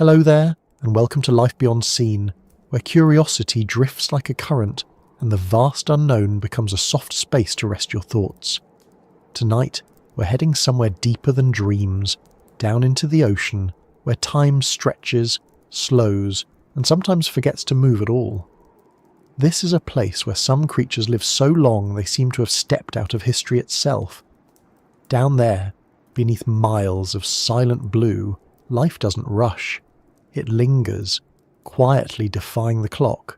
Hello there, and welcome to Life Beyond Seen, where curiosity drifts like a current and the vast unknown becomes a soft space to rest your thoughts. Tonight, we're heading somewhere deeper than dreams, down into the ocean, where time stretches, slows, and sometimes forgets to move at all. This is a place where some creatures live so long they seem to have stepped out of history itself. Down there, beneath miles of silent blue, life doesn't rush. It lingers, quietly defying the clock.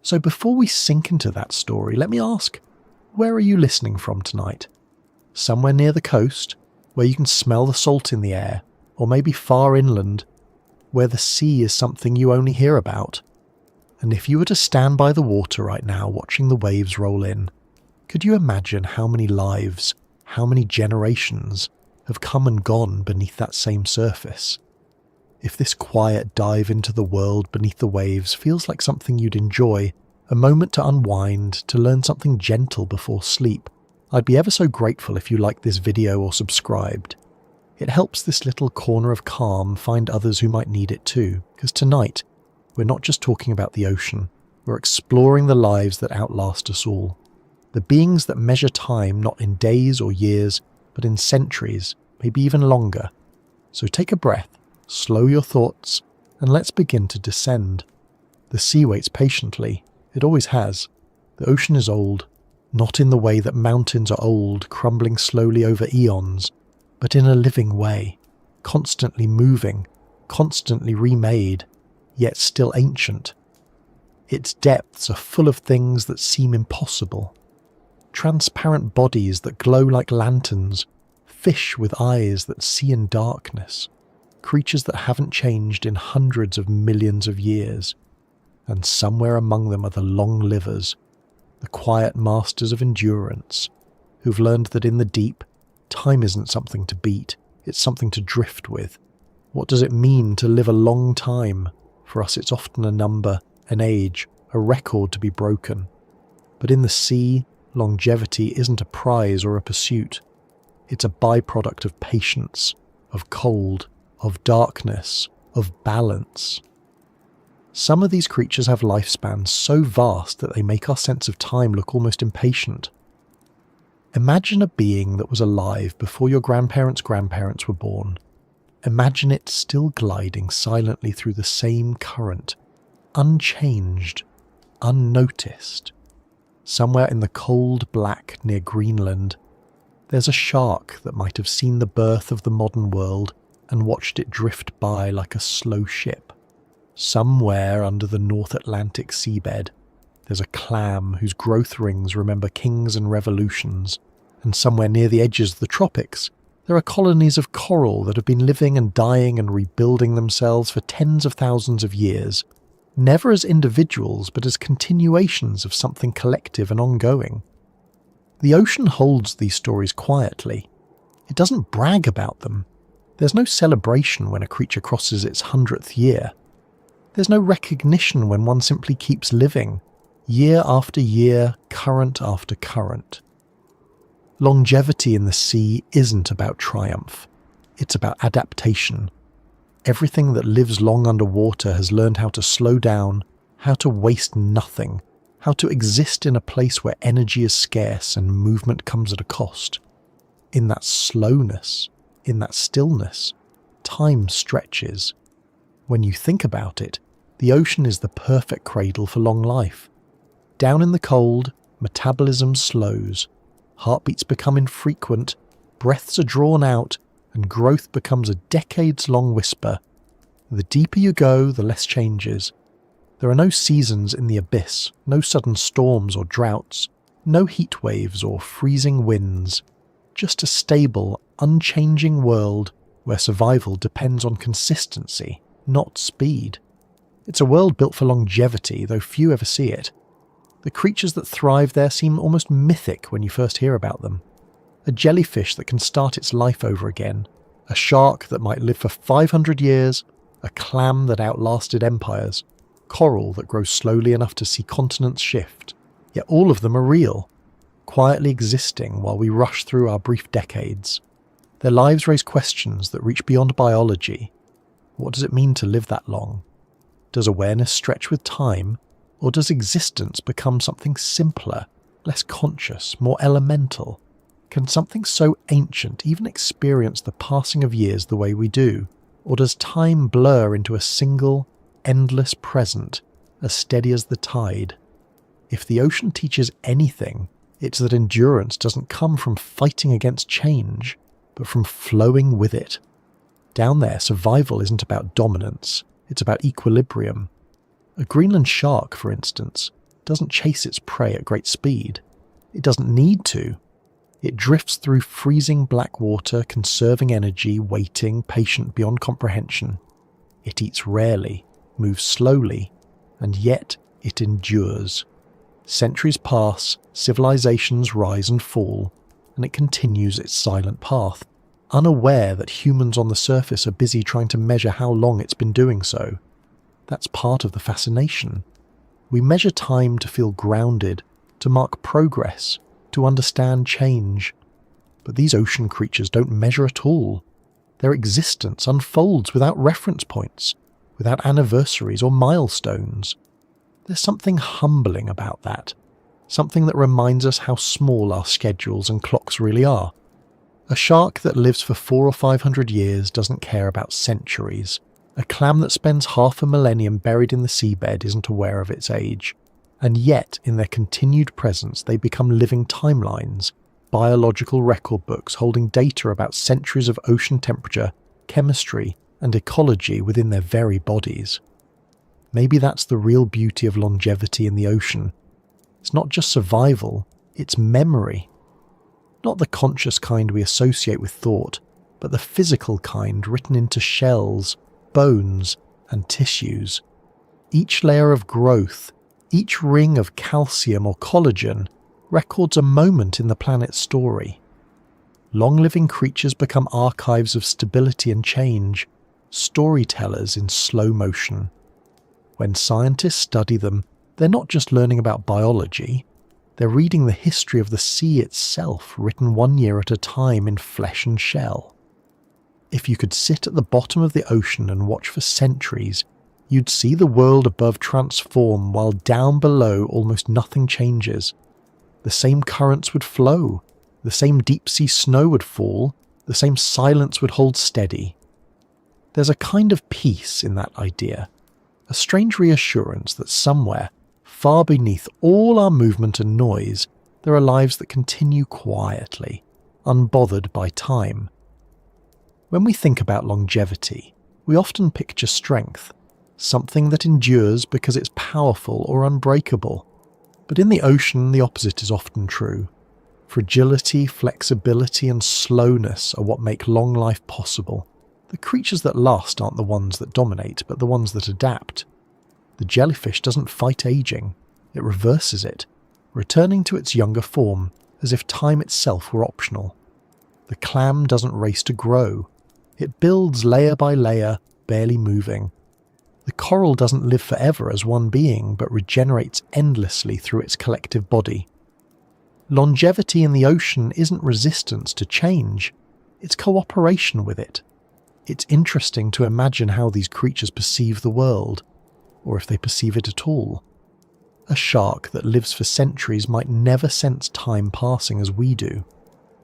So before we sink into that story, let me ask, where are you listening from tonight? Somewhere near the coast, where you can smell the salt in the air, or maybe far inland, where the sea is something you only hear about. And if you were to stand by the water right now watching the waves roll in, could you imagine how many lives, how many generations have come and gone beneath that same surface? If this quiet dive into the world beneath the waves feels like something you'd enjoy, a moment to unwind, to learn something gentle before sleep, I'd be ever so grateful if you liked this video or subscribed. It helps this little corner of calm find others who might need it too, because tonight, we're not just talking about the ocean, we're exploring the lives that outlast us all. The beings that measure time not in days or years, but in centuries, maybe even longer. So take a breath, slow your thoughts, and let's begin to descend. The sea waits patiently. It always has. The ocean is old, not in the way that mountains are old, crumbling slowly over eons, but in a living way, constantly moving, constantly remade, yet still ancient. Its depths are full of things that seem impossible. Transparent bodies that glow like lanterns, fish with eyes that see in darkness, creatures that haven't changed in hundreds of millions of years. And somewhere among them are the long livers, the quiet masters of endurance, who've learned that in the deep, time isn't something to beat, it's something to drift with. What does it mean to live a long time? For us it's often a number, an age, a record to be broken. But in the sea, longevity isn't a prize or a pursuit. It's a byproduct of patience, of cold, of darkness, of balance. Some of these creatures have lifespans so vast that they make our sense of time look almost impatient. Imagine a being that was alive before your grandparents' grandparents were born. Imagine it still gliding silently through the same current, unchanged, unnoticed. Somewhere in the cold black near Greenland, there's a shark that might have seen the birth of the modern world and watched it drift by like a slow ship. Somewhere under the North Atlantic seabed, there's a clam whose growth rings remember kings and revolutions, and somewhere near the edges of the tropics, there are colonies of coral that have been living and dying and rebuilding themselves for tens of thousands of years, never as individuals but as continuations of something collective and ongoing. The ocean holds these stories quietly. It doesn't brag about them. There's no celebration when a creature crosses its 100th year. There's no recognition when one simply keeps living, year after year, current after current. Longevity in the sea isn't about triumph. It's about adaptation. Everything that lives long underwater has learned how to slow down, how to waste nothing, how to exist in a place where energy is scarce and movement comes at a cost. In that slowness, in that stillness, time stretches. When you think about it, the ocean is the perfect cradle for long life. Down in the cold, metabolism slows, heartbeats become infrequent, breaths are drawn out, and growth becomes a decades-long whisper. The deeper you go, the less changes. There are no seasons in the abyss, no sudden storms or droughts, no heat waves or freezing winds. Just a stable, unchanging world where survival depends on consistency, not speed. It's a world built for longevity, though few ever see it. The creatures that thrive there seem almost mythic when you first hear about them. A jellyfish that can start its life over again, a shark that might live for 500 years, a clam that outlasted empires, coral that grows slowly enough to see continents shift. Yet all of them are real, quietly existing while we rush through our brief decades. Their lives raise questions that reach beyond biology. What does it mean to live that long? Does awareness stretch with time, or does existence become something simpler, less conscious, more elemental? Can something so ancient even experience the passing of years the way we do? Or does time blur into a single, endless present, as steady as the tide? If the ocean teaches anything, it's that endurance doesn't come from fighting against change, but from flowing with it. Down there, survival isn't about dominance, it's about equilibrium. A Greenland shark, for instance, doesn't chase its prey at great speed. It doesn't need to. It drifts through freezing black water, conserving energy, waiting, patient beyond comprehension. It eats rarely, moves slowly, and yet it endures. Centuries pass, civilizations rise and fall, and it continues its silent path, unaware that humans on the surface are busy trying to measure how long it's been doing so. That's part of the fascination. We measure time to feel grounded, to mark progress, to understand change. But these ocean creatures don't measure at all. Their existence unfolds without reference points, without anniversaries or milestones. There's something humbling about that, something that reminds us how small our schedules and clocks really are. A shark that lives for 400 or 500 years doesn't care about centuries. A clam that spends half a millennium buried in the seabed isn't aware of its age. And yet, in their continued presence, they become living timelines, biological record books holding data about centuries of ocean temperature, chemistry, and ecology within their very bodies. Maybe that's the real beauty of longevity in the ocean. It's not just survival, it's memory. Not the conscious kind we associate with thought, but the physical kind written into shells, bones, and tissues. Each layer of growth, each ring of calcium or collagen, records a moment in the planet's story. Long-living creatures become archives of stability and change, storytellers in slow motion. When scientists study them, they're not just learning about biology, they're reading the history of the sea itself, written 1 year at a time in flesh and shell. If you could sit at the bottom of the ocean and watch for centuries, you'd see the world above transform while down below almost nothing changes. The same currents would flow, the same deep-sea snow would fall, the same silence would hold steady. There's a kind of peace in that idea, a strange reassurance that somewhere, far beneath all our movement and noise, there are lives that continue quietly, unbothered by time. When we think about longevity, we often picture strength, something that endures because it's powerful or unbreakable. But in the ocean, the opposite is often true. Fragility, flexibility, and slowness are what make long life possible. The creatures that last aren't the ones that dominate, but the ones that adapt. The jellyfish doesn't fight aging, it reverses it, returning to its younger form, as if time itself were optional. The clam doesn't race to grow, it builds layer by layer, barely moving. The coral doesn't live forever as one being, but regenerates endlessly through its collective body. Longevity in the ocean isn't resistance to change, it's cooperation with it. It's interesting to imagine how these creatures perceive the world, or if they perceive it at all. A shark that lives for centuries might never sense time passing as we do.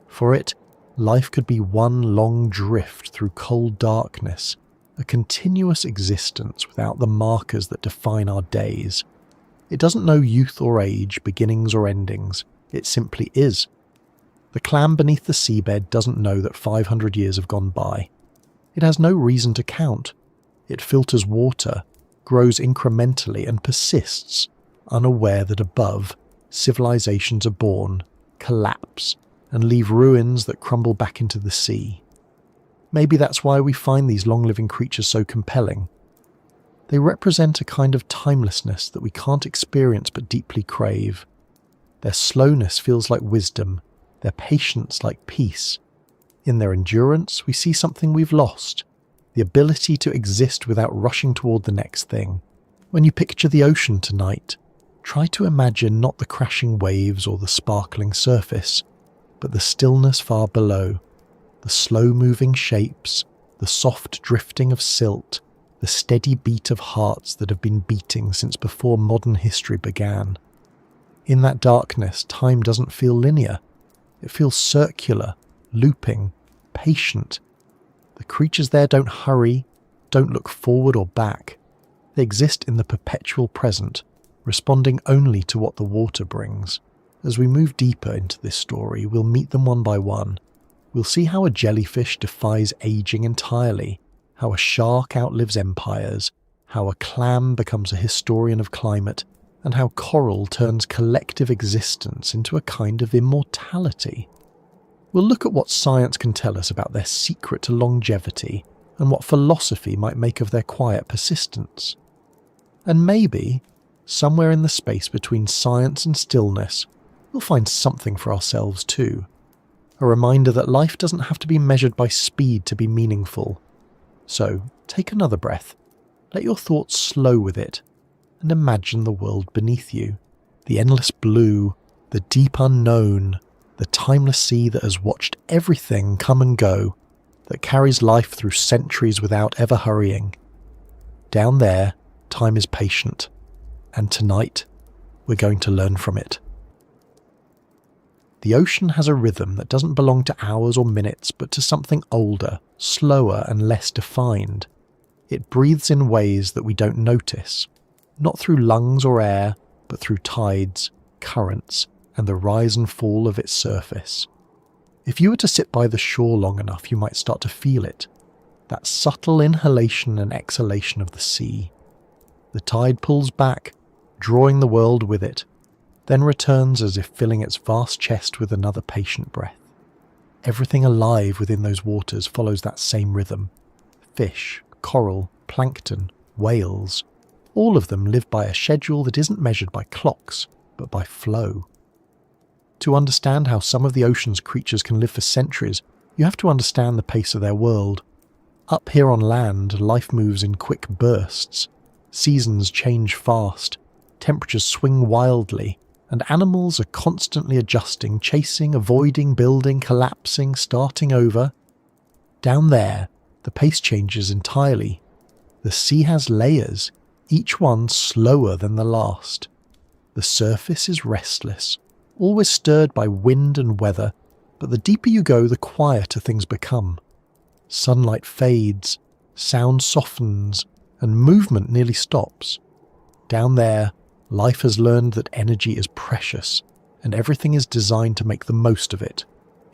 For it, life could be one long drift through cold darkness, a continuous existence without the markers that define our days. It doesn't know youth or age, beginnings or endings, it simply is. The clam beneath the seabed doesn't know that 500 years have gone by. It has no reason to count. It filters water, grows incrementally and persists, unaware that above, civilizations are born, collapse, and leave ruins that crumble back into the sea. Maybe that's why we find these long-living creatures so compelling. They represent a kind of timelessness that we can't experience but deeply crave. Their slowness feels like wisdom, their patience like peace. In their endurance, we see something we've lost, the ability to exist without rushing toward the next thing. When you picture the ocean tonight, try to imagine not the crashing waves or the sparkling surface, but the stillness far below, the slow-moving shapes, the soft drifting of silt, the steady beat of hearts that have been beating since before modern history began. In that darkness, time doesn't feel linear. It feels circular, looping, patient. The creatures there don't hurry, don't look forward or back. They exist in the perpetual present, responding only to what the water brings. As we move deeper into this story, we'll meet them one by one. We'll see how a jellyfish defies aging entirely, how a shark outlives empires, how a clam becomes a historian of climate, and how coral turns collective existence into a kind of immortality. We'll look at what science can tell us about their secret to longevity and what philosophy might make of their quiet persistence. And maybe, somewhere in the space between science and stillness, we'll find something for ourselves too. A reminder that life doesn't have to be measured by speed to be meaningful. So, take another breath, let your thoughts slow with it, and imagine the world beneath you. The endless blue, the deep unknown, the timeless sea that has watched everything come and go, that carries life through centuries without ever hurrying. Down there, time is patient, and tonight, we're going to learn from it. The ocean has a rhythm that doesn't belong to hours or minutes, but to something older, slower and less defined. It breathes in ways that we don't notice, not through lungs or air, but through tides, currents, and the rise and fall of its surface. If you were to sit by the shore long enough, you might start to feel it, that subtle inhalation and exhalation of the sea. The tide pulls back, drawing the world with it, then returns as if filling its vast chest with another patient breath. Everything alive within those waters follows that same rhythm. Fish, coral, plankton, whales, all of them live by a schedule that isn't measured by clocks, but by flow. To understand how some of the ocean's creatures can live for centuries, you have to understand the pace of their world. Up here on land, life moves in quick bursts. Seasons change fast, temperatures swing wildly, and animals are constantly adjusting, chasing, avoiding, building, collapsing, starting over. Down there, the pace changes entirely. The sea has layers, each one slower than the last. The surface is restless, always stirred by wind and weather, but the deeper you go, the quieter things become. Sunlight fades, sound softens, and movement nearly stops. Down there, life has learned that energy is precious, and everything is designed to make the most of it.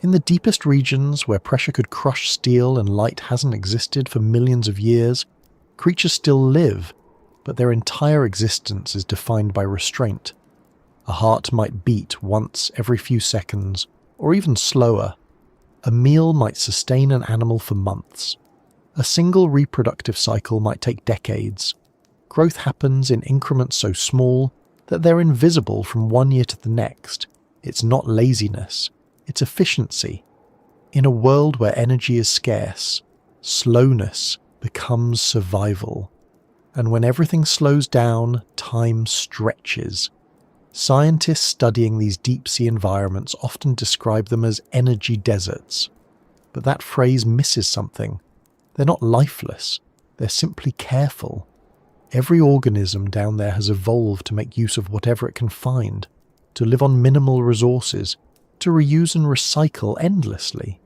In the deepest regions, where pressure could crush steel and light hasn't existed for millions of years, creatures still live, but their entire existence is defined by restraint. A heart might beat once every few seconds, or even slower. A meal might sustain an animal for months. A single reproductive cycle might take decades. Growth happens in increments so small that they're invisible from one year to the next. It's not laziness, it's efficiency. In a world where energy is scarce, slowness becomes survival. And when everything slows down, time stretches. Scientists studying these deep-sea environments often describe them as energy deserts. But that phrase misses something. They're not lifeless, they're simply careful. Every organism down there has evolved to make use of whatever it can find, to live on minimal resources, to reuse and recycle endlessly.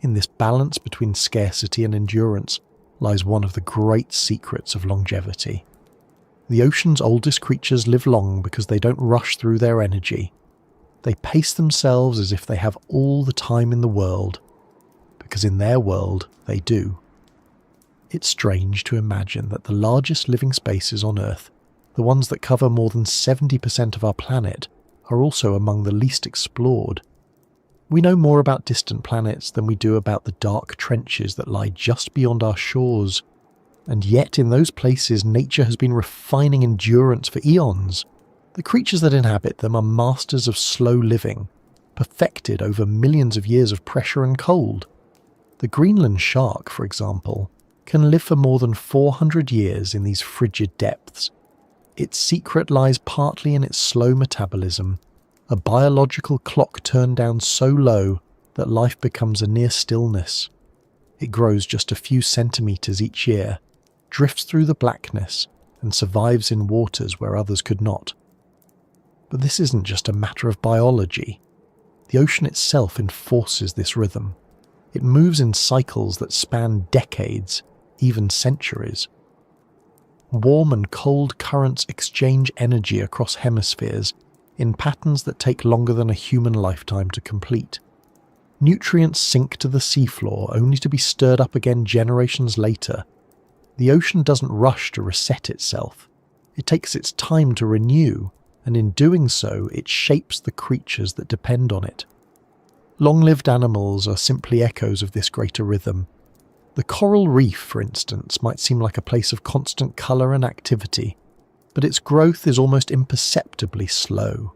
In this balance between scarcity and endurance lies one of the great secrets of longevity. The ocean's oldest creatures live long because they don't rush through their energy. They pace themselves as if they have all the time in the world, because in their world they do. It's strange to imagine that the largest living spaces on Earth, the ones that cover more than 70% of our planet, are also among the least explored. We know more about distant planets than we do about the dark trenches that lie just beyond our shores. And yet in those places nature has been refining endurance for eons. The creatures that inhabit them are masters of slow living, perfected over millions of years of pressure and cold. The Greenland shark, for example, can live for more than 400 years in these frigid depths. Its secret lies partly in its slow metabolism, a biological clock turned down so low that life becomes a near stillness. It grows just a few centimeters each year, drifts through the blackness, and survives in waters where others could not. But this isn't just a matter of biology. The ocean itself enforces this rhythm. It moves in cycles that span decades, even centuries. Warm and cold currents exchange energy across hemispheres in patterns that take longer than a human lifetime to complete. Nutrients sink to the seafloor only to be stirred up again generations later. The ocean doesn't rush to reset itself. It takes its time to renew, and in doing so, it shapes the creatures that depend on it. Long-lived animals are simply echoes of this greater rhythm. The coral reef, for instance, might seem like a place of constant colour and activity, but its growth is almost imperceptibly slow.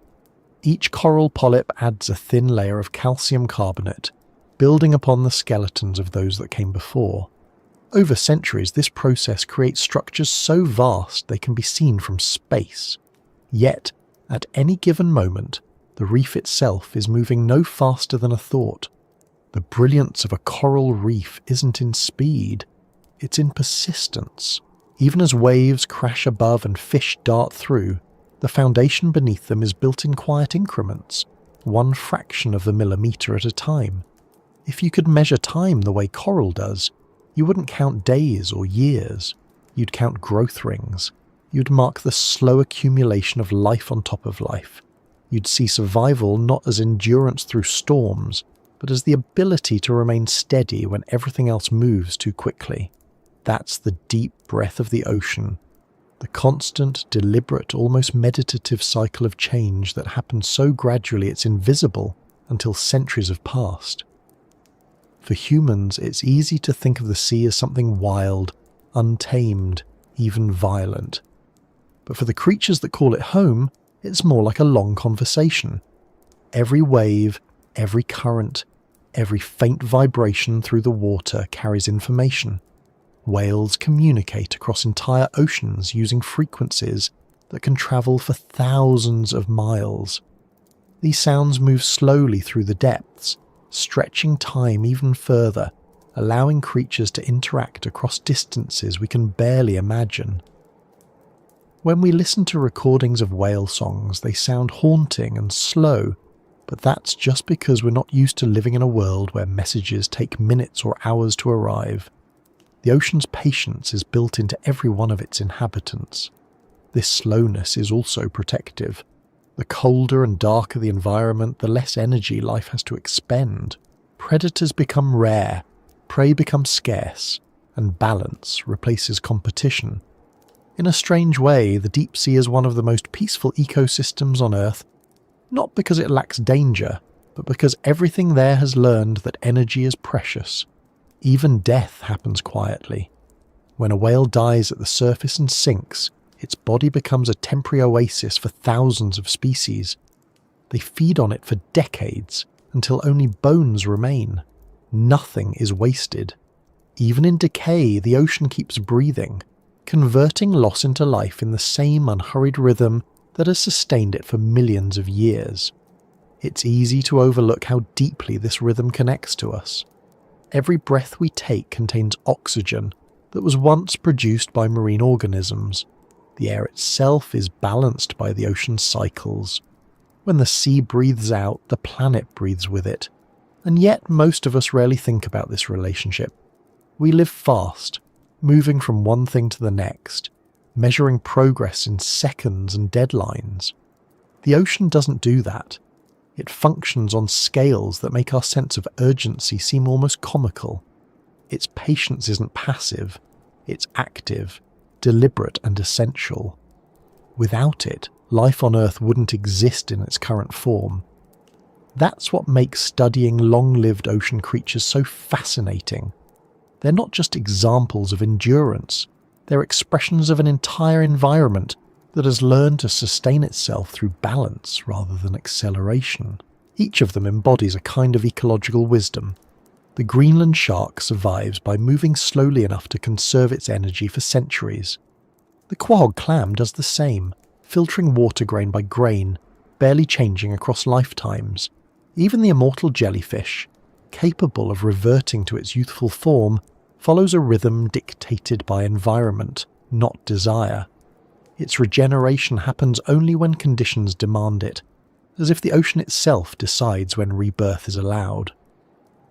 Each coral polyp adds a thin layer of calcium carbonate, building upon the skeletons of those that came before. Over centuries, this process creates structures so vast they can be seen from space. Yet, at any given moment, the reef itself is moving no faster than a thought. The brilliance of a coral reef isn't in speed, it's in persistence. Even as waves crash above and fish dart through, the foundation beneath them is built in quiet increments, one fraction of a millimetre at a time. If you could measure time the way coral does, you wouldn't count days or years. You'd count growth rings. You'd mark the slow accumulation of life on top of life. You'd see survival not as endurance through storms, but as the ability to remain steady when everything else moves too quickly. That's the deep breath of the ocean, the constant, deliberate, almost meditative cycle of change that happens so gradually it's invisible until centuries have passed. For humans, it's easy to think of the sea as something wild, untamed, even violent. But for the creatures that call it home, it's more like a long conversation. Every wave, every current, every faint vibration through the water carries information. Whales communicate across entire oceans using frequencies that can travel for thousands of miles. These sounds move slowly through the depths, stretching time even further, allowing creatures to interact across distances we can barely imagine. When we listen to recordings of whale songs, they sound haunting and slow, but that's just because we're not used to living in a world where messages take minutes or hours to arrive. The ocean's patience is built into every one of its inhabitants. This slowness is also protective. The colder and darker the environment, the less energy life has to expend. Predators become rare, prey becomes scarce, and balance replaces competition. In a strange way, the deep sea is one of the most peaceful ecosystems on Earth, not because it lacks danger, but because everything there has learned that energy is precious. Even death happens quietly. When a whale dies at the surface and sinks, its body becomes a temporary oasis for thousands of species. They feed on it for decades, until only bones remain. Nothing is wasted. Even in decay, the ocean keeps breathing, converting loss into life in the same unhurried rhythm that has sustained it for millions of years. It's easy to overlook how deeply this rhythm connects to us. Every breath we take contains oxygen that was once produced by marine organisms. The air itself is balanced by the ocean's cycles. When the sea breathes out, the planet breathes with it. And yet most of us rarely think about this relationship. We live fast, moving from one thing to the next, measuring progress in seconds and deadlines. The ocean doesn't do that. It functions on scales that make our sense of urgency seem almost comical. Its patience isn't passive, it's active, deliberate and essential. Without it, life on Earth wouldn't exist in its current form. That's what makes studying long-lived ocean creatures so fascinating. They're not just examples of endurance, they're expressions of an entire environment that has learned to sustain itself through balance rather than acceleration. Each of them embodies a kind of ecological wisdom. The Greenland shark survives by moving slowly enough to conserve its energy for centuries. The quahog clam does the same, filtering water grain by grain, barely changing across lifetimes. Even the immortal jellyfish, capable of reverting to its youthful form, follows a rhythm dictated by environment, not desire. Its regeneration happens only when conditions demand it, as if the ocean itself decides when rebirth is allowed.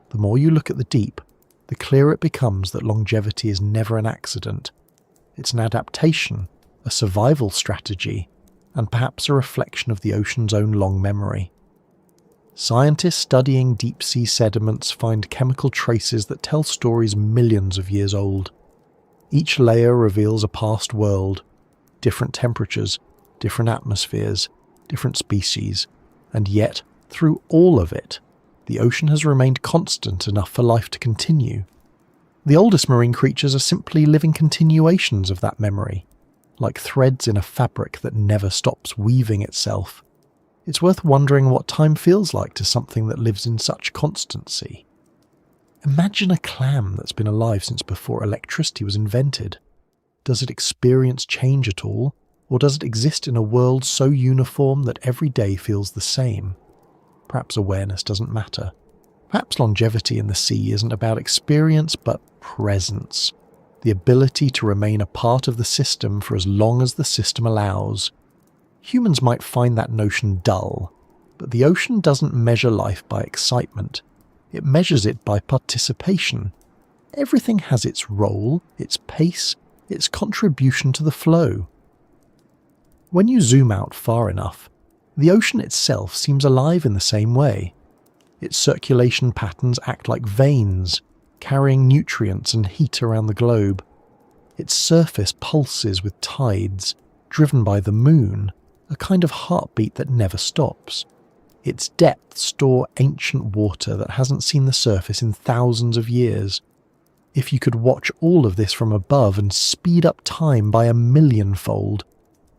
The more you look at the deep, the clearer it becomes that longevity is never an accident. It's an adaptation, a survival strategy, and perhaps a reflection of the ocean's own long memory. Scientists studying deep-sea sediments find chemical traces that tell stories millions of years old. Each layer reveals a past world, different temperatures, different atmospheres, different species, and yet, through all of it, the ocean has remained constant enough for life to continue. The oldest marine creatures are simply living continuations of that memory, like threads in a fabric that never stops weaving itself. It's worth wondering what time feels like to something that lives in such constancy. Imagine a clam that's been alive since before electricity was invented. Does it experience change at all, or does it exist in a world so uniform that every day feels the same? Perhaps awareness doesn't matter. Perhaps longevity in the sea isn't about experience but presence, the ability to remain a part of the system for as long as the system allows. Humans might find that notion dull, but the ocean doesn't measure life by excitement. It measures it by participation. Everything has its role, its pace, its contribution to the flow. When you zoom out far enough, the ocean itself seems alive in the same way. Its circulation patterns act like veins, carrying nutrients and heat around the globe. Its surface pulses with tides, driven by the moon, a kind of heartbeat that never stops. Its depths store ancient water that hasn't seen the surface in thousands of years. If you could watch all of this from above and speed up time by 1,000,000-fold,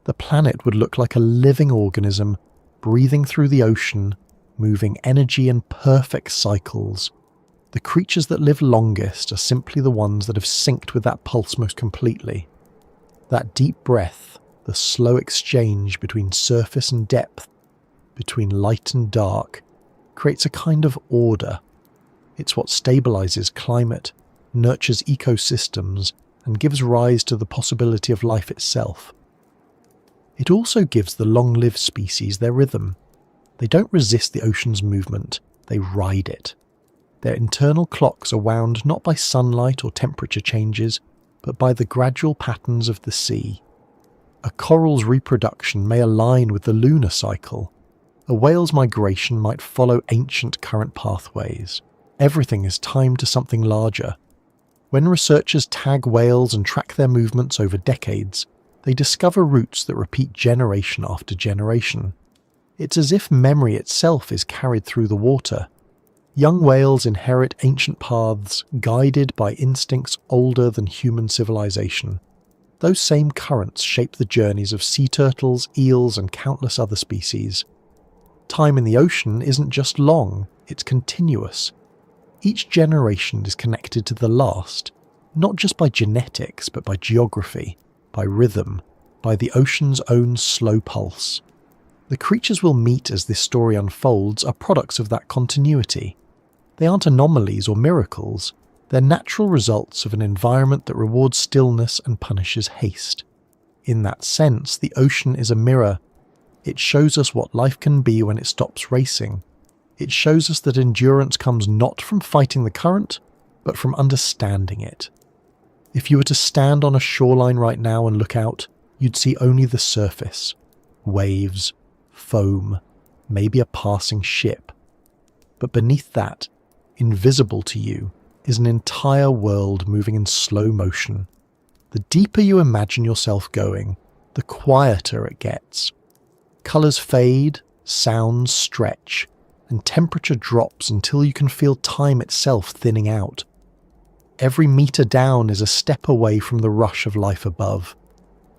the planet would look like a living organism, breathing through the ocean, moving energy in perfect cycles. The creatures that live longest are simply the ones that have synced with that pulse most completely. That deep breath, the slow exchange between surface and depth, between light and dark, creates a kind of order. It's what stabilizes climate, nurtures ecosystems, and gives rise to the possibility of life itself. It also gives the long-lived species their rhythm. They don't resist the ocean's movement, they ride it. Their internal clocks are wound not by sunlight or temperature changes, but by the gradual patterns of the sea. A coral's reproduction may align with the lunar cycle. A whale's migration might follow ancient current pathways. Everything is timed to something larger. When researchers tag whales and track their movements over decades, they discover routes that repeat generation after generation. It's as if memory itself is carried through the water. Young whales inherit ancient paths guided by instincts older than human civilization. Those same currents shape the journeys of sea turtles, eels, and countless other species. Time in the ocean isn't just long, it's continuous. Each generation is connected to the last, not just by genetics, but by geography, by rhythm, by the ocean's own slow pulse. The creatures we'll meet as this story unfolds are products of that continuity. They aren't anomalies or miracles, they're natural results of an environment that rewards stillness and punishes haste. In that sense, the ocean is a mirror. It shows us what life can be when it stops racing. It shows us that endurance comes not from fighting the current, but from understanding it. If you were to stand on a shoreline right now and look out, you'd see only the surface. Waves, foam, maybe a passing ship. But beneath that, invisible to you, is an entire world moving in slow motion. The deeper you imagine yourself going, the quieter it gets. Colours fade, sounds stretch, and temperature drops until you can feel time itself thinning out. Every metre down is a step away from the rush of life above.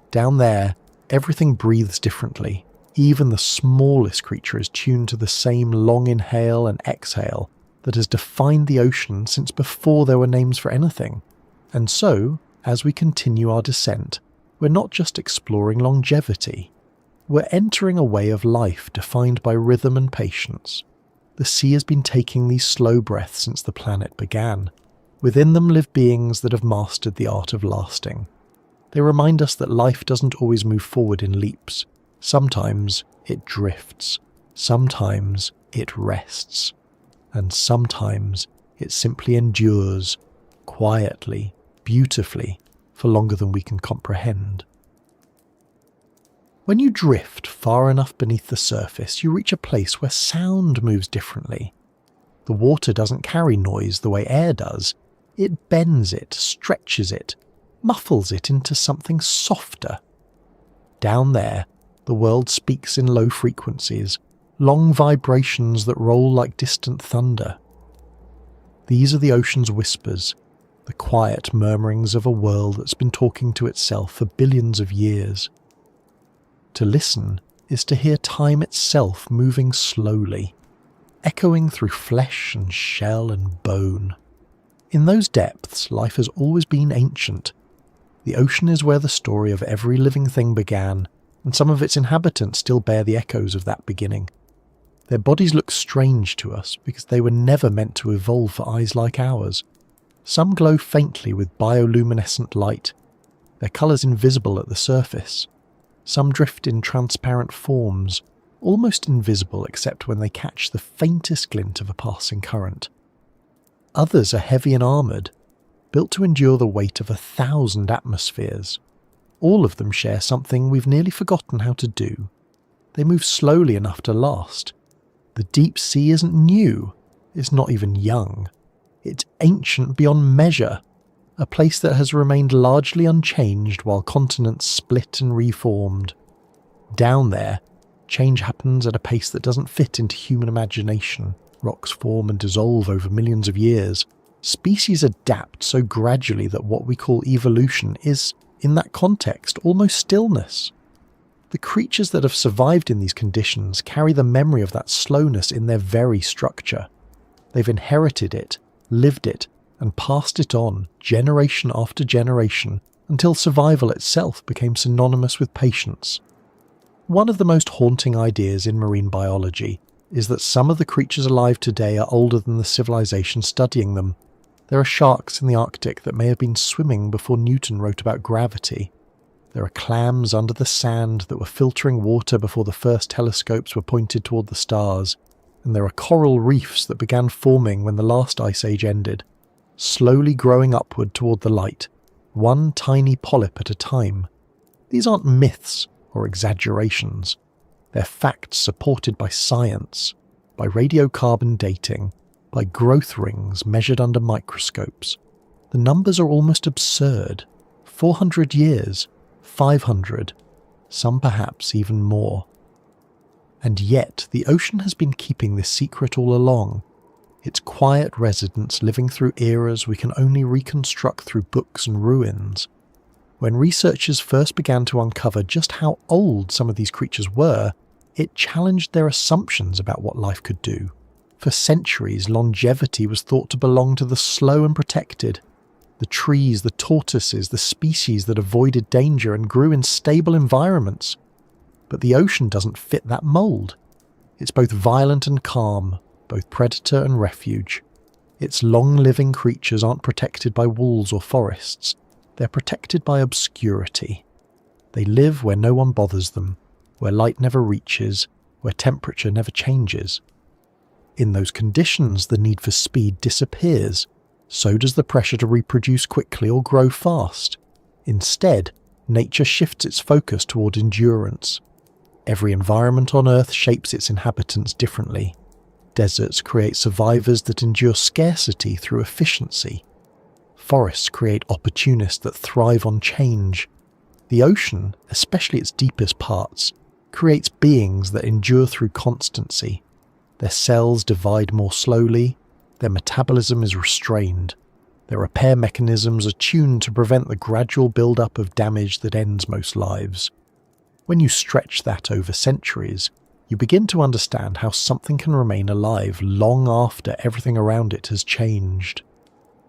Down there, everything breathes differently. Even the smallest creature is tuned to the same long inhale and exhale that has defined the ocean since before there were names for anything. And so, as we continue our descent, we're not just exploring longevity. We're entering a way of life defined by rhythm and patience. The sea has been taking these slow breaths since the planet began. Within them live beings that have mastered the art of lasting. They remind us that life doesn't always move forward in leaps. Sometimes it drifts. Sometimes it rests. And sometimes it simply endures, quietly, beautifully, for longer than we can comprehend. When you drift far enough beneath the surface, you reach a place where sound moves differently. The water doesn't carry noise the way air does. It bends it, stretches it, muffles it into something softer. Down there, the world speaks in low frequencies, long vibrations that roll like distant thunder. These are the ocean's whispers, the quiet murmurings of a world that's been talking to itself for billions of years. To listen is to hear time itself moving slowly, echoing through flesh and shell and bone. In those depths, life has always been ancient. The ocean is where the story of every living thing began, and some of its inhabitants still bear the echoes of that beginning. Their bodies look strange to us because they were never meant to evolve for eyes like ours. Some glow faintly with bioluminescent light, their colours invisible at the surface. Some drift in transparent forms, almost invisible except when they catch the faintest glint of a passing current. Others are heavy and armoured, built to endure the weight of 1,000 atmospheres. All of them share something we've nearly forgotten how to do. They move slowly enough to last. The deep sea isn't new, it's not even young. It's ancient beyond measure, a place that has remained largely unchanged while continents split and reformed. Down there, change happens at a pace that doesn't fit into human imagination. Rocks form and dissolve over millions of years. Species adapt so gradually that what we call evolution is, in that context, almost stillness. The creatures that have survived in these conditions carry the memory of that slowness in their very structure. They've inherited it, lived it, and passed it on, generation after generation, until survival itself became synonymous with patience. One of the most haunting ideas in marine biology is that some of the creatures alive today are older than the civilization studying them. There are sharks in the Arctic that may have been swimming before Newton wrote about gravity. There are clams under the sand that were filtering water before the first telescopes were pointed toward the stars. And there are coral reefs that began forming when the last ice age ended, slowly growing upward toward the light, one tiny polyp at a time. These aren't myths or exaggerations. They're facts supported by science, by radiocarbon dating, by growth rings measured under microscopes. The numbers are almost absurd. 400 years, 500, some perhaps even more. And yet the ocean has been keeping this secret all along, its quiet residents living through eras we can only reconstruct through books and ruins. When researchers first began to uncover just how old some of these creatures were, it challenged their assumptions about what life could do. For centuries, longevity was thought to belong to the slow and protected. The trees, the tortoises, the species that avoided danger and grew in stable environments. But the ocean doesn't fit that mould. It's both violent and calm, both predator and refuge. Its long-living creatures aren't protected by walls or forests. They're protected by obscurity. They live where no one bothers them, where light never reaches, where temperature never changes. In those conditions, the need for speed disappears. So does the pressure to reproduce quickly or grow fast. Instead, nature shifts its focus toward endurance. Every environment on Earth shapes its inhabitants differently. Deserts create survivors that endure scarcity through efficiency. Forests create opportunists that thrive on change. The ocean, especially its deepest parts, creates beings that endure through constancy. Their cells divide more slowly, their metabolism is restrained, their repair mechanisms are tuned to prevent the gradual build-up of damage that ends most lives. When you stretch that over centuries, you begin to understand how something can remain alive long after everything around it has changed.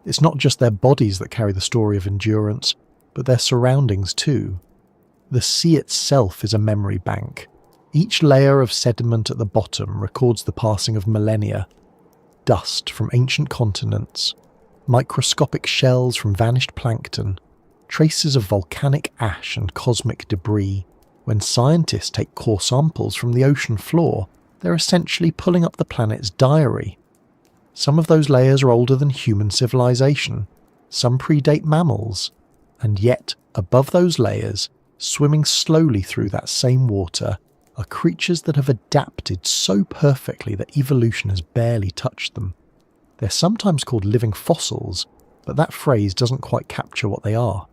It's not just their bodies that carry the story of endurance, but their surroundings too. The sea itself is a memory bank. Each layer of sediment at the bottom records the passing of millennia. Dust from ancient continents, Microscopic shells from vanished plankton, traces of volcanic ash and cosmic debris. When scientists take core samples from the ocean floor, they're essentially pulling up the planet's diary. Some of those layers are older than human civilization, some predate mammals, and yet, above those layers, swimming slowly through that same water, are creatures that have adapted so perfectly that evolution has barely touched them. They're sometimes called living fossils, but that phrase doesn't quite capture what they are.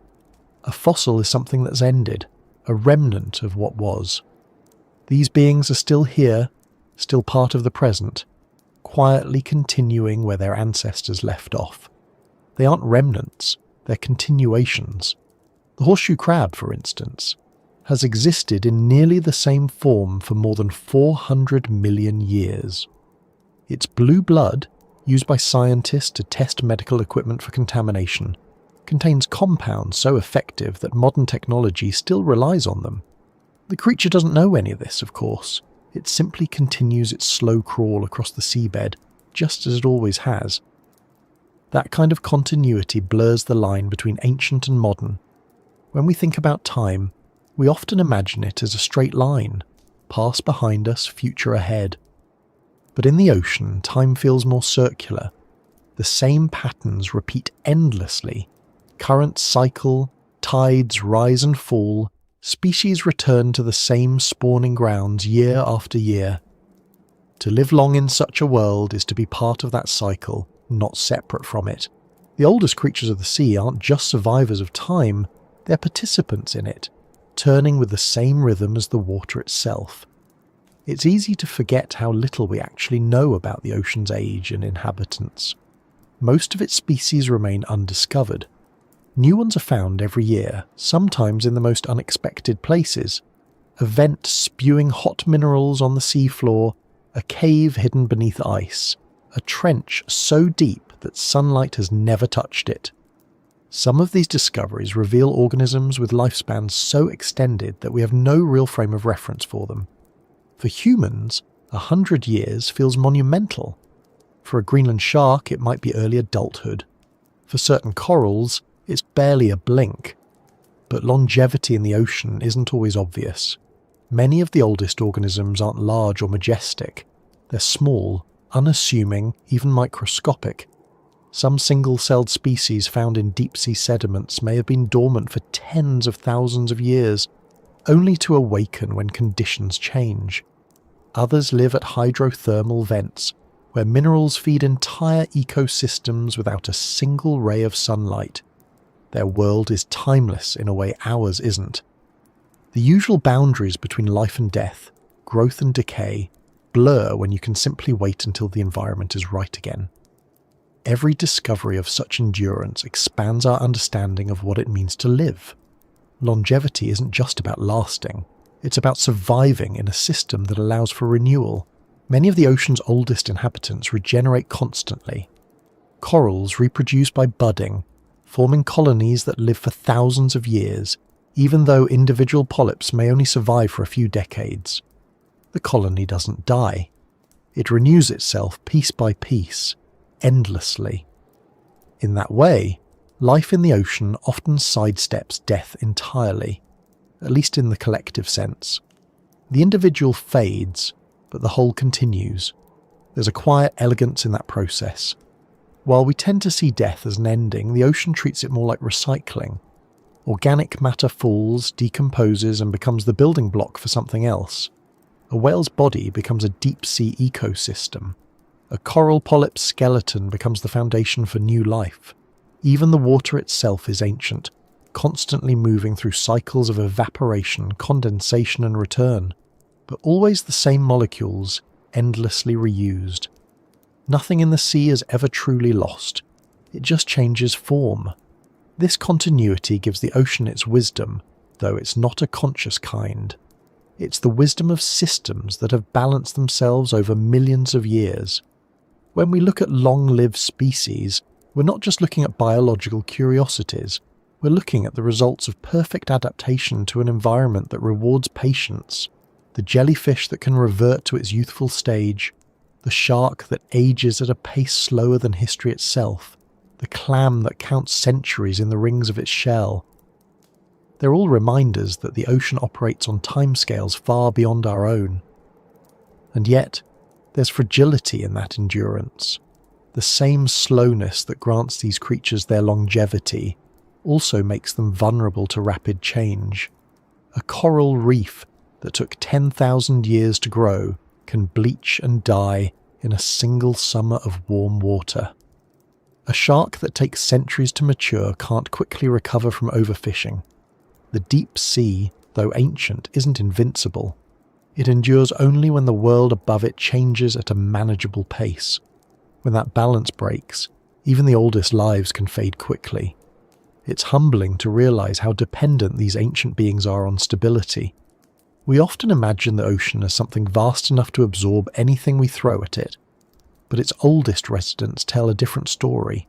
A fossil is something that's ended, a remnant of what was. These beings are still here, still part of the present, quietly continuing where their ancestors left off. They aren't remnants, they're continuations. The horseshoe crab, for instance, has existed in nearly the same form for more than 400 million years. Its blue blood, used by scientists to test medical equipment for contamination, contains compounds so effective that modern technology still relies on them. The creature doesn't know any of this, of course. It simply continues its slow crawl across the seabed, just as it always has. That kind of continuity blurs the line between ancient and modern. When we think about time, we often imagine it as a straight line, past behind us, future ahead. But in the ocean, time feels more circular. The same patterns repeat endlessly. Currents cycle, tides rise and fall, species return to the same spawning grounds year after year. To live long in such a world is to be part of that cycle, not separate from it. The oldest creatures of the sea aren't just survivors of time, they're participants in it, turning with the same rhythm as the water itself. It's easy to forget how little we actually know about the ocean's age and inhabitants. Most of its species remain undiscovered. New ones are found every year, sometimes in the most unexpected places. A vent spewing hot minerals on the seafloor, a cave hidden beneath ice, a trench so deep that sunlight has never touched it. Some of these discoveries reveal organisms with lifespans so extended that we have no real frame of reference for them. For humans, 100 years feels monumental. For a Greenland shark, it might be early adulthood. For certain corals, it's barely a blink. But longevity in the ocean isn't always obvious. Many of the oldest organisms aren't large or majestic. They're small, unassuming, even microscopic. Some single-celled species found in deep-sea sediments may have been dormant for tens of thousands of years, only to awaken when conditions change. Others live at hydrothermal vents, where minerals feed entire ecosystems without a single ray of sunlight. Their world is timeless in a way ours isn't. The usual boundaries between life and death, growth and decay, blur when you can simply wait until the environment is right again. Every discovery of such endurance expands our understanding of what it means to live. Longevity isn't just about lasting, it's about surviving in a system that allows for renewal. Many of the ocean's oldest inhabitants regenerate constantly. Corals reproduce by budding, forming colonies that live for thousands of years, even though individual polyps may only survive for a few decades. The colony doesn't die. It renews itself piece by piece, endlessly. In that way, life in the ocean often sidesteps death entirely, at least in the collective sense. The individual fades, but the whole continues. There's a quiet elegance in that process. While we tend to see death as an ending, the ocean treats it more like recycling. Organic matter falls, decomposes, and becomes the building block for something else. A whale's body becomes a deep-sea ecosystem. A coral polyp's skeleton becomes the foundation for new life. Even the water itself is ancient, constantly moving through cycles of evaporation, condensation, and return, but always the same molecules, endlessly reused. Nothing in the sea is ever truly lost. It just changes form. This continuity gives the ocean its wisdom, though it's not a conscious kind. It's the wisdom of systems that have balanced themselves over millions of years. When we look at long-lived species, we're not just looking at biological curiosities. We're looking at the results of perfect adaptation to an environment that rewards patience. The jellyfish that can revert to its youthful stage, the shark that ages at a pace slower than history itself, the clam that counts centuries in the rings of its shell. They're all reminders that the ocean operates on timescales far beyond our own. And yet, there's fragility in that endurance. The same slowness that grants these creatures their longevity also makes them vulnerable to rapid change. A coral reef that took 10,000 years to grow can bleach and die in a single summer of warm water. A shark that takes centuries to mature can't quickly recover from overfishing. The deep sea, though ancient, isn't invincible. It endures only when the world above it changes at a manageable pace. When that balance breaks, even the oldest lives can fade quickly. It's humbling to realize how dependent these ancient beings are on stability. We often imagine the ocean as something vast enough to absorb anything we throw at it, but its oldest residents tell a different story.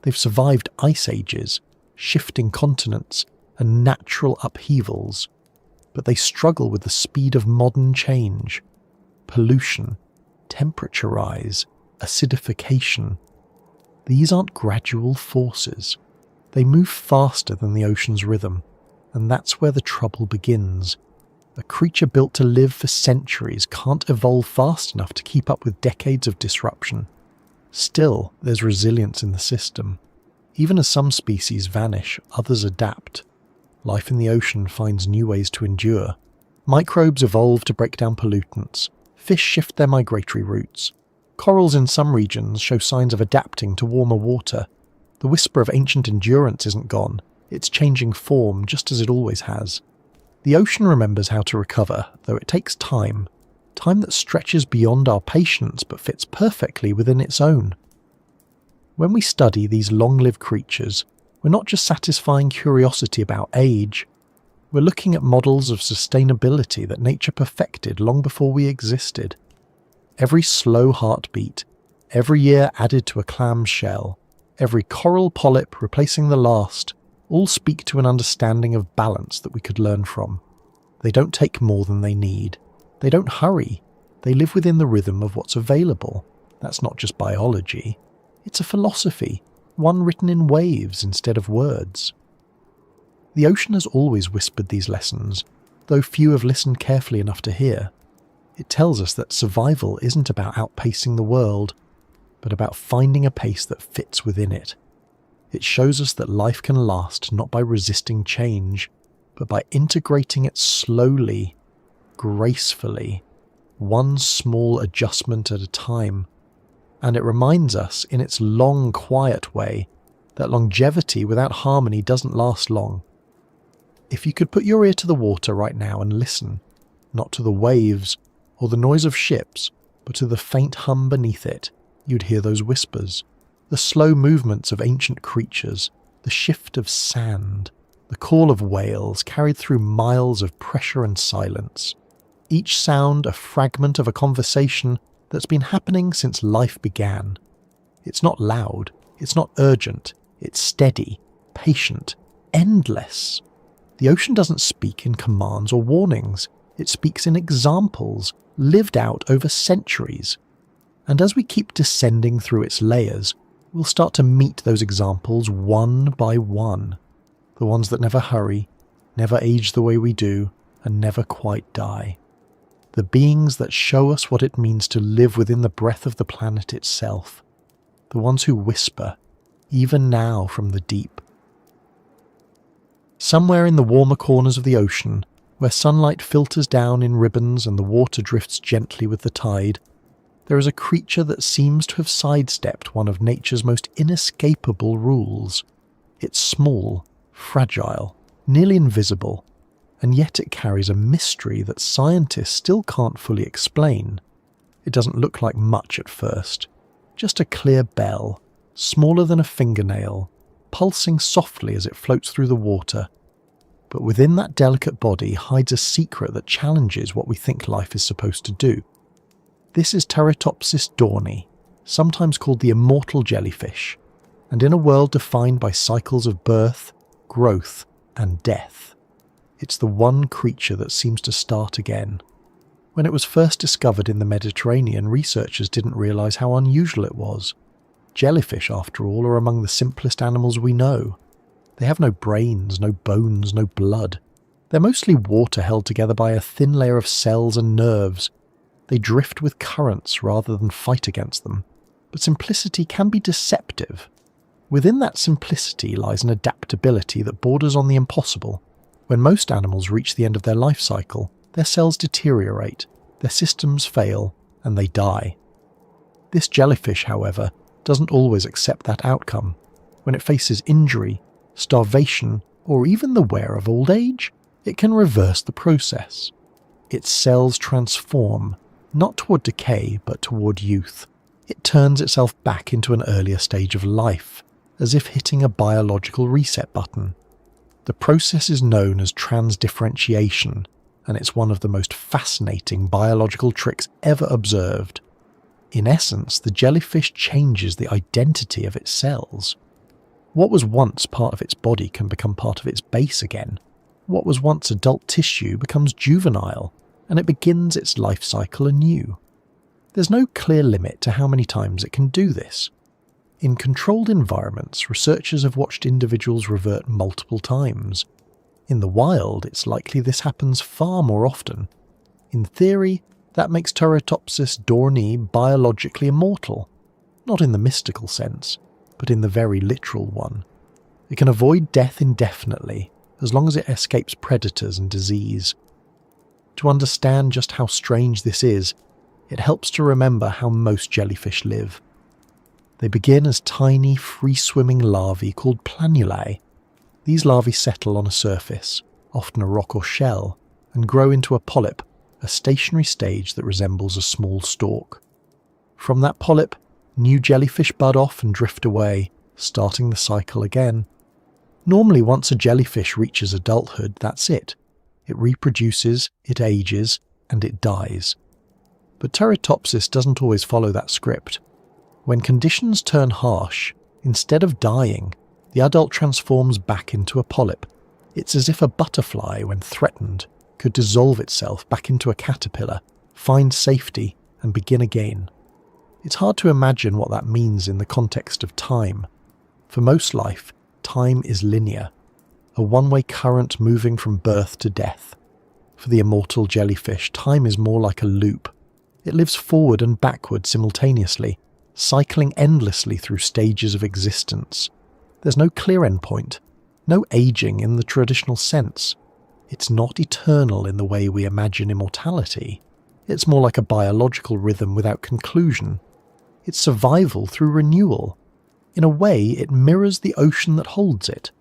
They've survived ice ages, shifting continents, and natural upheavals, but they struggle with the speed of modern change. Pollution, temperature rise, acidification. These aren't gradual forces. They move faster than the ocean's rhythm, and that's where the trouble begins. A creature built to live for centuries can't evolve fast enough to keep up with decades of disruption. Still, there's resilience in the system. Even as some species vanish, others adapt. Life in the ocean finds new ways to endure. Microbes evolve to break down pollutants. Fish shift their migratory routes. Corals in some regions show signs of adapting to warmer water. The whisper of ancient endurance isn't gone. It's changing form just as it always has. The ocean remembers how to recover, though it takes time. Time that stretches beyond our patience but fits perfectly within its own. When we study these long-lived creatures, we're not just satisfying curiosity about age. We're looking at models of sustainability that nature perfected long before we existed. Every slow heartbeat, every year added to a clam's shell, every coral polyp replacing the last, all speak to an understanding of balance that we could learn from. They don't take more than they need. They don't hurry. They live within the rhythm of what's available. That's not just biology. It's a philosophy, one written in waves instead of words. The ocean has always whispered these lessons, though few have listened carefully enough to hear. It tells us that survival isn't about outpacing the world, but about finding a pace that fits within it. It shows us that life can last not by resisting change, but by integrating it slowly, gracefully, one small adjustment at a time. And it reminds us, in its long, quiet way, that longevity without harmony doesn't last long. If you could put your ear to the water right now and listen, not to the waves or the noise of ships, but to the faint hum beneath it, you'd hear those whispers, the slow movements of ancient creatures, the shift of sand, the call of whales carried through miles of pressure and silence. Each sound a fragment of a conversation that's been happening since life began. It's not loud, it's not urgent, it's steady, patient, endless. The ocean doesn't speak in commands or warnings, it speaks in examples, lived out over centuries. And as we keep descending through its layers, we'll start to meet those examples one by one. The ones that never hurry, never age the way we do, and never quite die. The beings that show us what it means to live within the breath of the planet itself. The ones who whisper, even now from the deep. Somewhere in the warmer corners of the ocean, where sunlight filters down in ribbons and the water drifts gently with the tide, there is a creature that seems to have sidestepped one of nature's most inescapable rules. It's small, fragile, nearly invisible, and yet it carries a mystery that scientists still can't fully explain. It doesn't look like much at first, just a clear bell, smaller than a fingernail, pulsing softly as it floats through the water. But within that delicate body hides a secret that challenges what we think life is supposed to do. This is Teratopsis dohrnii, sometimes called the immortal jellyfish, and in a world defined by cycles of birth, growth, and death, it's the one creature that seems to start again. When it was first discovered in the Mediterranean, researchers didn't realize how unusual it was. Jellyfish, after all, are among the simplest animals we know. They have no brains, no bones, no blood. They're mostly water held together by a thin layer of cells and nerves. They drift with currents rather than fight against them. But simplicity can be deceptive. Within that simplicity lies an adaptability that borders on the impossible. When most animals reach the end of their life cycle, their cells deteriorate, their systems fail, and they die. This jellyfish, however, doesn't always accept that outcome. When it faces injury, starvation, or even the wear of old age, it can reverse the process. Its cells transform, not toward decay, but toward youth. It turns itself back into an earlier stage of life, as if hitting a biological reset button. The process is known as transdifferentiation, and it's one of the most fascinating biological tricks ever observed. In essence, the jellyfish changes the identity of its cells. What was once part of its body can become part of its base again. What was once adult tissue becomes juvenile, and it begins its life cycle anew. There's no clear limit to how many times it can do this. In controlled environments, researchers have watched individuals revert multiple times. In the wild, it's likely this happens far more often. In theory, that makes Turritopsis dohrnii biologically immortal, not in the mystical sense, but in the very literal one. It can avoid death indefinitely, as long as it escapes predators and disease. To understand just how strange this is, it helps to remember how most jellyfish live. They begin as tiny, free-swimming larvae called planulae. These larvae settle on a surface, often a rock or shell, and grow into a polyp, a stationary stage that resembles a small stalk. From that polyp, new jellyfish bud off and drift away, starting the cycle again. Normally, once a jellyfish reaches adulthood, that's it. It reproduces, it ages, and it dies. But Turritopsis doesn't always follow that script. When conditions turn harsh, instead of dying, the adult transforms back into a polyp. It's as if a butterfly, when threatened, could dissolve itself back into a caterpillar, find safety, and begin again. It's hard to imagine what that means in the context of time. For most life, time is linear, a one-way current moving from birth to death. For the immortal jellyfish, time is more like a loop. It lives forward and backward simultaneously, cycling endlessly through stages of existence. There's no clear endpoint, no aging in the traditional sense. It's not eternal in the way we imagine immortality. It's more like a biological rhythm without conclusion. It's survival through renewal. In a way, it mirrors the ocean that holds it.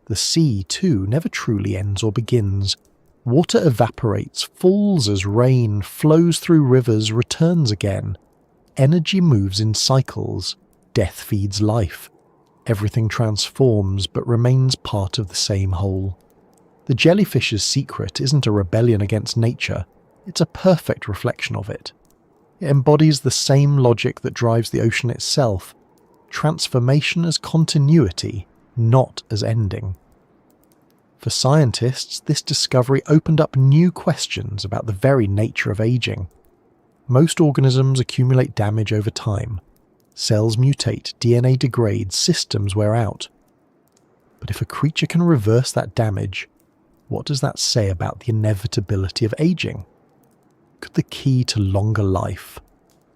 The sea, too, never truly ends or begins. Water evaporates, falls as rain, flows through rivers, returns again. Energy moves in cycles. Death feeds life. Everything transforms but remains part of the same whole. The jellyfish's secret isn't a rebellion against nature, it's a perfect reflection of it. It embodies the same logic that drives the ocean itself, transformation as continuity, not as ending. For scientists, this discovery opened up new questions about the very nature of aging. Most organisms accumulate damage over time. Cells mutate, DNA degrades, systems wear out. But if a creature can reverse that damage, what does that say about the inevitability of aging? Could the key to longer life,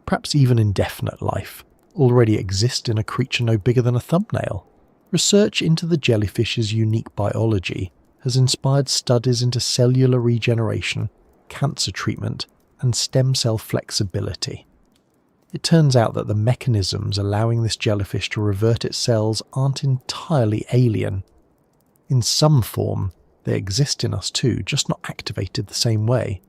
perhaps even indefinite life, already exist in a creature no bigger than a thumbnail? Research into the jellyfish's unique biology has inspired studies into cellular regeneration, cancer treatment, and stem cell flexibility. It turns out that the mechanisms allowing this jellyfish to revert its cells aren't entirely alien. In some form, they exist in us too, just not activated the same way.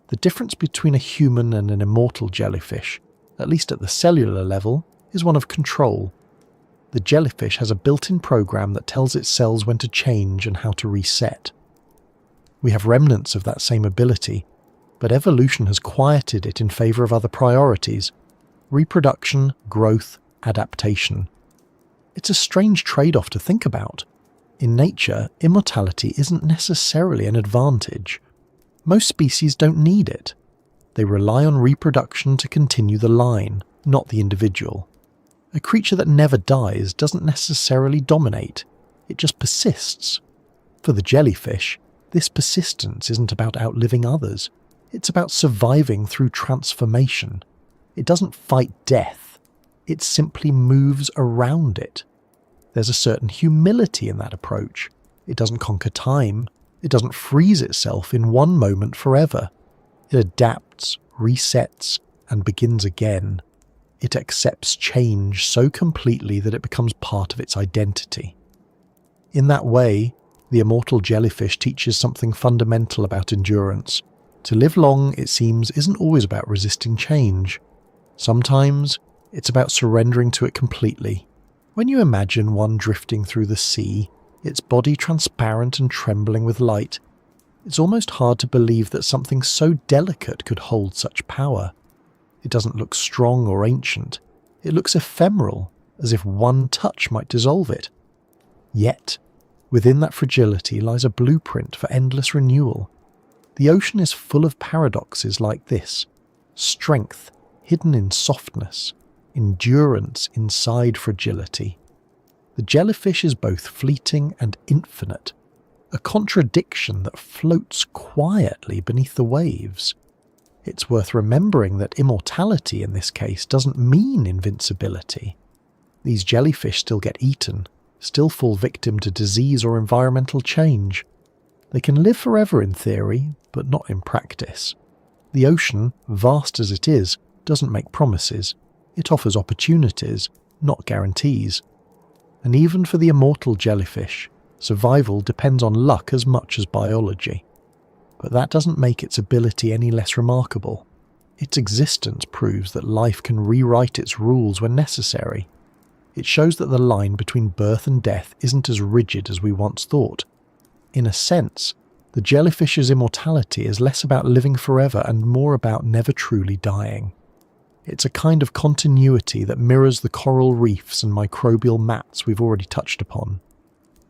The difference between a human and an immortal jellyfish, at least at the cellular level, is one of control. The jellyfish has a built-in program that tells its cells when to change and how to reset. We have remnants of that same ability, but evolution has quieted it in favour of other priorities: reproduction, growth, adaptation. It's a strange trade-off to think about. In nature, immortality isn't necessarily an advantage. Most species don't need it. They rely on reproduction to continue the line, not the individual. A creature that never dies doesn't necessarily dominate, it just persists. For the jellyfish, this persistence isn't about outliving others, it's about surviving through transformation. It doesn't fight death, it simply moves around it. There's a certain humility in that approach. It doesn't conquer time, it doesn't freeze itself in one moment forever. It adapts, resets, and begins again. It accepts change so completely that it becomes part of its identity. In that way, the immortal jellyfish teaches something fundamental about endurance. To live long, it seems, isn't always about resisting change. Sometimes, it's about surrendering to it completely. When you imagine one drifting through the sea, its body transparent and trembling with light, it's almost hard to believe that something so delicate could hold such power. It doesn't look strong or ancient. It looks ephemeral, as if one touch might dissolve it. Yet, within that fragility lies a blueprint for endless renewal. The ocean is full of paradoxes like this: strength hidden in softness, endurance inside fragility. The jellyfish is both fleeting and infinite, a contradiction that floats quietly beneath the waves. It's worth remembering that immortality in this case doesn't mean invincibility. These jellyfish still get eaten, still fall victim to disease or environmental change. They can live forever in theory, but not in practice. The ocean, vast as it is, doesn't make promises. It offers opportunities, not guarantees. And even for the immortal jellyfish, survival depends on luck as much as biology. But that doesn't make its ability any less remarkable. Its existence proves that life can rewrite its rules when necessary. It shows that the line between birth and death isn't as rigid as we once thought. In a sense, the jellyfish's immortality is less about living forever and more about never truly dying. It's a kind of continuity that mirrors the coral reefs and microbial mats we've already touched upon.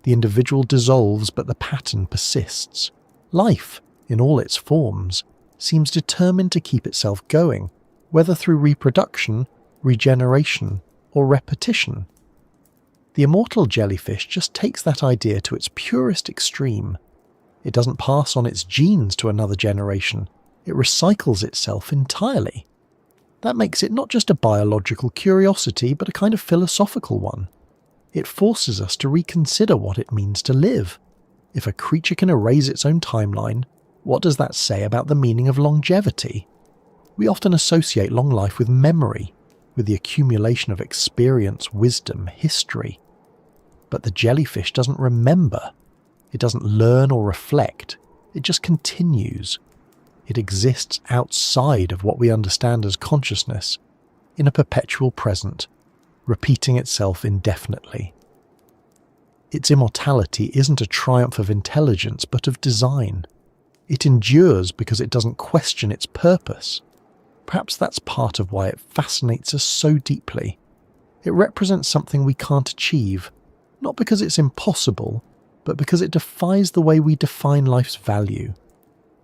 The individual dissolves, but the pattern persists. Life, in all its forms, seems determined to keep itself going, whether through reproduction, regeneration, or repetition. The immortal jellyfish just takes that idea to its purest extreme. It doesn't pass on its genes to another generation. It recycles itself entirely. That makes it not just a biological curiosity, but a kind of philosophical one. It forces us to reconsider what it means to live. If a creature can erase its own timeline, what does that say about the meaning of longevity? We often associate long life with memory, with the accumulation of experience, wisdom, history. But the jellyfish doesn't remember. It doesn't learn or reflect. It just continues. It exists outside of what we understand as consciousness, in a perpetual present, repeating itself indefinitely. Its immortality isn't a triumph of intelligence, but of design. It endures because it doesn't question its purpose. Perhaps that's part of why it fascinates us so deeply. It represents something we can't achieve, not because it's impossible, but because it defies the way we define life's value.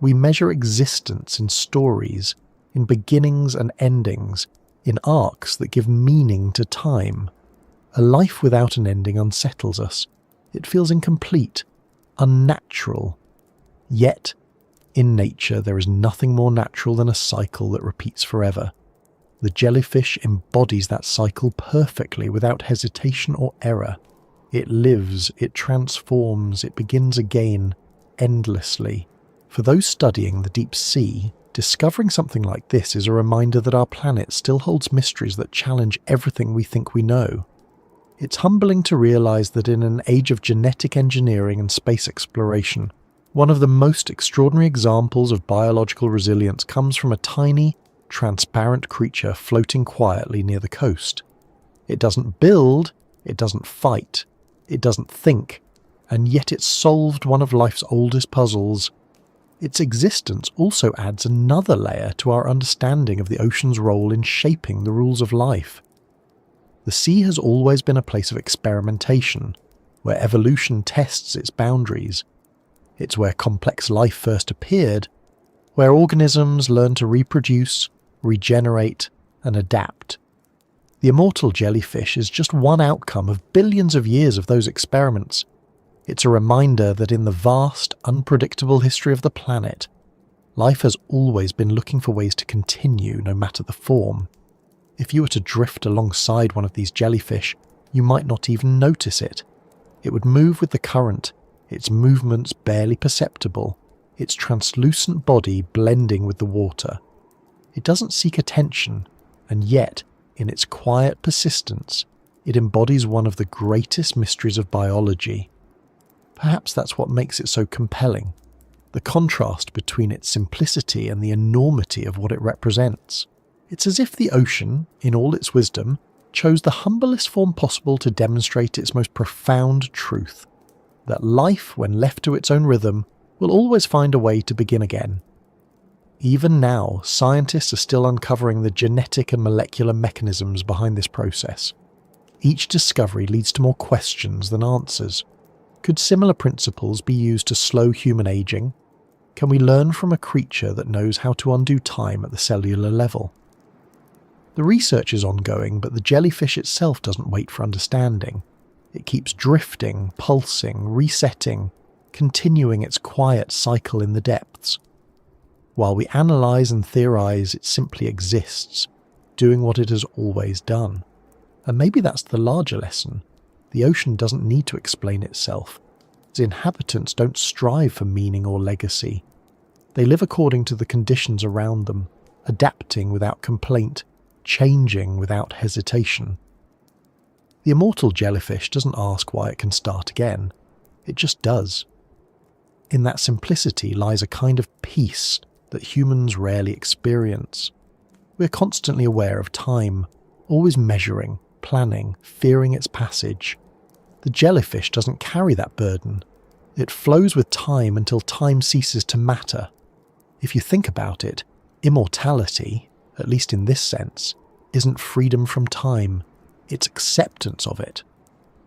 We measure existence in stories, in beginnings and endings, in arcs that give meaning to time. A life without an ending unsettles us. It feels incomplete, unnatural. Yet, in nature there is nothing more natural than a cycle that repeats forever. The jellyfish embodies that cycle perfectly without hesitation or error. It lives, it transforms, it begins again, endlessly. For those studying the deep sea, discovering something like this is a reminder that our planet still holds mysteries that challenge everything we think we know. It's humbling to realize that in an age of genetic engineering and space exploration, one of the most extraordinary examples of biological resilience comes from a tiny, transparent creature floating quietly near the coast. It doesn't build, it doesn't fight, it doesn't think, and yet it solved one of life's oldest puzzles. Its existence also adds another layer to our understanding of the ocean's role in shaping the rules of life. The sea has always been a place of experimentation, where evolution tests its boundaries. It's where complex life first appeared, where organisms learn to reproduce, regenerate, and adapt. The immortal jellyfish is just one outcome of billions of years of those experiments. It's a reminder that in the vast, unpredictable history of the planet, life has always been looking for ways to continue no matter the form. If you were to drift alongside one of these jellyfish, you might not even notice it. It would move with the current, its movements barely perceptible, its translucent body blending with the water. It doesn't seek attention, and yet, in its quiet persistence, it embodies one of the greatest mysteries of biology. Perhaps that's what makes it so compelling, the contrast between its simplicity and the enormity of what it represents. It's as if the ocean, in all its wisdom, chose the humblest form possible to demonstrate its most profound truth, that life, when left to its own rhythm, will always find a way to begin again. Even now, scientists are still uncovering the genetic and molecular mechanisms behind this process. Each discovery leads to more questions than answers. Could similar principles be used to slow human aging? Can we learn from a creature that knows how to undo time at the cellular level? The research is ongoing, but the jellyfish itself doesn't wait for understanding. It keeps drifting, pulsing, resetting, continuing its quiet cycle in the depths. While we analyse and theorise, it simply exists, doing what it has always done. And maybe that's the larger lesson. The ocean doesn't need to explain itself. Its inhabitants don't strive for meaning or legacy. They live according to the conditions around them, adapting without complaint, changing without hesitation. The immortal jellyfish doesn't ask why it can start again. It just does. In that simplicity lies a kind of peace that humans rarely experience. We're constantly aware of time, always measuring, planning, fearing its passage. The jellyfish doesn't carry that burden. It flows with time until time ceases to matter. If you think about it, immortality, at least in this sense, isn't freedom from time, it's acceptance of it.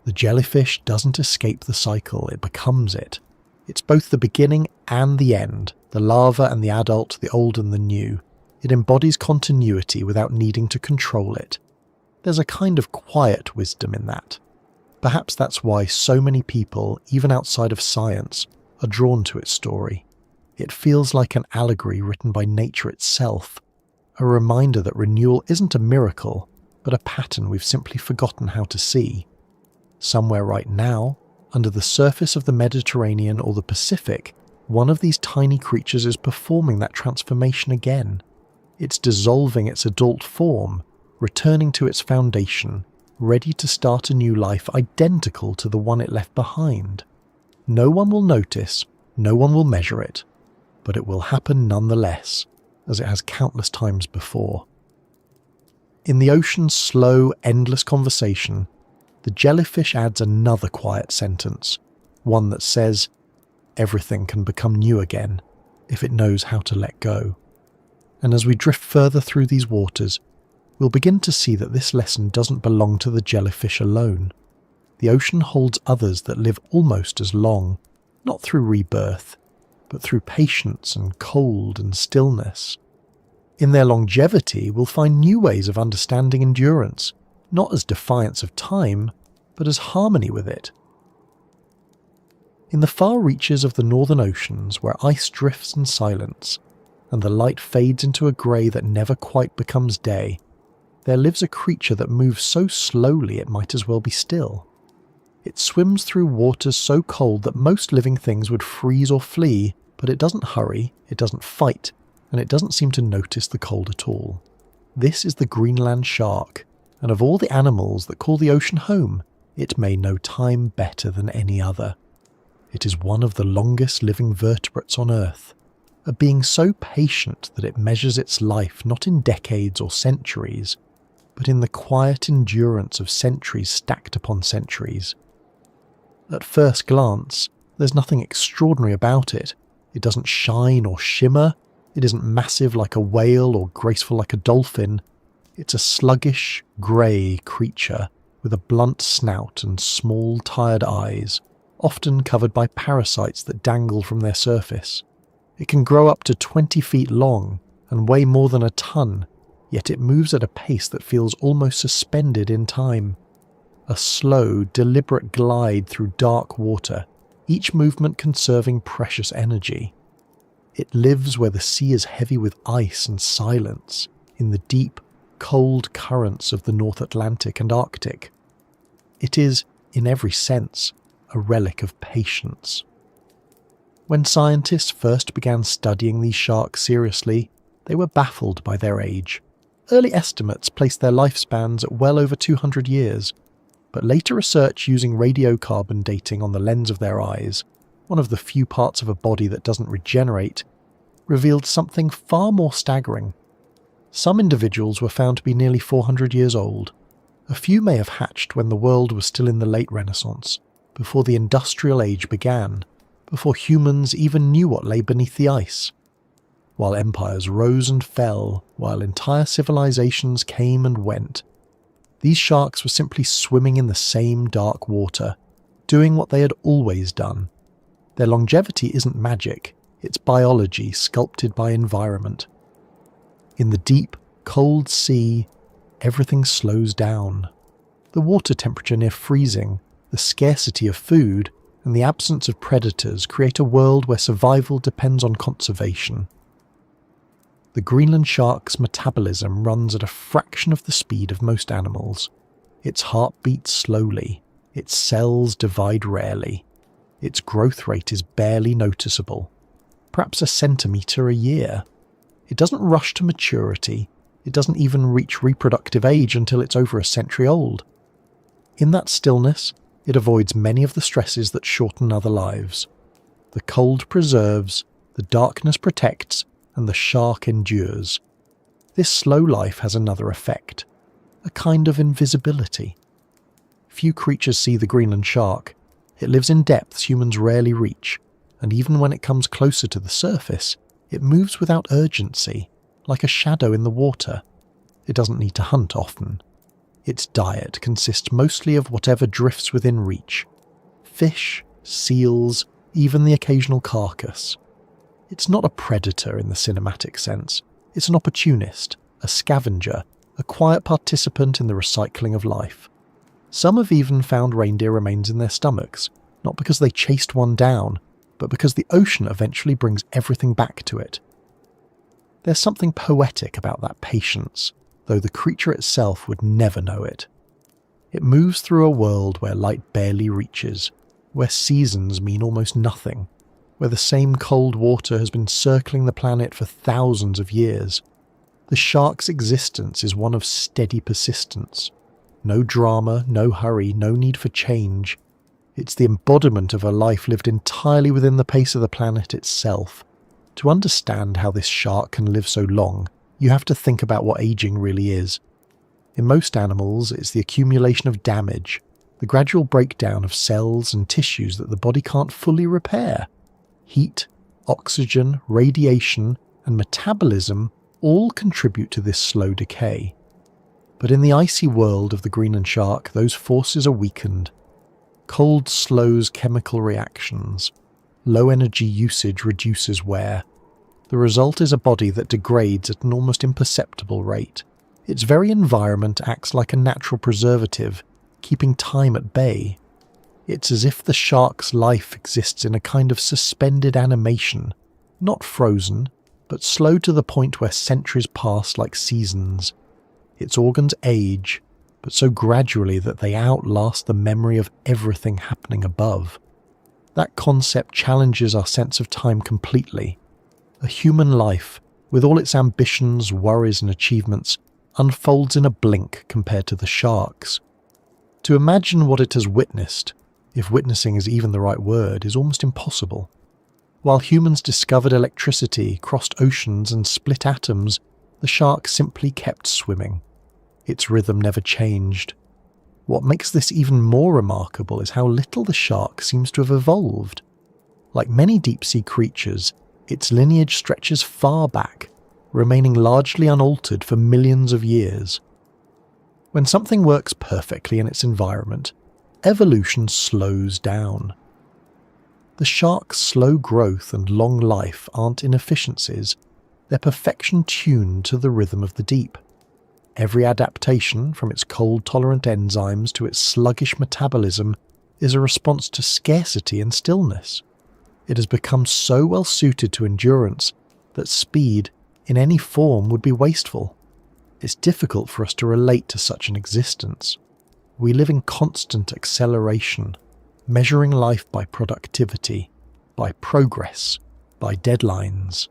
The jellyfish doesn't escape the cycle, it becomes it. It's both the beginning and the end, the larva and the adult, the old and the new. It embodies continuity without needing to control it. There's a kind of quiet wisdom in that. Perhaps that's why so many people, even outside of science, are drawn to its story. It feels like an allegory written by nature itself, a reminder that renewal isn't a miracle, but a pattern we've simply forgotten how to see. Somewhere right now, under the surface of the Mediterranean or the Pacific, one of these tiny creatures is performing that transformation again. It's dissolving its adult form, returning to its foundation, ready to start a new life identical to the one it left behind. No one will notice, no one will measure it, but it will happen nonetheless, as it has countless times before. In the ocean's slow, endless conversation, the jellyfish adds another quiet sentence, one that says, everything can become new again if it knows how to let go. And as we drift further through these waters, we'll begin to see that this lesson doesn't belong to the jellyfish alone. The ocean holds others that live almost as long, not through rebirth, but through patience and cold and stillness. In their longevity, we'll find new ways of understanding endurance, not as defiance of time, but as harmony with it. In the far reaches of the northern oceans, where ice drifts in silence, and the light fades into a grey that never quite becomes day, there lives a creature that moves so slowly it might as well be still. It swims through waters so cold that most living things would freeze or flee, but it doesn't hurry, it doesn't fight, and it doesn't seem to notice the cold at all. This is the Greenland shark, and of all the animals that call the ocean home, it may know time better than any other. It is one of the longest living vertebrates on Earth, a being so patient that it measures its life not in decades or centuries, but in the quiet endurance of centuries stacked upon centuries. At first glance, there's nothing extraordinary about it. It doesn't shine or shimmer, it isn't massive like a whale or graceful like a dolphin. It's a sluggish, grey creature with a blunt snout and small, tired eyes, often covered by parasites that dangle from their surface. It can grow up to 20 feet long and weigh more than a ton, yet it moves at a pace that feels almost suspended in time. A slow, deliberate glide through dark water, each movement conserving precious energy. It lives where the sea is heavy with ice and silence, in the deep, cold currents of the North Atlantic and Arctic. It is, in every sense, a relic of patience. When scientists first began studying these sharks seriously, they were baffled by their age. Early estimates placed their lifespans at well over 200 years, but later research using radiocarbon dating on the lens of their eyes, one of the few parts of a body that doesn't regenerate, revealed something far more staggering. Some individuals were found to be nearly 400 years old. A few may have hatched when the world was still in the late Renaissance, before the Industrial Age began, before humans even knew what lay beneath the ice. While empires rose and fell, while entire civilizations came and went, these sharks were simply swimming in the same dark water, doing what they had always done. Their longevity isn't magic, it's biology sculpted by environment. In the deep, cold sea, everything slows down. The water temperature near freezing, the scarcity of food, and the absence of predators create a world where survival depends on conservation. The Greenland shark's metabolism runs at a fraction of the speed of most animals. Its heart beats slowly, its cells divide rarely, its growth rate is barely noticeable, perhaps a centimetre a year. It doesn't rush to maturity, it doesn't even reach reproductive age until it's over a century old. In that stillness, it avoids many of the stresses that shorten other lives. The cold preserves, the darkness protects, and the shark endures. This slow life has another effect, a kind of invisibility. Few creatures see the Greenland shark. It lives in depths humans rarely reach, and even when it comes closer to the surface, it moves without urgency, like a shadow in the water. It doesn't need to hunt often. Its diet consists mostly of whatever drifts within reach. Fish, seals, even the occasional carcass. It's not a predator in the cinematic sense. It's an opportunist, a scavenger, a quiet participant in the recycling of life. Some have even found reindeer remains in their stomachs, not because they chased one down, but because the ocean eventually brings everything back to it. There's something poetic about that patience, though the creature itself would never know it. It moves through a world where light barely reaches, where seasons mean almost nothing, where the same cold water has been circling the planet for thousands of years. The shark's existence is one of steady persistence. No drama, no hurry, no need for change. It's the embodiment of a life lived entirely within the pace of the planet itself. To understand how this shark can live so long, you have to think about what aging really is. In most animals, it's the accumulation of damage, the gradual breakdown of cells and tissues that the body can't fully repair. Heat, oxygen, radiation, and metabolism all contribute to this slow decay. But in the icy world of the Greenland shark, those forces are weakened. Cold slows chemical reactions. Low energy usage reduces wear. The result is a body that degrades at an almost imperceptible rate. Its very environment acts like a natural preservative, keeping time at bay. It's as if the shark's life exists in a kind of suspended animation, not frozen, but slow to the point where centuries pass like seasons. Its organs age, but so gradually that they outlast the memory of everything happening above. That concept challenges our sense of time completely. A human life, with all its ambitions, worries and achievements, unfolds in a blink compared to the shark's. To imagine what it has witnessed, if witnessing is even the right word, is almost impossible. While humans discovered electricity, crossed oceans and split atoms, the shark simply kept swimming. Its rhythm never changed. What makes this even more remarkable is how little the shark seems to have evolved. Like many deep-sea creatures, its lineage stretches far back, remaining largely unaltered for millions of years. When something works perfectly in its environment, evolution slows down. The shark's slow growth and long life aren't inefficiencies, they're perfection tuned to the rhythm of the deep. Every adaptation, from its cold-tolerant enzymes to its sluggish metabolism, is a response to scarcity and stillness. It has become so well suited to endurance that speed, in any form, would be wasteful. It's difficult for us to relate to such an existence. We live in constant acceleration, measuring life by productivity, by progress, by deadlines.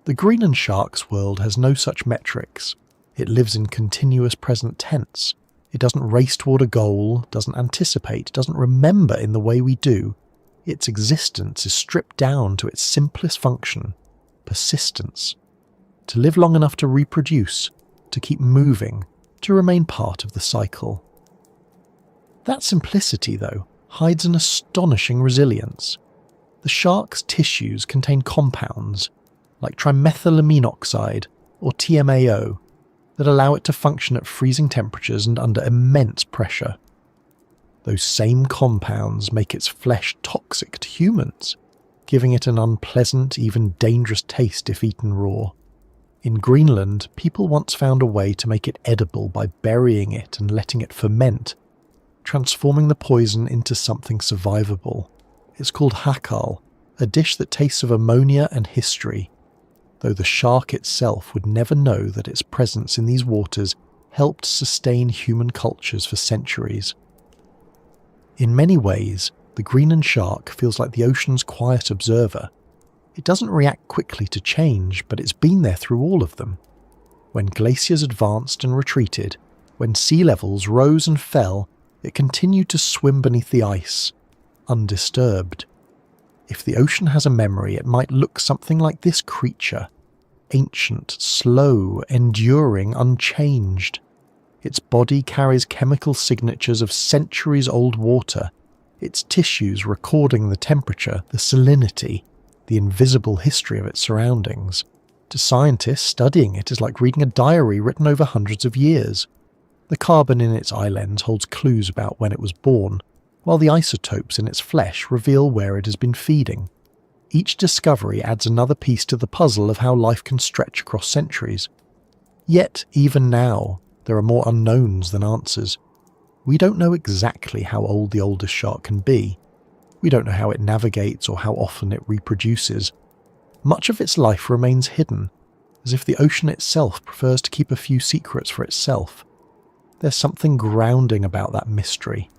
The Greenland shark's world has no such metrics. It lives in continuous present tense. It doesn't race toward a goal, doesn't anticipate, doesn't remember in the way we do. Its existence is stripped down to its simplest function, persistence. To live long enough to reproduce, to keep moving, to remain part of the cycle. That simplicity, though, hides an astonishing resilience. The shark's tissues contain compounds, like trimethylamine oxide, or TMAO, that allow it to function at freezing temperatures and under immense pressure. Those same compounds make its flesh toxic to humans, giving it an unpleasant, even dangerous taste if eaten raw. In Greenland, people once found a way to make it edible by burying it and letting it ferment, transforming the poison into something survivable. It's called hakal, a dish that tastes of ammonia and history, though the shark itself would never know that its presence in these waters helped sustain human cultures for centuries. In many ways, the Greenland shark feels like the ocean's quiet observer. It doesn't react quickly to change, but it's been there through all of them. When glaciers advanced and retreated, when sea levels rose and fell, it continued to swim beneath the ice, undisturbed. If the ocean has a memory, it might look something like this creature. Ancient, slow, enduring, unchanged. Its body carries chemical signatures of centuries-old water, its tissues recording the temperature, the salinity, the invisible history of its surroundings. To scientists, studying it is like reading a diary written over hundreds of years. The carbon in its eyelens holds clues about when it was born, while the isotopes in its flesh reveal where it has been feeding. Each discovery adds another piece to the puzzle of how life can stretch across centuries. Yet, even now, there are more unknowns than answers. We don't know exactly how old the oldest shark can be. We don't know how it navigates or how often it reproduces. Much of its life remains hidden, as if the ocean itself prefers to keep a few secrets for itself. There's something grounding about that mystery.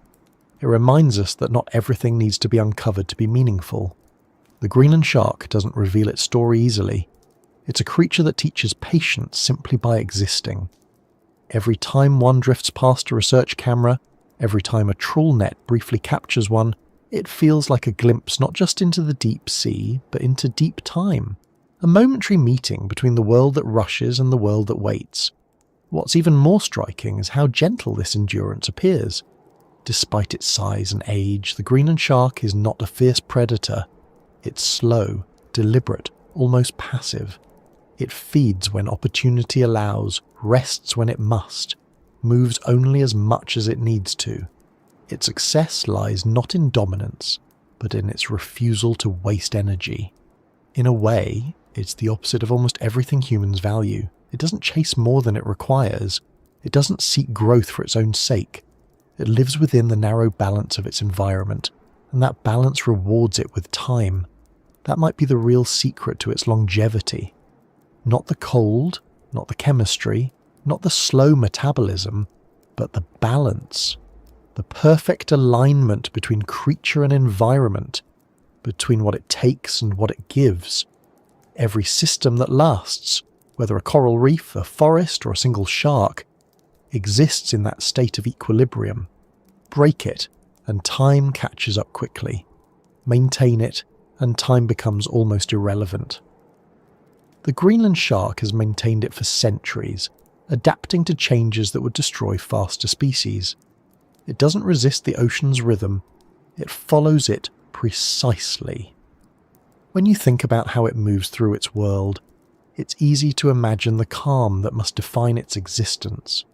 It reminds us that not everything needs to be uncovered to be meaningful. The Greenland shark doesn't reveal its story easily. It's a creature that teaches patience simply by existing. Every time one drifts past a research camera, every time a trawl net briefly captures one, it feels like a glimpse not just into the deep sea, but into deep time. A momentary meeting between the world that rushes and the world that waits. What's even more striking is how gentle this endurance appears. Despite its size and age, the Greenland shark is not a fierce predator. It's slow, deliberate, almost passive. It feeds when opportunity allows, rests when it must, moves only as much as it needs to. Its success lies not in dominance, but in its refusal to waste energy. In a way, it's the opposite of almost everything humans value. It doesn't chase more than it requires. It doesn't seek growth for its own sake. It lives within the narrow balance of its environment, and that balance rewards it with time. That might be the real secret to its longevity. Not the cold, not the chemistry, not the slow metabolism, but the balance. The perfect alignment between creature and environment, between what it takes and what it gives. Every system that lasts, whether a coral reef, a forest, or a single shark, exists in that state of equilibrium. Break it, and time catches up quickly. Maintain it, and time becomes almost irrelevant. The Greenland shark has maintained it for centuries, adapting to changes that would destroy faster species. It doesn't resist the ocean's rhythm, it follows it precisely. When you think about how it moves through its world, it's easy to imagine the calm that must define its existence.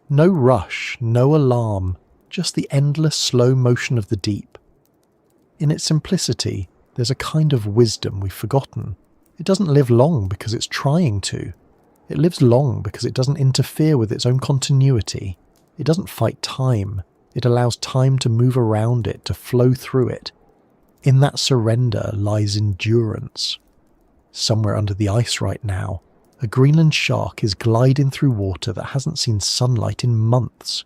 No rush, no alarm, just the endless slow motion of the deep. In its simplicity, there's a kind of wisdom we've forgotten. It doesn't live long because it's trying to. It lives long because it doesn't interfere with its own continuity. It doesn't fight time. It allows time to move around it, to flow through it. In that surrender lies endurance. Somewhere under the ice right now, a Greenland shark is gliding through water that hasn't seen sunlight in months.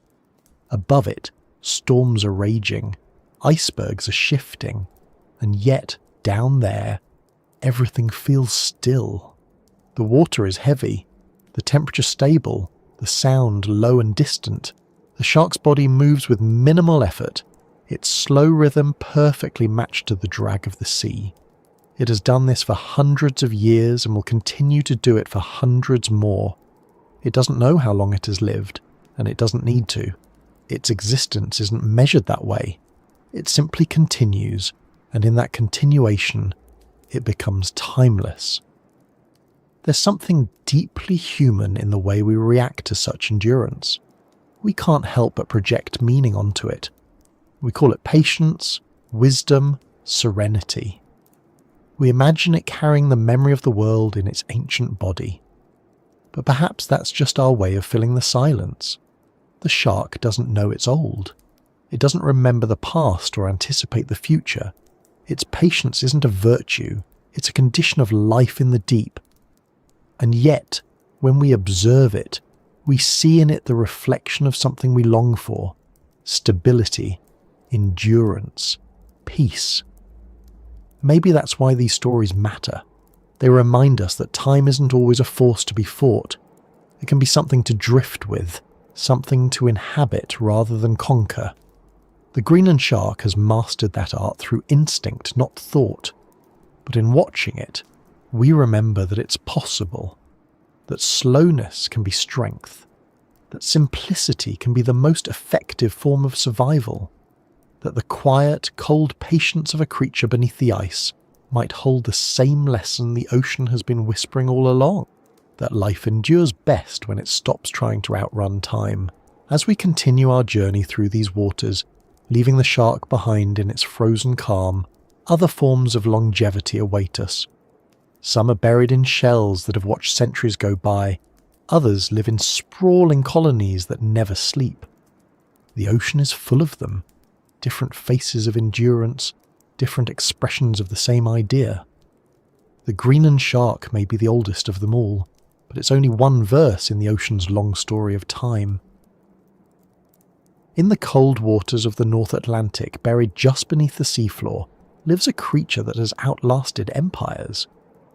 Above it, storms are raging, icebergs are shifting, and yet, down there, everything feels still. The water is heavy, the temperature stable, the sound low and distant. The shark's body moves with minimal effort, its slow rhythm perfectly matched to the drag of the sea. It has done this for hundreds of years and will continue to do it for hundreds more. It doesn't know how long it has lived, and it doesn't need to. Its existence isn't measured that way. It simply continues, and in that continuation, it becomes timeless. There's something deeply human in the way we react to such endurance. We can't help but project meaning onto it. We call it patience, wisdom, serenity. We imagine it carrying the memory of the world in its ancient body. But perhaps that's just our way of filling the silence. The shark doesn't know it's old. It doesn't remember the past or anticipate the future. Its patience isn't a virtue, it's a condition of life in the deep. And yet, when we observe it, we see in it the reflection of something we long for: stability, endurance, peace. Maybe that's why these stories matter. They remind us that time isn't always a force to be fought. It can be something to drift with, something to inhabit rather than conquer. The Greenland shark has mastered that art through instinct, not thought. But in watching it, we remember that it's possible, that slowness can be strength, that simplicity can be the most effective form of survival, that the quiet, cold patience of a creature beneath the ice might hold the same lesson the ocean has been whispering all along, that life endures best when it stops trying to outrun time. As we continue our journey through these waters, leaving the shark behind in its frozen calm, other forms of longevity await us. Some are buried in shells that have watched centuries go by. Others live in sprawling colonies that never sleep. The ocean is full of them, different faces of endurance, different expressions of the same idea. The Greenland shark may be the oldest of them all, but it's only one verse in the ocean's long story of time. In the cold waters of the North Atlantic, buried just beneath the seafloor, lives a creature that has outlasted empires.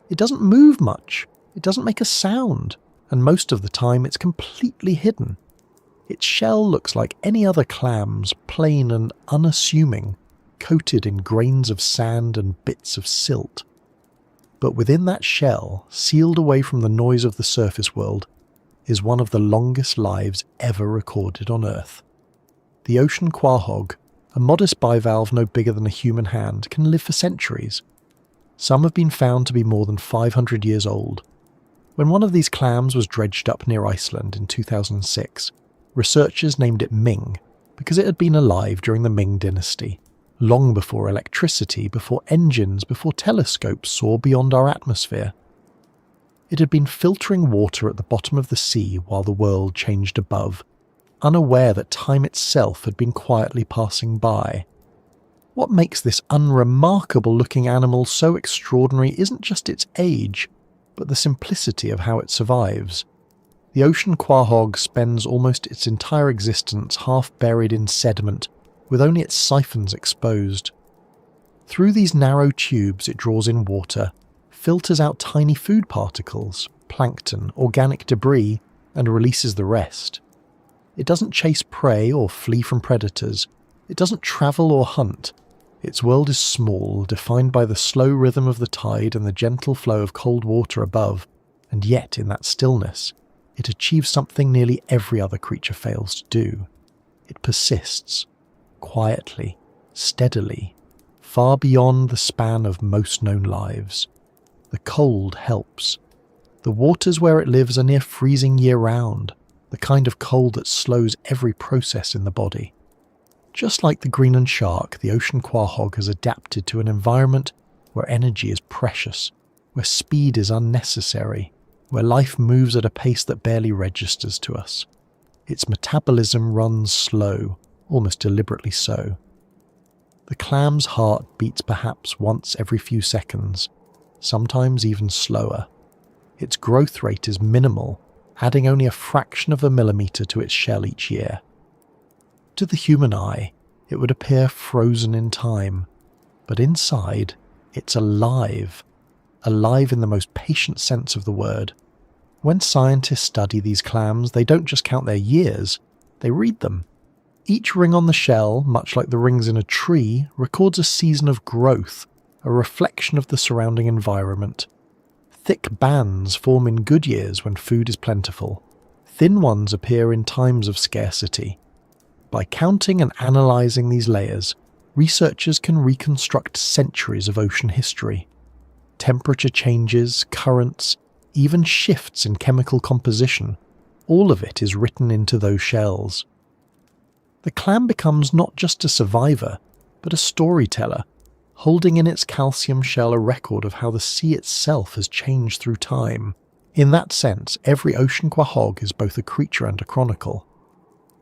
It doesn't move much, it doesn't make a sound, and most of the time it's completely hidden. Its shell looks like any other clam's, plain and unassuming, coated in grains of sand and bits of silt. But within that shell, sealed away from the noise of the surface world, is one of the longest lives ever recorded on Earth. The ocean quahog, a modest bivalve no bigger than a human hand, can live for centuries. Some have been found to be more than 500 years old. When one of these clams was dredged up near Iceland in 2006, researchers named it Ming because it had been alive during the Ming dynasty, long before electricity, before engines, before telescopes saw beyond our atmosphere. It had been filtering water at the bottom of the sea while the world changed above, unaware that time itself had been quietly passing by. What makes this unremarkable-looking animal so extraordinary isn't just its age, but the simplicity of how it survives. The ocean quahog spends almost its entire existence half buried in sediment, with only its siphons exposed. Through these narrow tubes it draws in water, filters out tiny food particles, plankton, organic debris, and releases the rest. It doesn't chase prey or flee from predators. It doesn't travel or hunt. Its world is small, defined by the slow rhythm of the tide and the gentle flow of cold water above, and yet in that stillness, it achieves something nearly every other creature fails to do. It persists, quietly, steadily, far beyond the span of most known lives. The cold helps. The waters where it lives are near freezing year-round, the kind of cold that slows every process in the body. Just like the Greenland shark, the ocean quahog has adapted to an environment where energy is precious, where speed is unnecessary, where life moves at a pace that barely registers to us. Its metabolism runs slow, almost deliberately so. The clam's heart beats perhaps once every few seconds, sometimes even slower. Its growth rate is minimal, adding only a fraction of a millimetre to its shell each year. To the human eye, it would appear frozen in time, but inside, it's alive in the most patient sense of the word. When scientists study these clams, they don't just count their years, they read them. Each ring on the shell, much like the rings in a tree, records a season of growth, a reflection of the surrounding environment. Thick bands form in good years when food is plentiful. Thin ones appear in times of scarcity. By counting and analysing these layers, researchers can reconstruct centuries of ocean history. Temperature changes, currents, even shifts in chemical composition, all of it is written into those shells. The clam becomes not just a survivor, but a storyteller, holding in its calcium shell a record of how the sea itself has changed through time. In that sense, every ocean quahog is both a creature and a chronicle.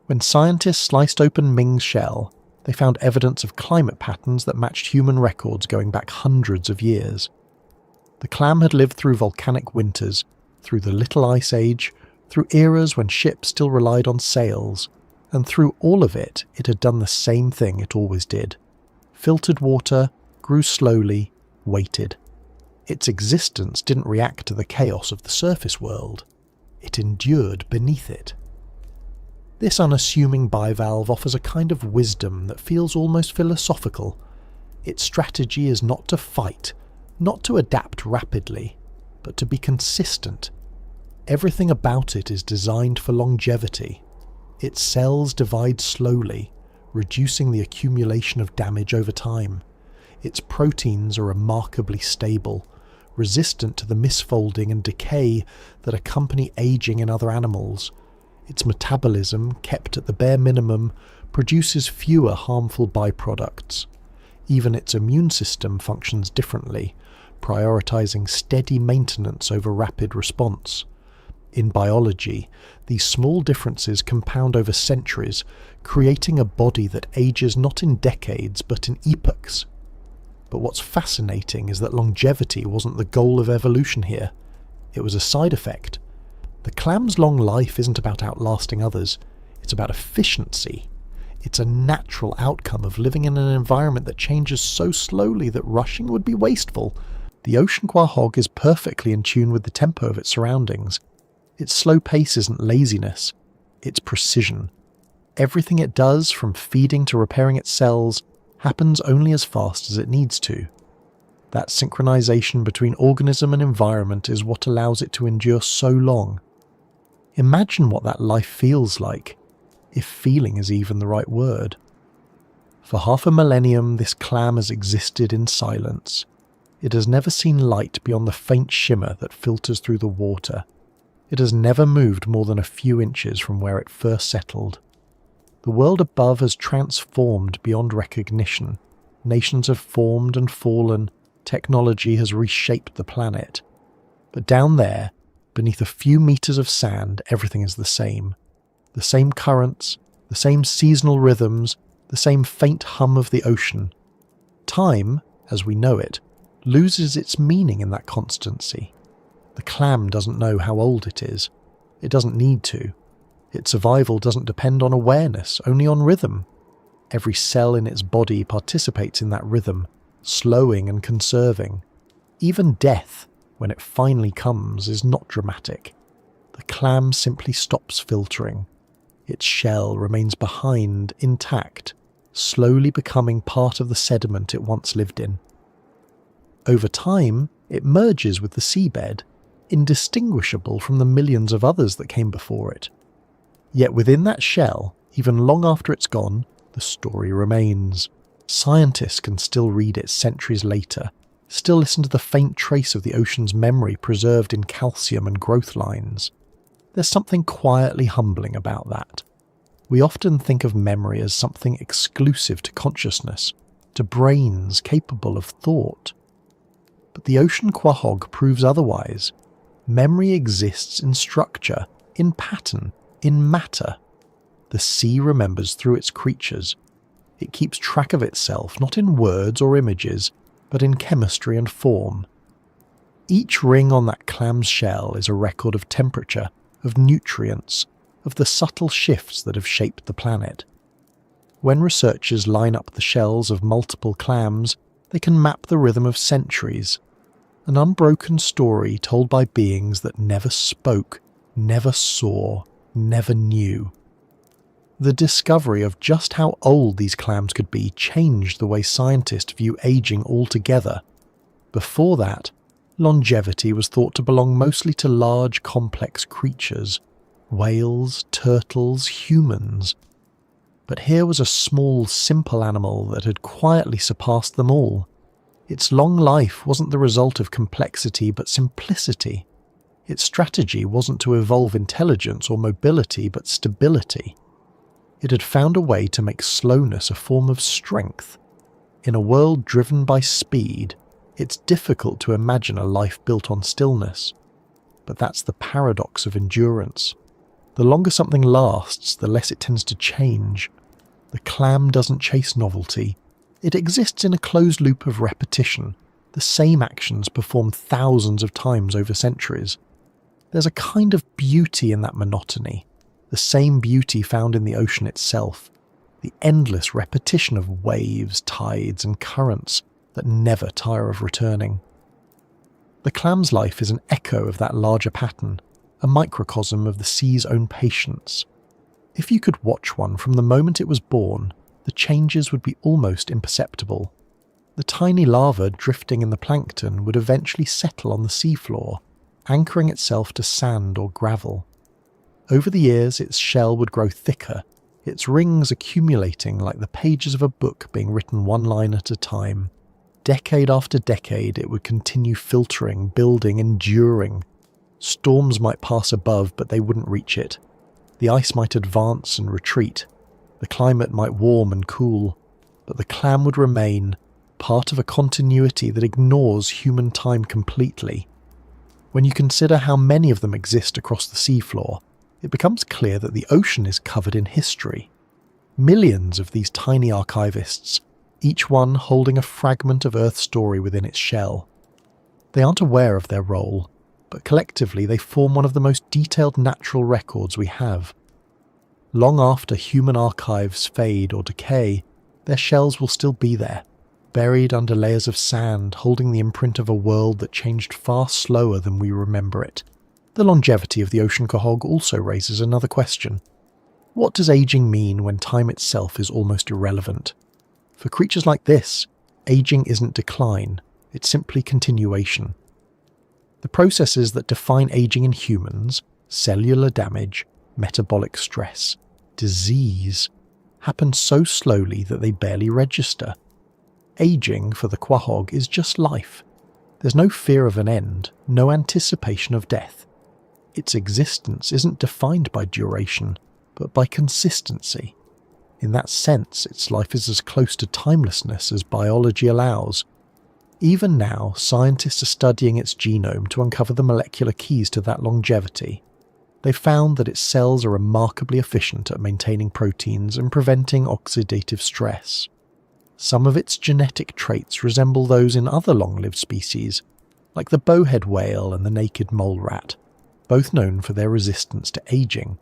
When scientists sliced open Ming's shell, they found evidence of climate patterns that matched human records going back hundreds of years. The clam had lived through volcanic winters, through the Little Ice Age, through eras when ships still relied on sails, and through all of it, it had done the same thing it always did. Filtered water, grew slowly, waited. Its existence didn't react to the chaos of the surface world. It endured beneath it. This unassuming bivalve offers a kind of wisdom that feels almost philosophical. Its strategy is not to fight, not to adapt rapidly, but to be consistent. Everything about it is designed for longevity. Its cells divide slowly, reducing the accumulation of damage over time. Its proteins are remarkably stable, resistant to the misfolding and decay that accompany aging in other animals. Its metabolism, kept at the bare minimum, produces fewer harmful byproducts. Even its immune system functions differently, prioritizing steady maintenance over rapid response. In biology, these small differences compound over centuries, creating a body that ages not in decades but in epochs. But what's fascinating is that longevity wasn't the goal of evolution here. It was a side effect. The clam's long life isn't about outlasting others, it's about efficiency. It's a natural outcome of living in an environment that changes so slowly that rushing would be wasteful. The ocean quahog is perfectly in tune with the tempo of its surroundings. Its slow pace isn't laziness, it's precision. Everything it does, from feeding to repairing its cells, happens only as fast as it needs to. That synchronization between organism and environment is what allows it to endure so long. Imagine what that life feels like, if feeling is even the right word. For half a millennium, this clam has existed in silence. It has never seen light beyond the faint shimmer that filters through the water. It has never moved more than a few inches from where it first settled. The world above has transformed beyond recognition. Nations have formed and fallen. Technology has reshaped the planet. But down there, beneath a few meters of sand, everything is the same. The same currents, the same seasonal rhythms, the same faint hum of the ocean. Time, as we know it, loses its meaning in that constancy. The clam doesn't know how old it is. It doesn't need to. Its survival doesn't depend on awareness, only on rhythm. Every cell in its body participates in that rhythm, slowing and conserving. Even death, when it finally comes, is not dramatic. The clam simply stops filtering. Its shell remains behind, intact, slowly becoming part of the sediment it once lived in. Over time, it merges with the seabed, indistinguishable from the millions of others that came before it. Yet within that shell, even long after it's gone, the story remains. Scientists can still read it centuries later, still listen to the faint trace of the ocean's memory preserved in calcium and growth lines. There's something quietly humbling about that. We often think of memory as something exclusive to consciousness, to brains capable of thought. But the ocean quahog proves otherwise. Memory exists in structure, in pattern, in matter. The sea remembers through its creatures. It keeps track of itself not in words or images, but in chemistry and form. Each ring on that clam's shell is a record of temperature, of nutrients, of the subtle shifts that have shaped the planet. When researchers line up the shells of multiple clams, they can map the rhythm of centuries, an unbroken story told by beings that never spoke, never saw, never knew. The discovery of just how old these clams could be changed the way scientists view aging altogether. Before that, longevity was thought to belong mostly to large, complex creatures, whales, turtles, humans. But here was a small, simple animal that had quietly surpassed them all. Its long life wasn't the result of complexity but simplicity. Its strategy wasn't to evolve intelligence or mobility but stability. It had found a way to make slowness a form of strength. In a world driven by speed, it's difficult to imagine a life built on stillness. But that's the paradox of endurance. The longer something lasts, the less it tends to change. The clam doesn't chase novelty. It exists in a closed loop of repetition, the same actions performed thousands of times over centuries. There's a kind of beauty in that monotony, the same beauty found in the ocean itself, the endless repetition of waves, tides, and currents that never tire of returning. The clam's life is an echo of that larger pattern, a microcosm of the sea's own patience. If you could watch one from the moment it was born, the changes would be almost imperceptible. The tiny larva drifting in the plankton would eventually settle on the seafloor, anchoring itself to sand or gravel. Over the years, its shell would grow thicker, its rings accumulating like the pages of a book being written one line at a time. Decade after decade, it would continue filtering, building, enduring. Storms might pass above, but they wouldn't reach it. The ice might advance and retreat. The climate might warm and cool, but the clam would remain, part of a continuity that ignores human time completely. When you consider how many of them exist across the seafloor, it becomes clear that the ocean is covered in history. Millions of these tiny archivists, each one holding a fragment of Earth's story within its shell. They aren't aware of their role, but collectively they form one of the most detailed natural records we have. Long after human archives fade or decay, their shells will still be there, buried under layers of sand, holding the imprint of a world that changed far slower than we remember it. The longevity of the ocean quahog also raises another question. What does aging mean when time itself is almost irrelevant? For creatures like this, aging isn't decline, it's simply continuation. The processes that define aging in humans, cellular damage, metabolic stress, disease, happen so slowly that they barely register. Aging for the quahog is just life. There's no fear of an end, no anticipation of death. Its existence isn't defined by duration, but by consistency. In that sense, its life is as close to timelessness as biology allows. Even now, scientists are studying its genome to uncover the molecular keys to that longevity. They've found that its cells are remarkably efficient at maintaining proteins and preventing oxidative stress. Some of its genetic traits resemble those in other long-lived species, like the bowhead whale and the naked mole rat, both known for their resistance to aging.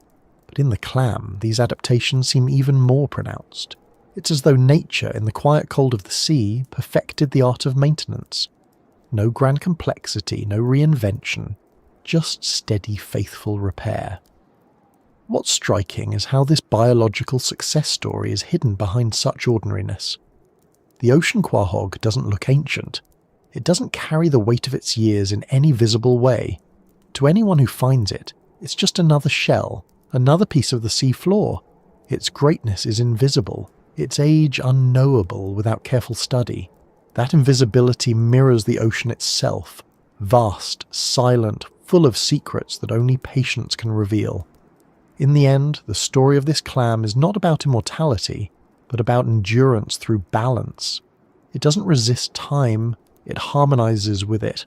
But in the clam, these adaptations seem even more pronounced. It's as though nature, in the quiet cold of the sea, perfected the art of maintenance. No grand complexity, no reinvention, just steady, faithful repair. What's striking is how this biological success story is hidden behind such ordinariness. The ocean quahog doesn't look ancient. It doesn't carry the weight of its years in any visible way. To anyone who finds it, it's just another shell, another piece of the sea floor. Its greatness is invisible, its age unknowable without careful study. That invisibility mirrors the ocean itself, vast, silent, full of secrets that only patience can reveal. In the end, the story of this clam is not about immortality, but about endurance through balance. It doesn't resist time, it harmonizes with it.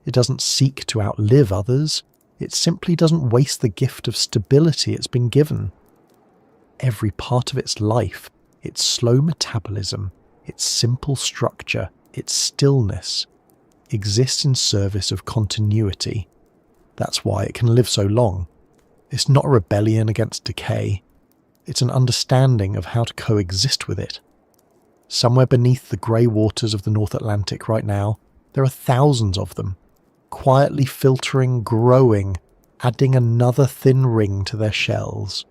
It doesn't seek to outlive others. It simply doesn't waste the gift of stability it's been given. Every part of its life, its slow metabolism, its simple structure, its stillness, exists in service of continuity. That's why it can live so long. It's not a rebellion against decay. It's an understanding of how to coexist with it. Somewhere beneath the grey waters of the North Atlantic right now, there are thousands of them, quietly filtering, growing, adding another thin ring to their shells.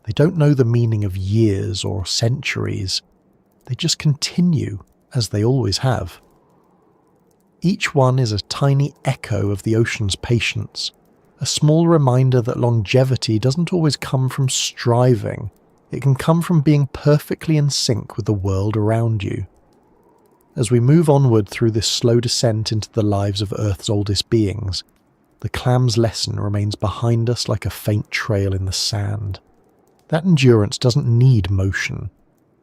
They don't know the meaning of years or centuries. They just continue, as they always have. Each one is a tiny echo of the ocean's patience, a small reminder that longevity doesn't always come from striving. It can come from being perfectly in sync with the world around you. As we move onward through this slow descent into the lives of Earth's oldest beings, the clam's lesson remains behind us like a faint trail in the sand. That endurance doesn't need motion,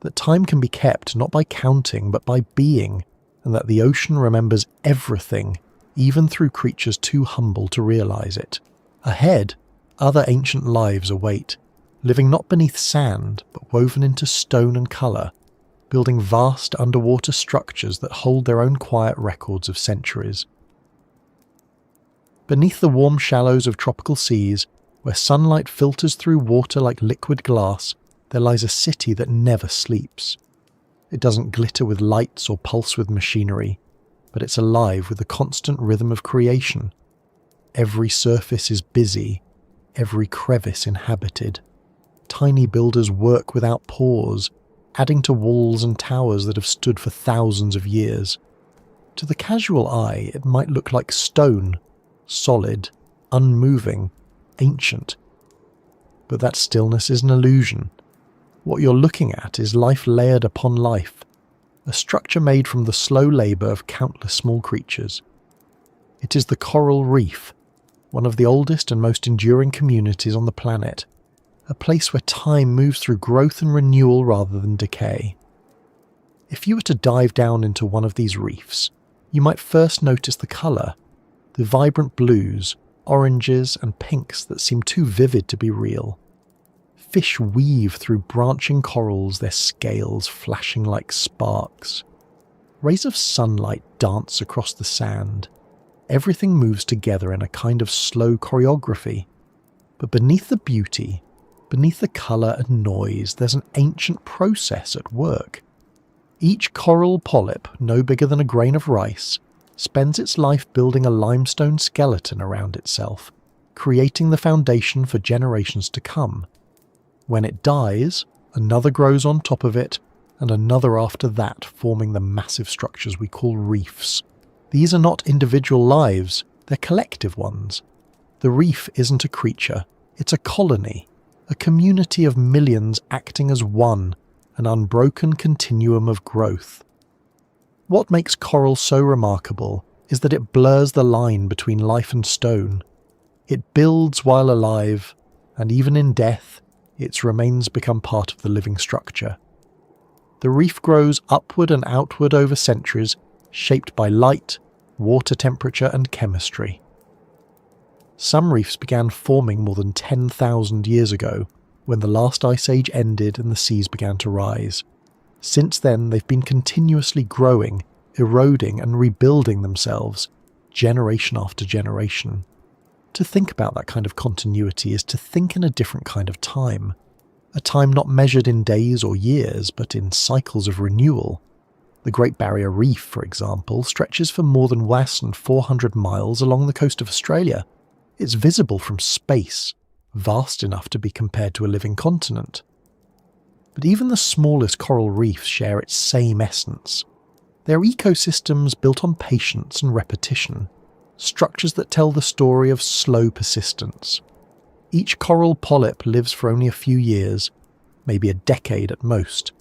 that time can be kept not by counting but by being, and that the ocean remembers everything, even through creatures too humble to realize it. Ahead, other ancient lives await, living not beneath sand but woven into stone and colour, building vast underwater structures that hold their own quiet records of centuries. Beneath the warm shallows of tropical seas, where sunlight filters through water like liquid glass, there lies a city that never sleeps. It doesn't glitter with lights or pulse with machinery, but it's alive with the constant rhythm of creation. Every surface is busy, every crevice inhabited. Tiny builders work without pause, adding to walls and towers that have stood for thousands of years. To the casual eye, it might look like stone, solid, unmoving, ancient. But that stillness is an illusion. What you're looking at is life layered upon life, a structure made from the slow labour of countless small creatures. It is the coral reef, one of the oldest and most enduring communities on the planet, a place where time moves through growth and renewal rather than decay. If you were to dive down into one of these reefs, you might first notice the colour, the vibrant blues, oranges and pinks that seem too vivid to be real. Fish weave through branching corals, their scales flashing like sparks. Rays of sunlight dance across the sand. Everything moves together in a kind of slow choreography. But beneath the beauty, beneath the colour and noise, there's an ancient process at work. Each coral polyp, no bigger than a grain of rice, spends its life building a limestone skeleton around itself, creating the foundation for generations to come. When it dies, another grows on top of it, and another after that, forming the massive structures we call reefs. These are not individual lives, they're collective ones. The reef isn't a creature, it's a colony, a community of millions acting as one, an unbroken continuum of growth. What makes coral so remarkable is that it blurs the line between life and stone. It builds while alive, and even in death, its remains become part of the living structure. The reef grows upward and outward over centuries, shaped by light, water temperature and chemistry. Some reefs began forming more than 10,000 years ago, when the last ice age ended and the seas began to rise. Since then, they've been continuously growing, eroding and rebuilding themselves, generation after generation. To think about that kind of continuity is to think in a different kind of time. A time not measured in days or years, but in cycles of renewal. The Great Barrier Reef, for example, stretches for more than 400 miles along the coast of Australia. It's visible from space, vast enough to be compared to a living continent. But even the smallest coral reefs share its same essence. They're ecosystems built on patience and repetition, structures that tell the story of slow persistence. Each coral polyp lives for only a few years, maybe a decade at most,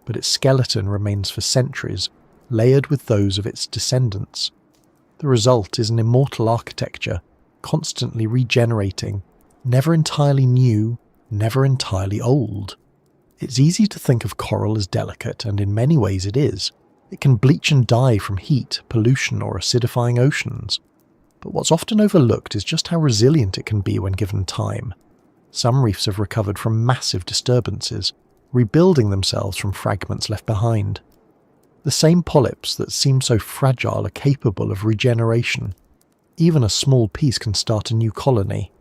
but its skeleton remains for centuries, layered with those of its descendants. The result is an immortal architecture, constantly regenerating, never entirely new, never entirely old. It's easy to think of coral as delicate, and in many ways it is. It can bleach and die from heat, pollution or acidifying oceans. But what's often overlooked is just how resilient it can be when given time. Some reefs have recovered from massive disturbances, rebuilding themselves from fragments left behind. The same polyps that seem so fragile are capable of regeneration. Even a small piece can start a new colony.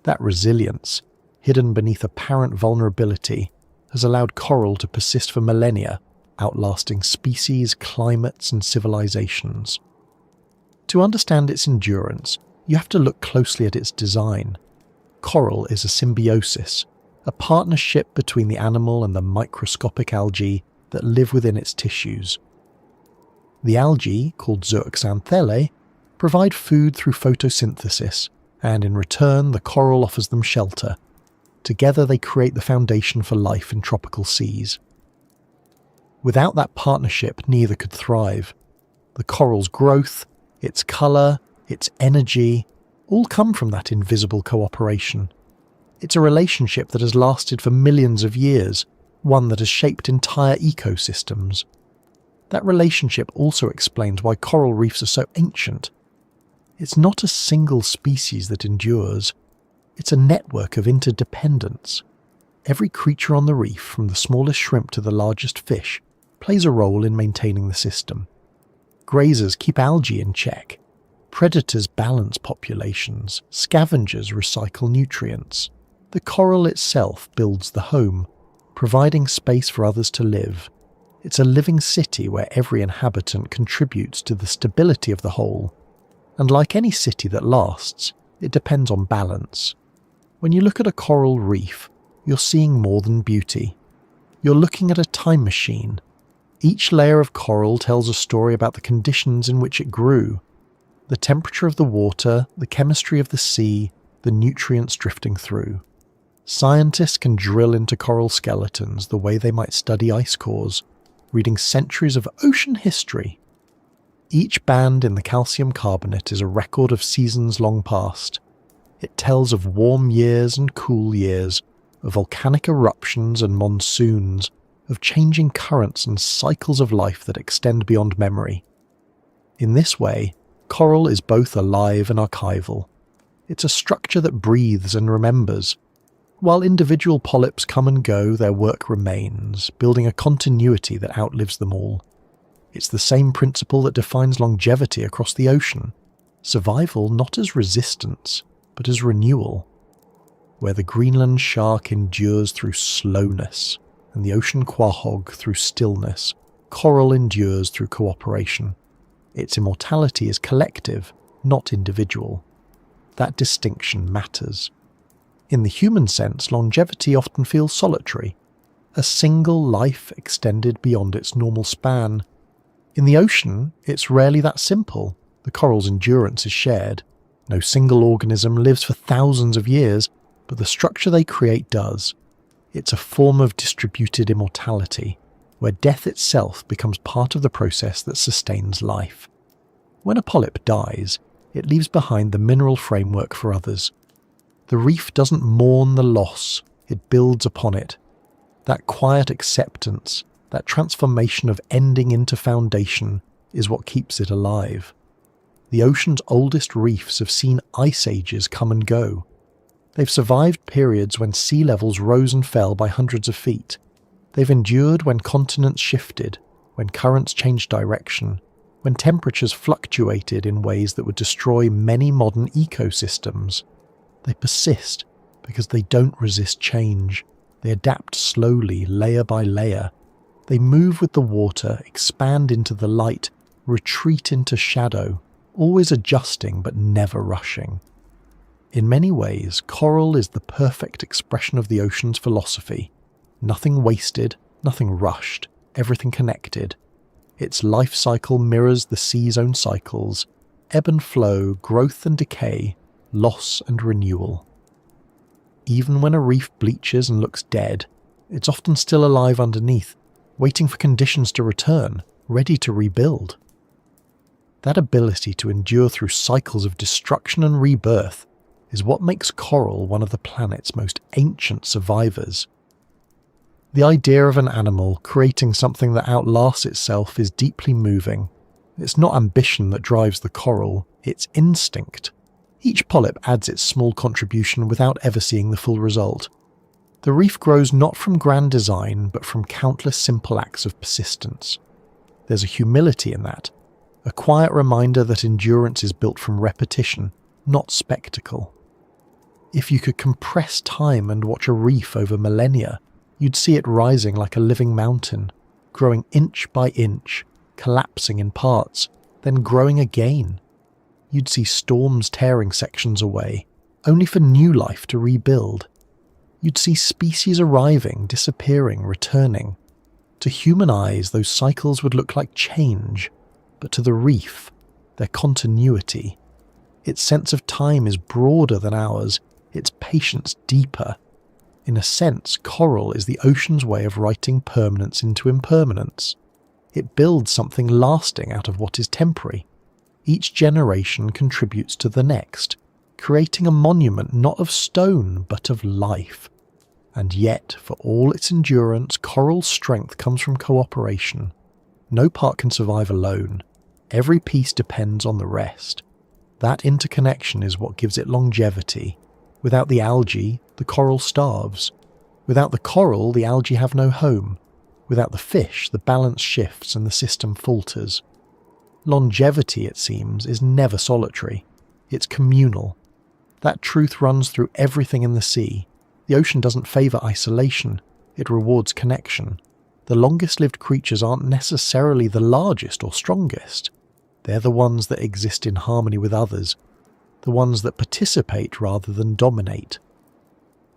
That resilience, hidden beneath apparent vulnerability, has allowed coral to persist for millennia, outlasting species, climates, and civilizations. To understand its endurance, you have to look closely at its design. Coral is a symbiosis, a partnership between the animal and the microscopic algae that live within its tissues. The algae, called zooxanthellae, provide food through photosynthesis, and in return the coral offers them shelter. Together they create the foundation for life in tropical seas. Without that partnership, neither could thrive. The coral's growth, its colour, its energy, all come from that invisible cooperation. It's a relationship that has lasted for millions of years, one that has shaped entire ecosystems. That relationship also explains why coral reefs are so ancient. It's not a single species that endures, it's a network of interdependence. Every creature on the reef, from the smallest shrimp to the largest fish, plays a role in maintaining the system. Grazers keep algae in check. Predators balance populations. Scavengers recycle nutrients. The coral itself builds the home, providing space for others to live. It's a living city where every inhabitant contributes to the stability of the whole. And like any city that lasts, it depends on balance. When you look at a coral reef, you're seeing more than beauty. You're looking at a time machine. Each layer of coral tells a story about the conditions in which it grew. The temperature of the water, the chemistry of the sea, the nutrients drifting through. Scientists can drill into coral skeletons the way they might study ice cores, reading centuries of ocean history. Each band in the calcium carbonate is a record of seasons long past. It tells of warm years and cool years, of volcanic eruptions and monsoons, of changing currents and cycles of life that extend beyond memory. In this way, coral is both alive and archival. It's a structure that breathes and remembers. While individual polyps come and go, their work remains, building a continuity that outlives them all. It's the same principle that defines longevity across the ocean. Survival not as resistance, but as renewal. Where the Greenland shark endures through slowness, and the ocean quahog through stillness, coral endures through cooperation. Its immortality is collective, not individual. That distinction matters. In the human sense, longevity often feels solitary, a single life extended beyond its normal span. In the ocean, it's rarely that simple. The coral's endurance is shared. No single organism lives for thousands of years, but the structure they create does. It's a form of distributed immortality, where death itself becomes part of the process that sustains life. When a polyp dies, it leaves behind the mineral framework for others. The reef doesn't mourn the loss, it builds upon it. That quiet acceptance, that transformation of ending into foundation, is what keeps it alive. The ocean's oldest reefs have seen ice ages come and go. They've survived periods when sea levels rose and fell by hundreds of feet. They've endured when continents shifted, when currents changed direction, when temperatures fluctuated in ways that would destroy many modern ecosystems. They persist because they don't resist change. They adapt slowly, layer by layer. They move with the water, expand into the light, retreat into shadow, always adjusting but never rushing. In many ways, coral is the perfect expression of the ocean's philosophy. Nothing wasted, nothing rushed, everything connected. Its life cycle mirrors the sea's own cycles, ebb and flow, growth and decay, loss and renewal. Even when a reef bleaches and looks dead, it's often still alive underneath, waiting for conditions to return, ready to rebuild. That ability to endure through cycles of destruction and rebirth is what makes coral one of the planet's most ancient survivors. The idea of an animal creating something that outlasts itself is deeply moving, It's not ambition that drives the coral, it's instinct. Each polyp adds its small contribution without ever seeing the full result. The reef grows not from grand design, but from countless simple acts of persistence. There's a humility in that, a quiet reminder that endurance is built from repetition, not spectacle. If you could compress time and watch a reef over millennia, you'd see it rising like a living mountain, growing inch by inch, collapsing in parts, then growing again. You'd see storms tearing sections away, only for new life to rebuild. You'd see species arriving, disappearing, returning. To human eyes, those cycles would look like change, but to the reef, their continuity. Its sense of time is broader than ours, its patience deeper. In a sense, coral is the ocean's way of writing permanence into impermanence. It builds something lasting out of what is temporary. Each generation contributes to the next, creating a monument not of stone but of life. And yet, for all its endurance, coral's strength comes from cooperation. No part can survive alone. Every piece depends on the rest. That interconnection is what gives it longevity. Without the algae, the coral starves. Without the coral, the algae have no home. Without the fish, the balance shifts and the system falters. Longevity, it seems, is never solitary. It's communal. That truth runs through everything in the sea. The ocean doesn't favour isolation, it rewards connection. The longest-lived creatures aren't necessarily the largest or strongest. They're the ones that exist in harmony with others, the ones that participate rather than dominate.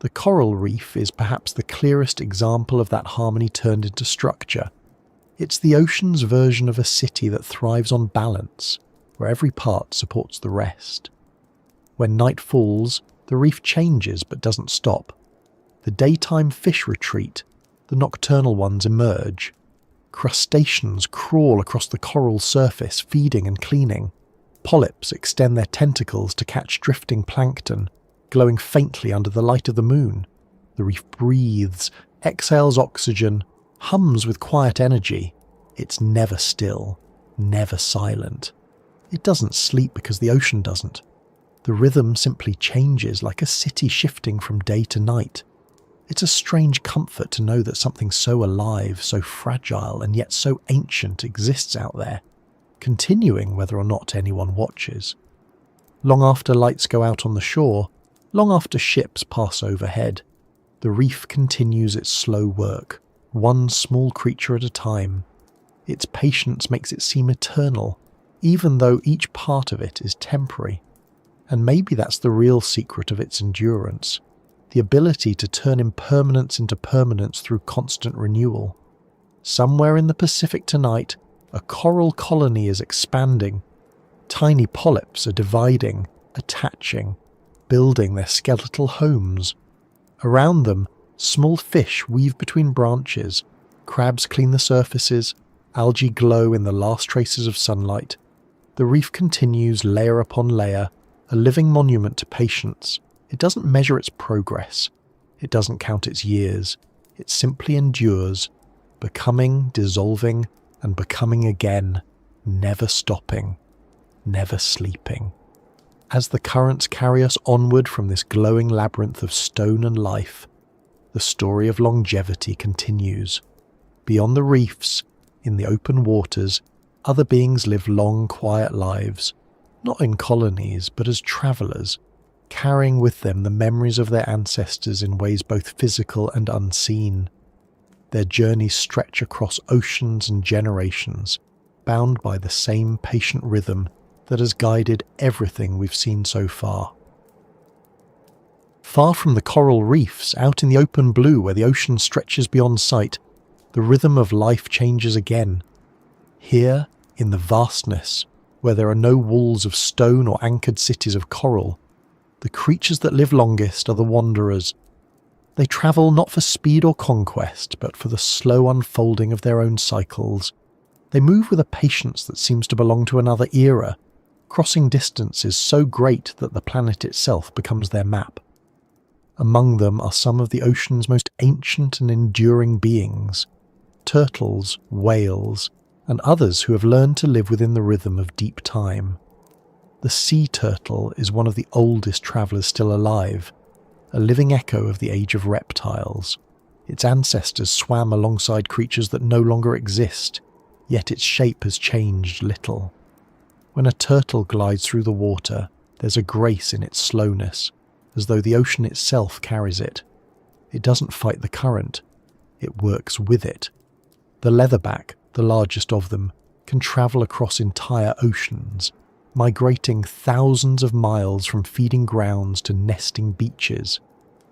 The coral reef is perhaps the clearest example of that harmony turned into structure. It's the ocean's version of a city that thrives on balance, where every part supports the rest. When night falls, the reef changes but doesn't stop. The daytime fish retreat, the nocturnal ones emerge. Crustaceans crawl across the coral surface, feeding and cleaning. Polyps extend their tentacles to catch drifting plankton, glowing faintly under the light of the moon. The reef breathes, exhales oxygen, hums with quiet energy. It's never still, never silent. It doesn't sleep because the ocean doesn't. The rhythm simply changes like a city shifting from day to night. It's a strange comfort to know that something so alive, so fragile, and yet so ancient exists out there, continuing whether or not anyone watches. Long after lights go out on the shore, long after ships pass overhead, the reef continues its slow work, one small creature at a time. Its patience makes it seem eternal, even though each part of it is temporary. And maybe that's the real secret of its endurance, the ability to turn impermanence into permanence through constant renewal. Somewhere in the Pacific tonight, a coral colony is expanding. Tiny polyps are dividing, attaching, building their skeletal homes. Around them, small fish weave between branches, crabs clean the surfaces, algae glow in the last traces of sunlight. The reef continues layer upon layer, a living monument to patience. It doesn't measure its progress. It doesn't count its years. It simply endures, becoming, dissolving, and becoming again, never stopping, never sleeping. As the currents carry us onward from this glowing labyrinth of stone and life, the story of longevity continues. Beyond the reefs, in the open waters, other beings live long, quiet lives, not in colonies, but as travellers, carrying with them the memories of their ancestors in ways both physical and unseen. Their journeys stretch across oceans and generations, bound by the same patient rhythm that has guided everything we've seen so far. Far from the coral reefs, out in the open blue where the ocean stretches beyond sight, the rhythm of life changes again. Here, in the vastness, where there are no walls of stone or anchored cities of coral, the creatures that live longest are the wanderers. They travel not for speed or conquest, but for the slow unfolding of their own cycles. They move with a patience that seems to belong to another era, crossing distances so great that the planet itself becomes their map. Among them are some of the ocean's most ancient and enduring beings. Turtles, whales, and others who have learned to live within the rhythm of deep time. The sea turtle is one of the oldest travellers still alive, a living echo of the age of reptiles. Its ancestors swam alongside creatures that no longer exist, yet its shape has changed little. When a turtle glides through the water, there's a grace in its slowness, as though the ocean itself carries it. It doesn't fight the current, it works with it. The leatherback, the largest of them, can travel across entire oceans, migrating thousands of miles from feeding grounds to nesting beaches.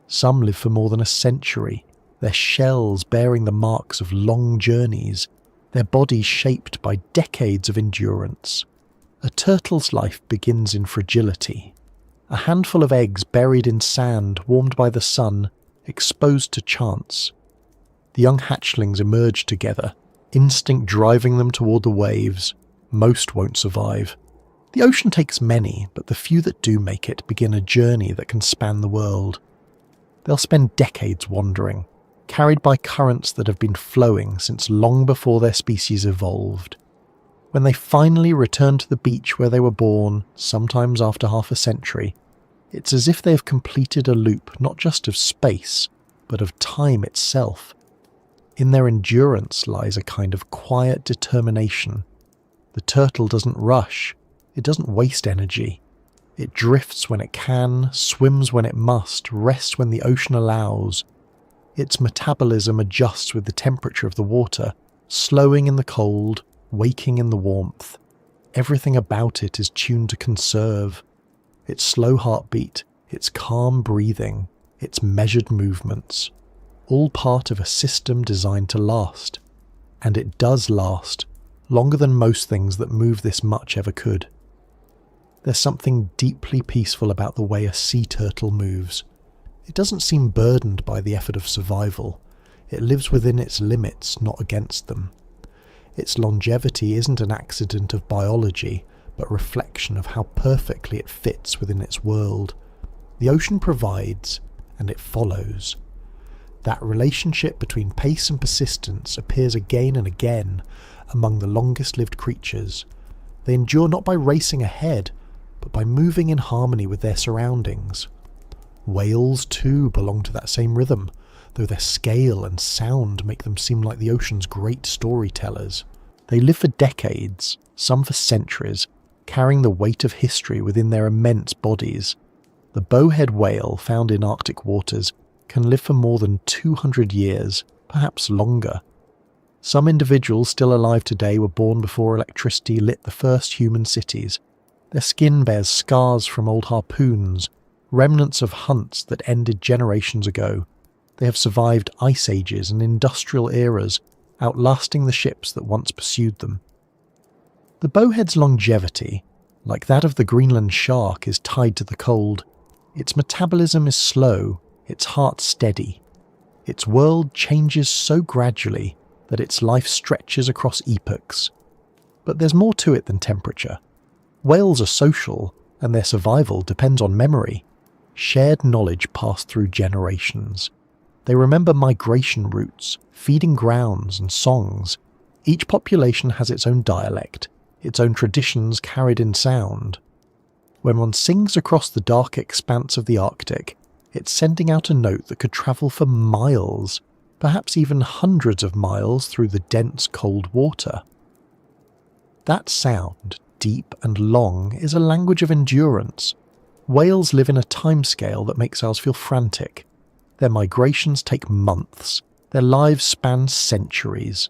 Some live for more than a century, their shells bearing the marks of long journeys, their bodies shaped by decades of endurance. A turtle's life begins in fragility. A handful of eggs buried in sand, warmed by the sun, exposed to chance. The young hatchlings emerge together, instinct driving them toward the waves. Most won't survive. The ocean takes many, but the few that do make it begin a journey that can span the world. They'll spend decades wandering, carried by currents that have been flowing since long before their species evolved. When they finally return to the beach where they were born, sometimes after half a century, it's as if they have completed a loop not just of space, but of time itself. In their endurance lies a kind of quiet determination. The turtle doesn't rush, it doesn't waste energy. It drifts when it can, swims when it must, rests when the ocean allows. Its metabolism adjusts with the temperature of the water, slowing in the cold, waking in the warmth. Everything about it is tuned to conserve. Its slow heartbeat, its calm breathing, its measured movements, all part of a system designed to last. And it does last, longer than most things that move this much ever could. There's something deeply peaceful about the way a sea turtle moves. It doesn't seem burdened by the effort of survival. It lives within its limits, not against them. Its longevity isn't an accident of biology, but reflection of how perfectly it fits within its world. The ocean provides, and it follows. That relationship between pace and persistence appears again and again among the longest-lived creatures. They endure not by racing ahead, but by moving in harmony with their surroundings. Whales, too, belong to that same rhythm, though their scale and sound make them seem like the ocean's great storytellers. They live for decades, some for centuries, carrying the weight of history within their immense bodies. The bowhead whale, found in Arctic waters, can live for more than 200 years, perhaps longer. Some individuals still alive today were born before electricity lit the first human cities. Their skin bears scars from old harpoons, remnants of hunts that ended generations ago. They have survived ice ages and industrial eras, outlasting the ships that once pursued them. The bowhead's longevity, like that of the Greenland shark, is tied to the cold. Its metabolism is slow, its heart steady. Its world changes so gradually that its life stretches across epochs. But there's more to it than temperature. Whales are social, and their survival depends on memory. Shared knowledge passed through generations. They remember migration routes, feeding grounds, and songs. Each population has its own dialect, its own traditions carried in sound. When one sings across the dark expanse of the Arctic, it's sending out a note that could travel for miles, perhaps even hundreds of miles through the dense cold water. That sound, deep and long, is a language of endurance. Whales live in a timescale that makes ours feel frantic. Their migrations take months. Their lives span centuries.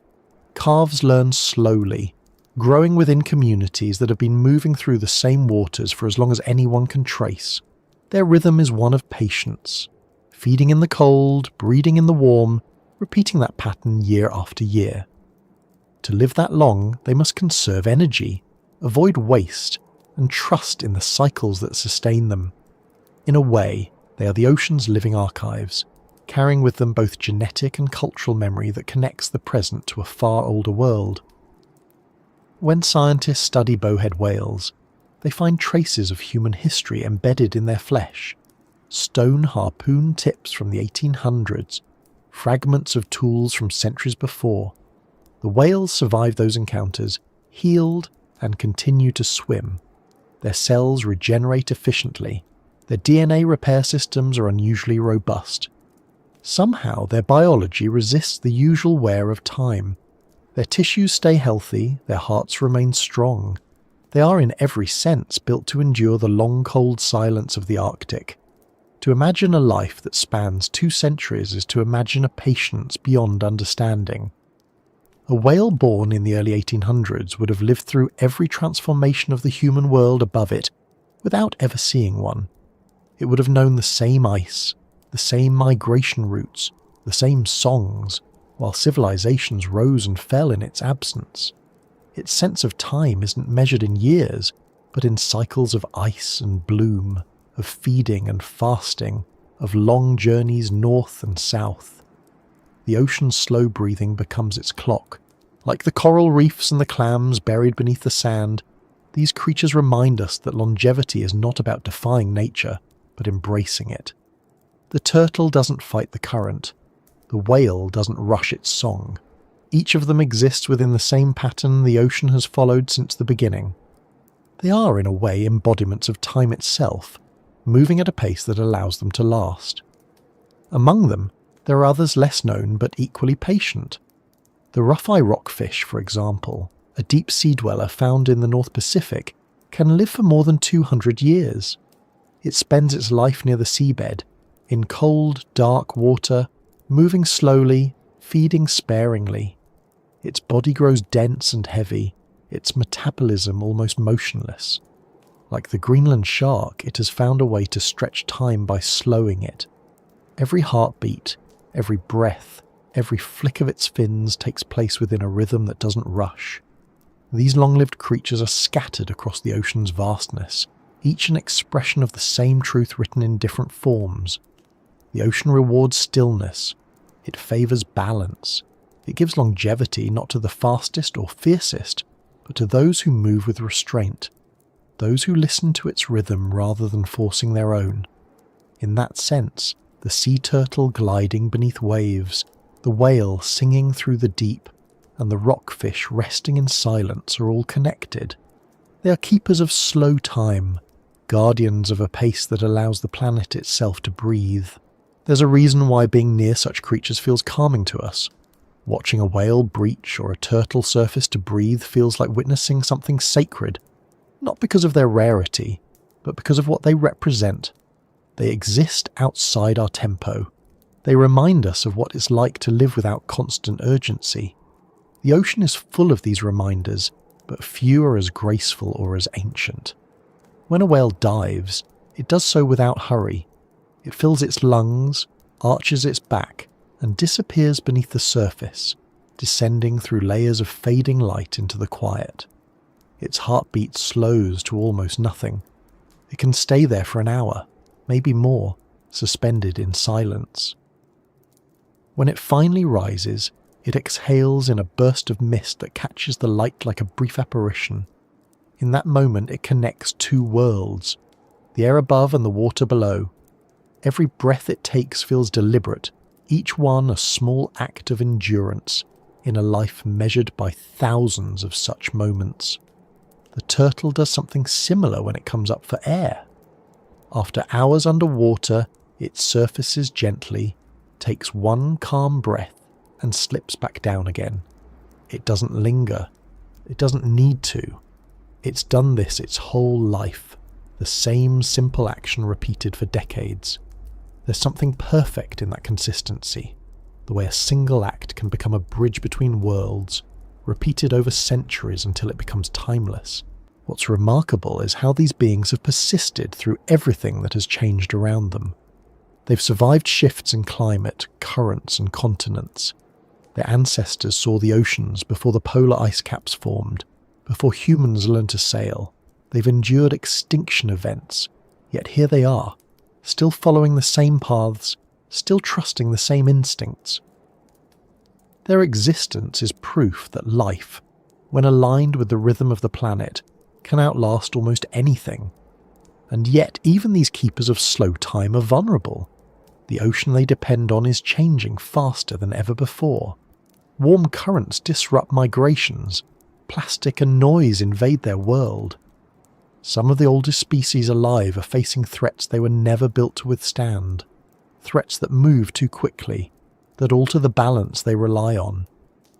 Calves learn slowly, growing within communities that have been moving through the same waters for as long as anyone can trace. Their rhythm is one of patience, feeding in the cold, breeding in the warm, repeating that pattern year after year. To live that long, they must conserve energy, avoid waste, and trust in the cycles that sustain them. In a way, they are the ocean's living archives, carrying with them both genetic and cultural memory that connects the present to a far older world. When scientists study bowhead whales, they find traces of human history embedded in their flesh. Stone harpoon tips from the 1800s, fragments of tools from centuries before. The whales survive those encounters, healed, and continue to swim. Their cells regenerate efficiently. Their DNA repair systems are unusually robust. Somehow their biology resists the usual wear of time. Their tissues stay healthy, their hearts remain strong. They are in every sense built to endure the long cold silence of the Arctic. To imagine a life that spans 2 centuries is to imagine a patience beyond understanding. A whale born in the early 1800s would have lived through every transformation of the human world above it without ever seeing one. It would have known the same ice, the same migration routes, the same songs, while civilizations rose and fell in its absence. Its sense of time isn't measured in years, but in cycles of ice and bloom, of feeding and fasting, of long journeys north and south. The ocean's slow breathing becomes its clock. Like the coral reefs and the clams buried beneath the sand, these creatures remind us that longevity is not about defying nature, but embracing it. The turtle doesn't fight the current. The whale doesn't rush its song. Each of them exists within the same pattern the ocean has followed since the beginning. They are, in a way, embodiments of time itself, moving at a pace that allows them to last. Among them, there are others less known but equally patient. The rough-eye rockfish, for example, a deep-sea dweller found in the North Pacific, can live for more than 200 years. It spends its life near the seabed, in cold, dark water, moving slowly, feeding sparingly. Its body grows dense and heavy, its metabolism almost motionless. Like the Greenland shark, it has found a way to stretch time by slowing it. Every heartbeat, every breath, every flick of its fins takes place within a rhythm that doesn't rush. These long-lived creatures are scattered across the ocean's vastness, each an expression of the same truth written in different forms. The ocean rewards stillness. It favours balance. It gives longevity not to the fastest or fiercest, but to those who move with restraint, those who listen to its rhythm rather than forcing their own. In that sense, the sea turtle gliding beneath waves, the whale singing through the deep, and the rockfish resting in silence are all connected. They are keepers of slow time, guardians of a pace that allows the planet itself to breathe. There's a reason why being near such creatures feels calming to us. Watching a whale breach or a turtle surface to breathe feels like witnessing something sacred, not because of their rarity, but because of what they represent. They exist outside our tempo. They remind us of what it's like to live without constant urgency. The ocean is full of these reminders, but few are as graceful or as ancient. When a whale dives, it does so without hurry. It fills its lungs, arches its back, and disappears beneath the surface, descending through layers of fading light into the quiet. Its heartbeat slows to almost nothing. It can stay there for an hour, maybe more, suspended in silence. When it finally rises, it exhales in a burst of mist that catches the light like a brief apparition. In that moment it connects 2 worlds, the air above and the water below. Every breath it takes feels deliberate, each one a small act of endurance in a life measured by thousands of such moments. The turtle does something similar when it comes up for air. After hours underwater, it surfaces gently, takes one calm breath, and slips back down again. It doesn't linger. It doesn't need to. It's done this its whole life, the same simple action repeated for decades. There's something perfect in that consistency, the way a single act can become a bridge between worlds, repeated over centuries until it becomes timeless. What's remarkable is how these beings have persisted through everything that has changed around them. They've survived shifts in climate, currents and continents. Their ancestors saw the oceans before the polar ice caps formed, before humans learned to sail. They've endured extinction events, yet here they are, still following the same paths, still trusting the same instincts. Their existence is proof that life, when aligned with the rhythm of the planet, can outlast almost anything. And yet even these keepers of slow time are vulnerable. The ocean they depend on is changing faster than ever before. Warm currents disrupt migrations. Plastic and noise invade their world. Some of the oldest species alive are facing threats they were never built to withstand. Threats that move too quickly, that alter the balance they rely on.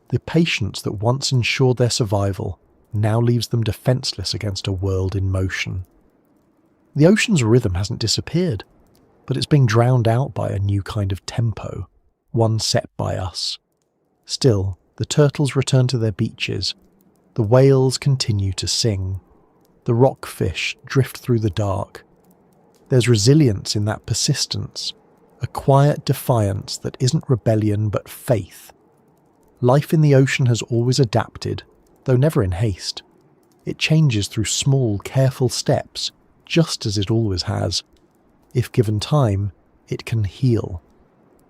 The patience that once ensured their survival now leaves them defenseless against a world in motion. The ocean's rhythm hasn't disappeared, but it's being drowned out by a new kind of tempo, one set by us. Still, the turtles return to their beaches. The whales continue to sing. The rockfish drift through the dark. There's resilience in that persistence, a quiet defiance that isn't rebellion but faith. Life in the ocean has always adapted, though never in haste. It changes through small, careful steps, just as it always has. If given time, it can heal.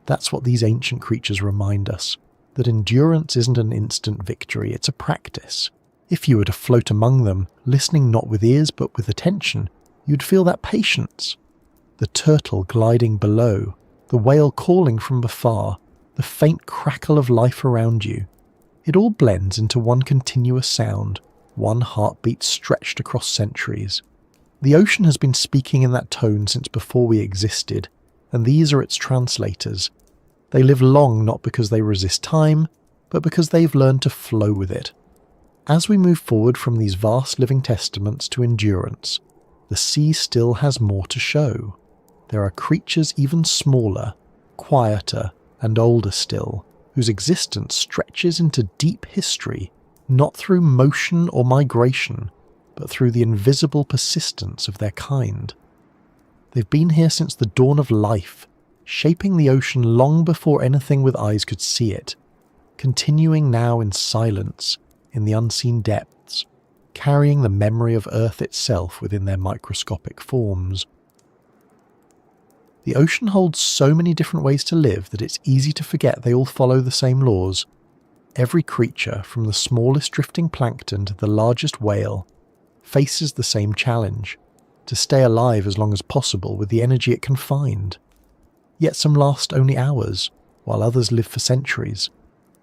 That's what these ancient creatures remind us, that endurance isn't an instant victory, it's a practice. If you were to float among them, listening not with ears but with attention, you'd feel that patience. The turtle gliding below, the whale calling from afar, the faint crackle of life around you. It all blends into one continuous sound, one heartbeat stretched across centuries. The ocean has been speaking in that tone since before we existed, and these are its translators. They live long not because they resist time, but because they've learned to flow with it. As we move forward from these vast living testaments to endurance, the sea still has more to show. There are creatures even smaller, quieter, and older still, whose existence stretches into deep history, not through motion or migration, but through the invisible persistence of their kind. They've been here since the dawn of life, shaping the ocean long before anything with eyes could see it, continuing now in silence, in the unseen depths, carrying the memory of Earth itself within their microscopic forms. The ocean holds so many different ways to live that it's easy to forget they all follow the same laws. Every creature, from the smallest drifting plankton to the largest whale, faces the same challenge, to stay alive as long as possible with the energy it can find. Yet some last only hours, while others live for centuries.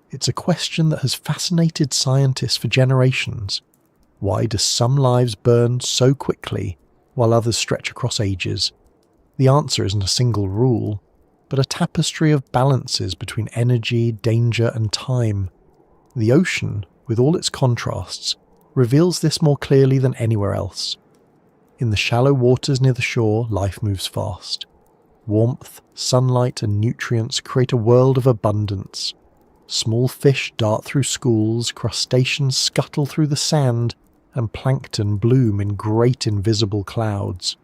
It's a question that has fascinated scientists for generations. Why do some lives burn so quickly, while others stretch across ages? The answer isn't a single rule, but a tapestry of balances between energy, danger, and time. The ocean, with all its contrasts, reveals this more clearly than anywhere else. In the shallow waters near the shore, life moves fast. Warmth, sunlight, and nutrients create a world of abundance. Small fish dart through schools, crustaceans scuttle through the sand, and plankton bloom in great invisible clouds.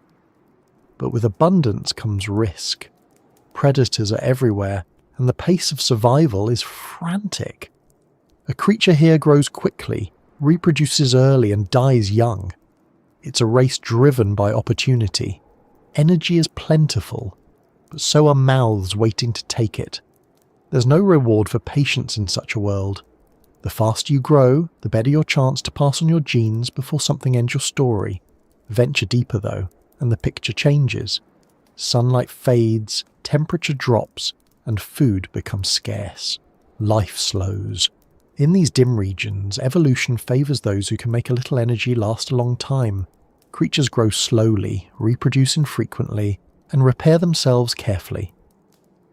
But with abundance comes risk. Predators are everywhere, and the pace of survival is frantic. A creature here grows quickly, reproduces early, and dies young. It's a race driven by opportunity. Energy is plentiful, but so are mouths waiting to take it. There's no reward for patience in such a world. The faster you grow, the better your chance to pass on your genes before something ends your story. Venture deeper though, and the picture changes. Sunlight fades, temperature drops, and food becomes scarce. Life slows. In these dim regions, evolution favours those who can make a little energy last a long time. Creatures grow slowly, reproduce infrequently, and repair themselves carefully.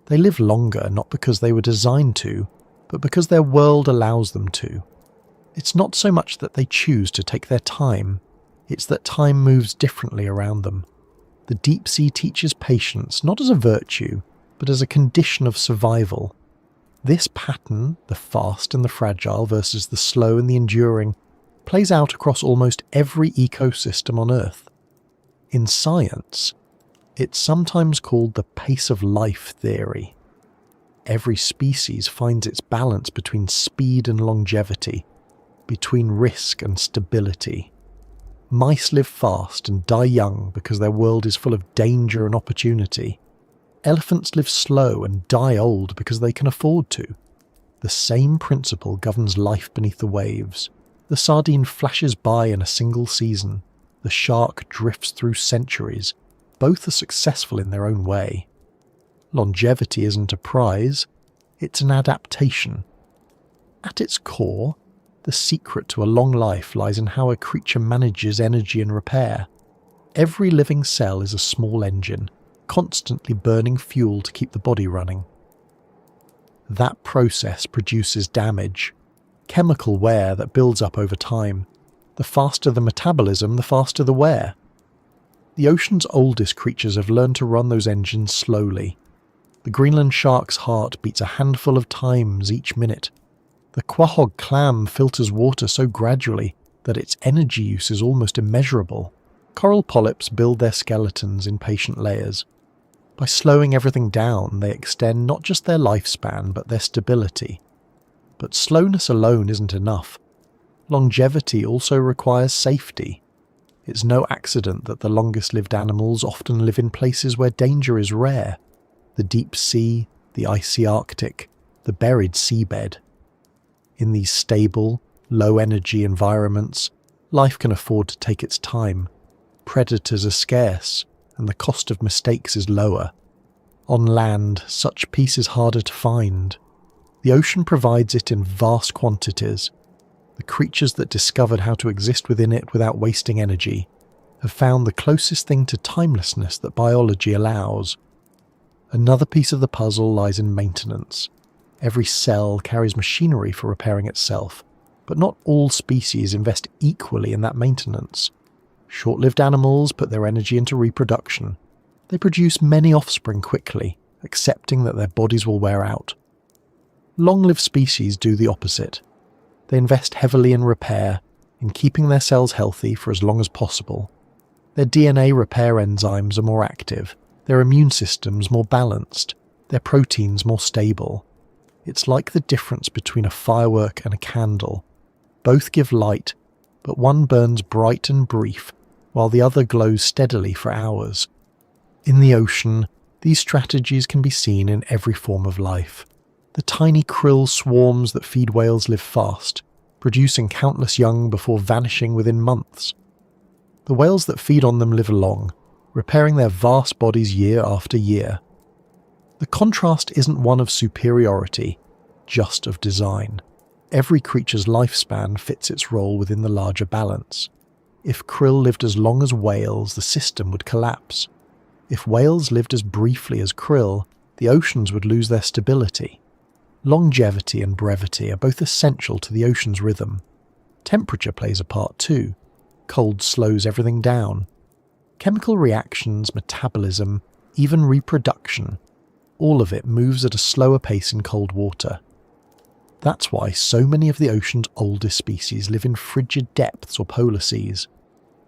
They live longer not because they were designed to, but because their world allows them to. It's not so much that they choose to take their time, it's that time moves differently around them. The deep sea teaches patience not as a virtue, but as a condition of survival. This pattern, the fast and the fragile versus the slow and the enduring, plays out across almost every ecosystem on Earth. In science, it's sometimes called the pace of life theory. Every species finds its balance between speed and longevity, between risk and stability. Mice live fast and die young because their world is full of danger and opportunity. Elephants live slow and die old because they can afford to. The same principle governs life beneath the waves. The sardine flashes by in a single season. The shark drifts through centuries. Both are successful in their own way. Longevity isn't a prize, it's an adaptation. At its core, the secret to a long life lies in how a creature manages energy and repair. Every living cell is a small engine, constantly burning fuel to keep the body running. That process produces damage, chemical wear that builds up over time. The faster the metabolism, the faster the wear. The ocean's oldest creatures have learned to run those engines slowly. The Greenland shark's heart beats a handful of times each minute. The quahog clam filters water so gradually that its energy use is almost immeasurable. Coral polyps build their skeletons in patient layers. By slowing everything down, they extend not just their lifespan, but their stability. But slowness alone isn't enough. Longevity also requires safety. It's no accident that the longest-lived animals often live in places where danger is rare. The deep sea, the icy Arctic, the buried seabed. In these stable, low-energy environments, life can afford to take its time. Predators are scarce, and the cost of mistakes is lower. On land, such peace is harder to find. The ocean provides it in vast quantities. The creatures that discovered how to exist within it without wasting energy have found the closest thing to timelessness that biology allows. Another piece of the puzzle lies in maintenance. Every cell carries machinery for repairing itself, but not all species invest equally in that maintenance. Short-lived animals put their energy into reproduction. They produce many offspring quickly, accepting that their bodies will wear out. Long-lived species do the opposite. They invest heavily in repair, in keeping their cells healthy for as long as possible. Their DNA repair enzymes are more active, their immune systems more balanced, their proteins more stable. It's like the difference between a firework and a candle. Both give light, but one burns bright and brief, while the other glows steadily for hours. In the ocean, these strategies can be seen in every form of life. The tiny krill swarms that feed whales live fast, producing countless young before vanishing within months. The whales that feed on them live long, repairing their vast bodies year after year. The contrast isn't one of superiority, just of design. Every creature's lifespan fits its role within the larger balance. If krill lived as long as whales, the system would collapse. If whales lived as briefly as krill, the oceans would lose their stability. Longevity and brevity are both essential to the ocean's rhythm. Temperature plays a part too. Cold slows everything down. Chemical reactions, metabolism, even reproduction, all of it moves at a slower pace in cold water. That's why so many of the ocean's oldest species live in frigid depths or polar seas.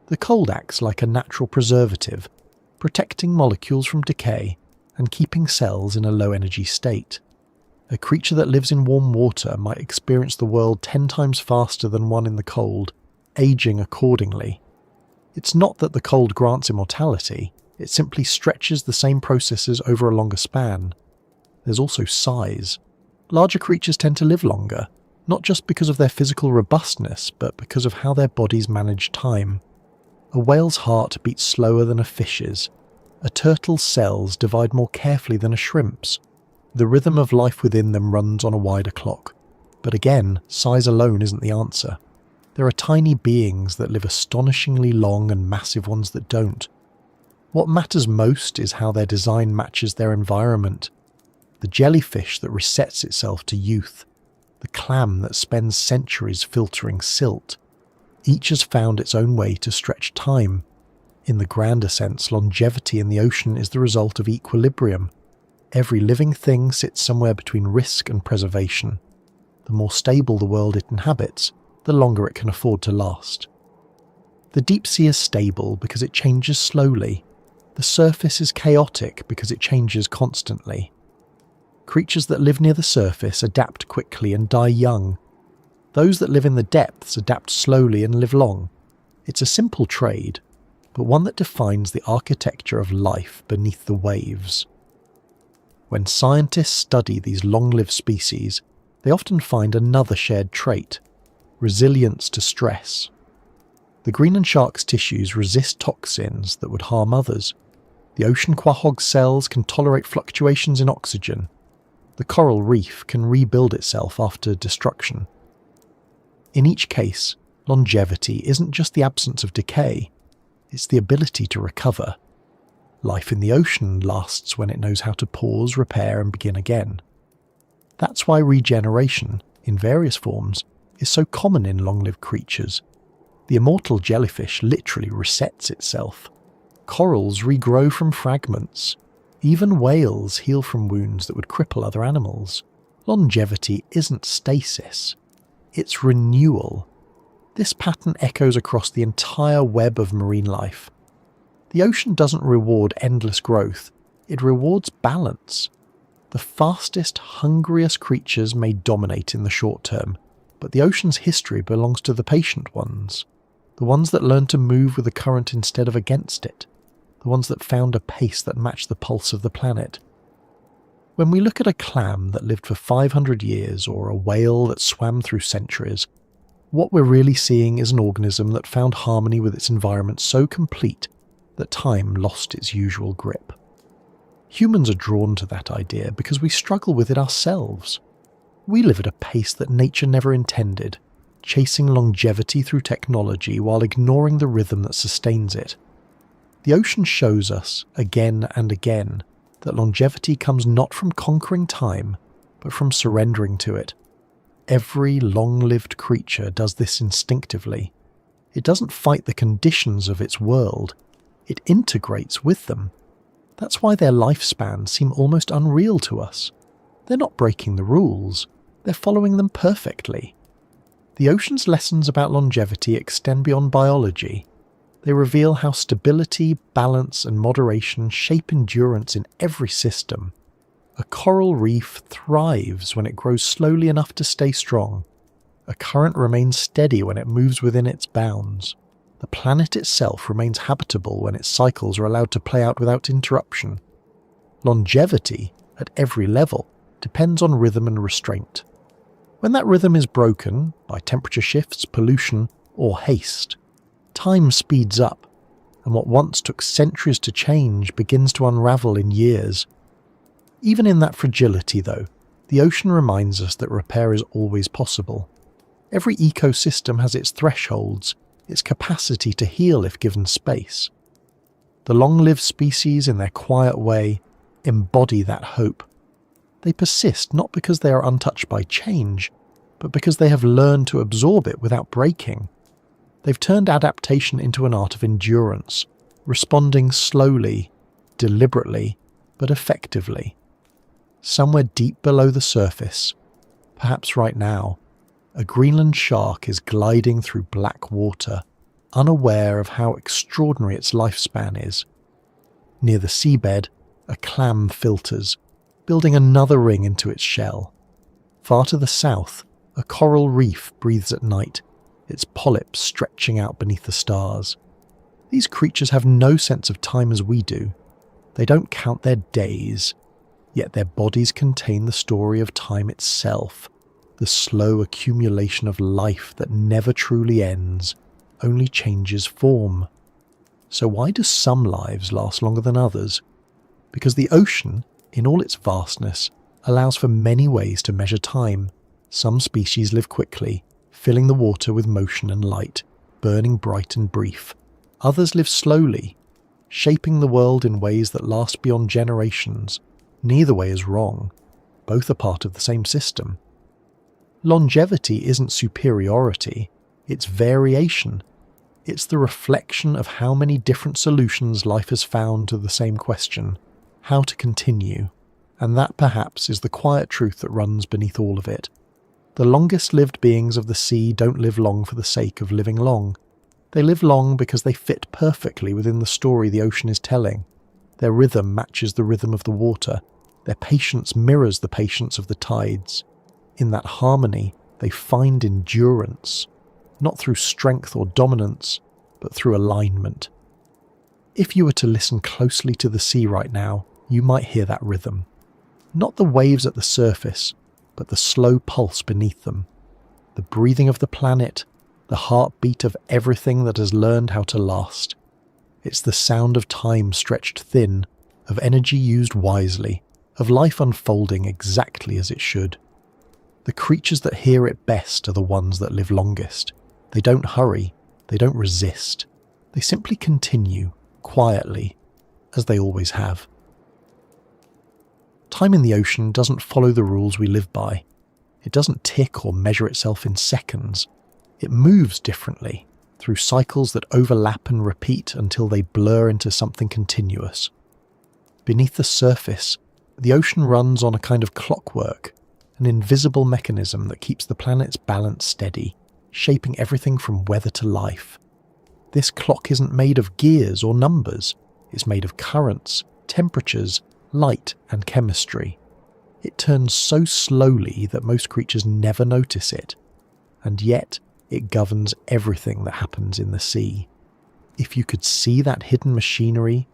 The cold acts like a natural preservative, protecting molecules from decay and keeping cells in a low-energy state. A creature that lives in warm water might experience the world 10 times faster than one in the cold, aging accordingly. It's not that the cold grants immortality, it simply stretches the same processes over a longer span. There's also size. Larger creatures tend to live longer, not just because of their physical robustness, but because of how their bodies manage time. A whale's heart beats slower than a fish's. A turtle's cells divide more carefully than a shrimp's. The rhythm of life within them runs on a wider clock. But again, size alone isn't the answer. There are tiny beings that live astonishingly long and massive ones that don't. What matters most is how their design matches their environment. The jellyfish that resets itself to youth. The clam that spends centuries filtering silt. Each has found its own way to stretch time. In the grander sense, longevity in the ocean is the result of equilibrium. Every living thing sits somewhere between risk and preservation. The more stable the world it inhabits, the longer it can afford to last. The deep sea is stable because it changes slowly. The surface is chaotic because it changes constantly. Creatures that live near the surface adapt quickly and die young. Those that live in the depths adapt slowly and live long. It's a simple trade, but one that defines the architecture of life beneath the waves. When scientists study these long-lived species, they often find another shared trait: resilience to stress. The Greenland shark's tissues resist toxins that would harm others. The ocean quahog cells can tolerate fluctuations in oxygen. The coral reef can rebuild itself after destruction. In each case, longevity isn't just the absence of decay, it's the ability to recover. Life in the ocean lasts when it knows how to pause, repair, and begin again. That's why regeneration, in various forms, is so common in long-lived creatures. The immortal jellyfish literally resets itself. Corals regrow from fragments. Even whales heal from wounds that would cripple other animals. Longevity isn't stasis. It's renewal. This pattern echoes across the entire web of marine life. The ocean doesn't reward endless growth. It rewards balance. The fastest, hungriest creatures may dominate in the short term, but the ocean's history belongs to the patient ones. The ones that learn to move with the current instead of against it. The ones that found a pace that matched the pulse of the planet. When we look at a clam that lived for 500 years or a whale that swam through centuries, what we're really seeing is an organism that found harmony with its environment so complete that time lost its usual grip. Humans are drawn to that idea because we struggle with it ourselves. We live at a pace that nature never intended, chasing longevity through technology while ignoring the rhythm that sustains it. The ocean shows us, again and again, that longevity comes not from conquering time, but from surrendering to it. Every long-lived creature does this instinctively. It doesn't fight the conditions of its world, it integrates with them. That's why their lifespans seem almost unreal to us. They're not breaking the rules, they're following them perfectly. The ocean's lessons about longevity extend beyond biology. They reveal how stability, balance, and moderation shape endurance in every system. A coral reef thrives when it grows slowly enough to stay strong. A current remains steady when it moves within its bounds. The planet itself remains habitable when its cycles are allowed to play out without interruption. Longevity, at every level, depends on rhythm and restraint. When that rhythm is broken by temperature shifts, pollution, or haste, time speeds up, and what once took centuries to change begins to unravel in years. Even in that fragility, though, the ocean reminds us that repair is always possible. Every ecosystem has its thresholds, its capacity to heal if given space. The long-lived species, in their quiet way, embody that hope. They persist not because they are untouched by change, but because they have learned to absorb it without breaking. They've turned adaptation into an art of endurance, responding slowly, deliberately, but effectively. Somewhere deep below the surface, perhaps right now, a Greenland shark is gliding through black water, unaware of how extraordinary its lifespan is. Near the seabed, a clam filters, building another ring into its shell. Far to the south, a coral reef breathes at night, its polyps stretching out beneath the stars. These creatures have no sense of time as we do. They don't count their days, yet their bodies contain the story of time itself, the slow accumulation of life that never truly ends, only changes form. So why do some lives last longer than others? Because the ocean, in all its vastness, allows for many ways to measure time. Some species live quickly, filling the water with motion and light, burning bright and brief. Others live slowly, shaping the world in ways that last beyond generations. Neither way is wrong. Both are part of the same system. Longevity isn't superiority, it's variation. It's the reflection of how many different solutions life has found to the same question, how to continue. And that perhaps is the quiet truth that runs beneath all of it. The longest-lived beings of the sea don't live long for the sake of living long. They live long because they fit perfectly within the story the ocean is telling. Their rhythm matches the rhythm of the water. Their patience mirrors the patience of the tides. In that harmony, they find endurance, not through strength or dominance, but through alignment. If you were to listen closely to the sea right now, you might hear that rhythm. Not the waves at the surface, but the slow pulse beneath them. The breathing of the planet, the heartbeat of everything that has learned how to last. It's the sound of time stretched thin, of energy used wisely, of life unfolding exactly as it should. The creatures that hear it best are the ones that live longest. They don't hurry, they don't resist. They simply continue, quietly, as they always have. Time in the ocean doesn't follow the rules we live by. It doesn't tick or measure itself in seconds. It moves differently, through cycles that overlap and repeat until they blur into something continuous. Beneath the surface, the ocean runs on a kind of clockwork, an invisible mechanism that keeps the planet's balance steady, shaping everything from weather to life. This clock isn't made of gears or numbers. It's made of currents, temperatures, light, and chemistry. It turns so slowly that most creatures never notice it, and yet it governs everything that happens in the sea. If you could see that hidden machinery,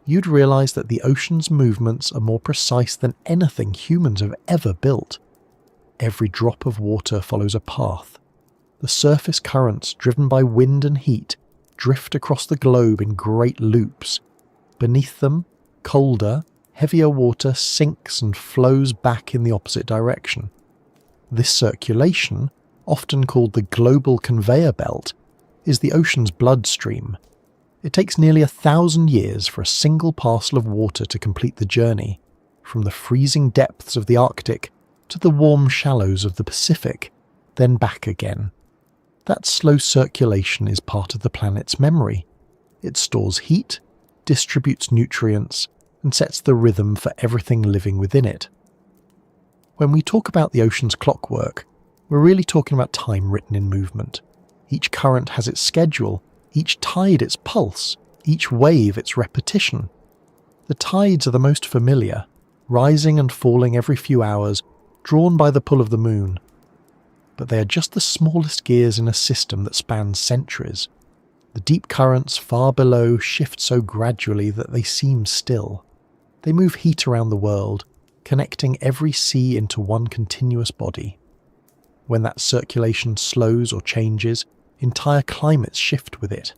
you'd realize that the ocean's movements are more precise than anything humans have ever built. Every drop of water follows a path. The surface currents, driven by wind and heat, drift across the globe in great loops. Beneath them, colder, heavier water sinks and flows back in the opposite direction. This circulation, often called the global conveyor belt, is the ocean's bloodstream. It takes nearly 1,000 years for a single parcel of water to complete the journey, from the freezing depths of the Arctic to the warm shallows of the Pacific, then back again. That slow circulation is part of the planet's memory. It stores heat, distributes nutrients, and sets the rhythm for everything living within it. When we talk about the ocean's clockwork, we're really talking about time written in movement. Each current has its schedule, each tide its pulse, each wave its repetition. The tides are the most familiar, rising and falling every few hours, drawn by the pull of the moon. But they are just the smallest gears in a system that spans centuries. The deep currents far below shift so gradually that they seem still. They move heat around the world, connecting every sea into one continuous body. When that circulation slows or changes, entire climates shift with it.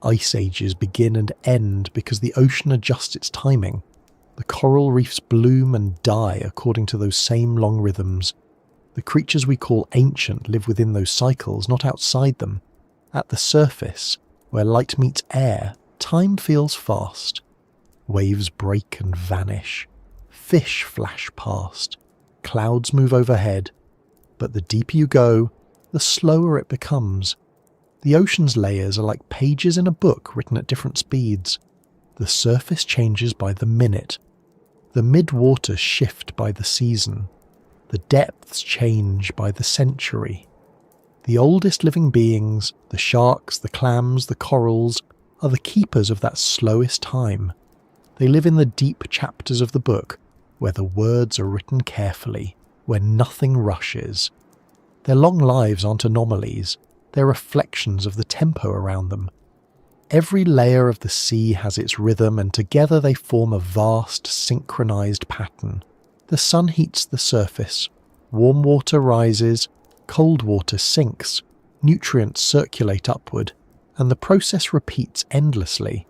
Ice ages begin and end because the ocean adjusts its timing. The coral reefs bloom and die according to those same long rhythms. The creatures we call ancient live within those cycles, not outside them. At the surface, where light meets air, time feels fast. Waves break and vanish. Fish flash past. Clouds move overhead. But the deeper you go, the slower it becomes. The ocean's layers are like pages in a book written at different speeds. The surface changes by the minute. The mid-waters shift by the season. The depths change by the century. The oldest living beings, the sharks, the clams, the corals, are the keepers of that slowest time. They live in the deep chapters of the book, where the words are written carefully, where nothing rushes. Their long lives aren't anomalies, they're reflections of the tempo around them. Every layer of the sea has its rhythm, and together they form a vast, synchronized pattern. The sun heats the surface, warm water rises, cold water sinks, nutrients circulate upward, and the process repeats endlessly.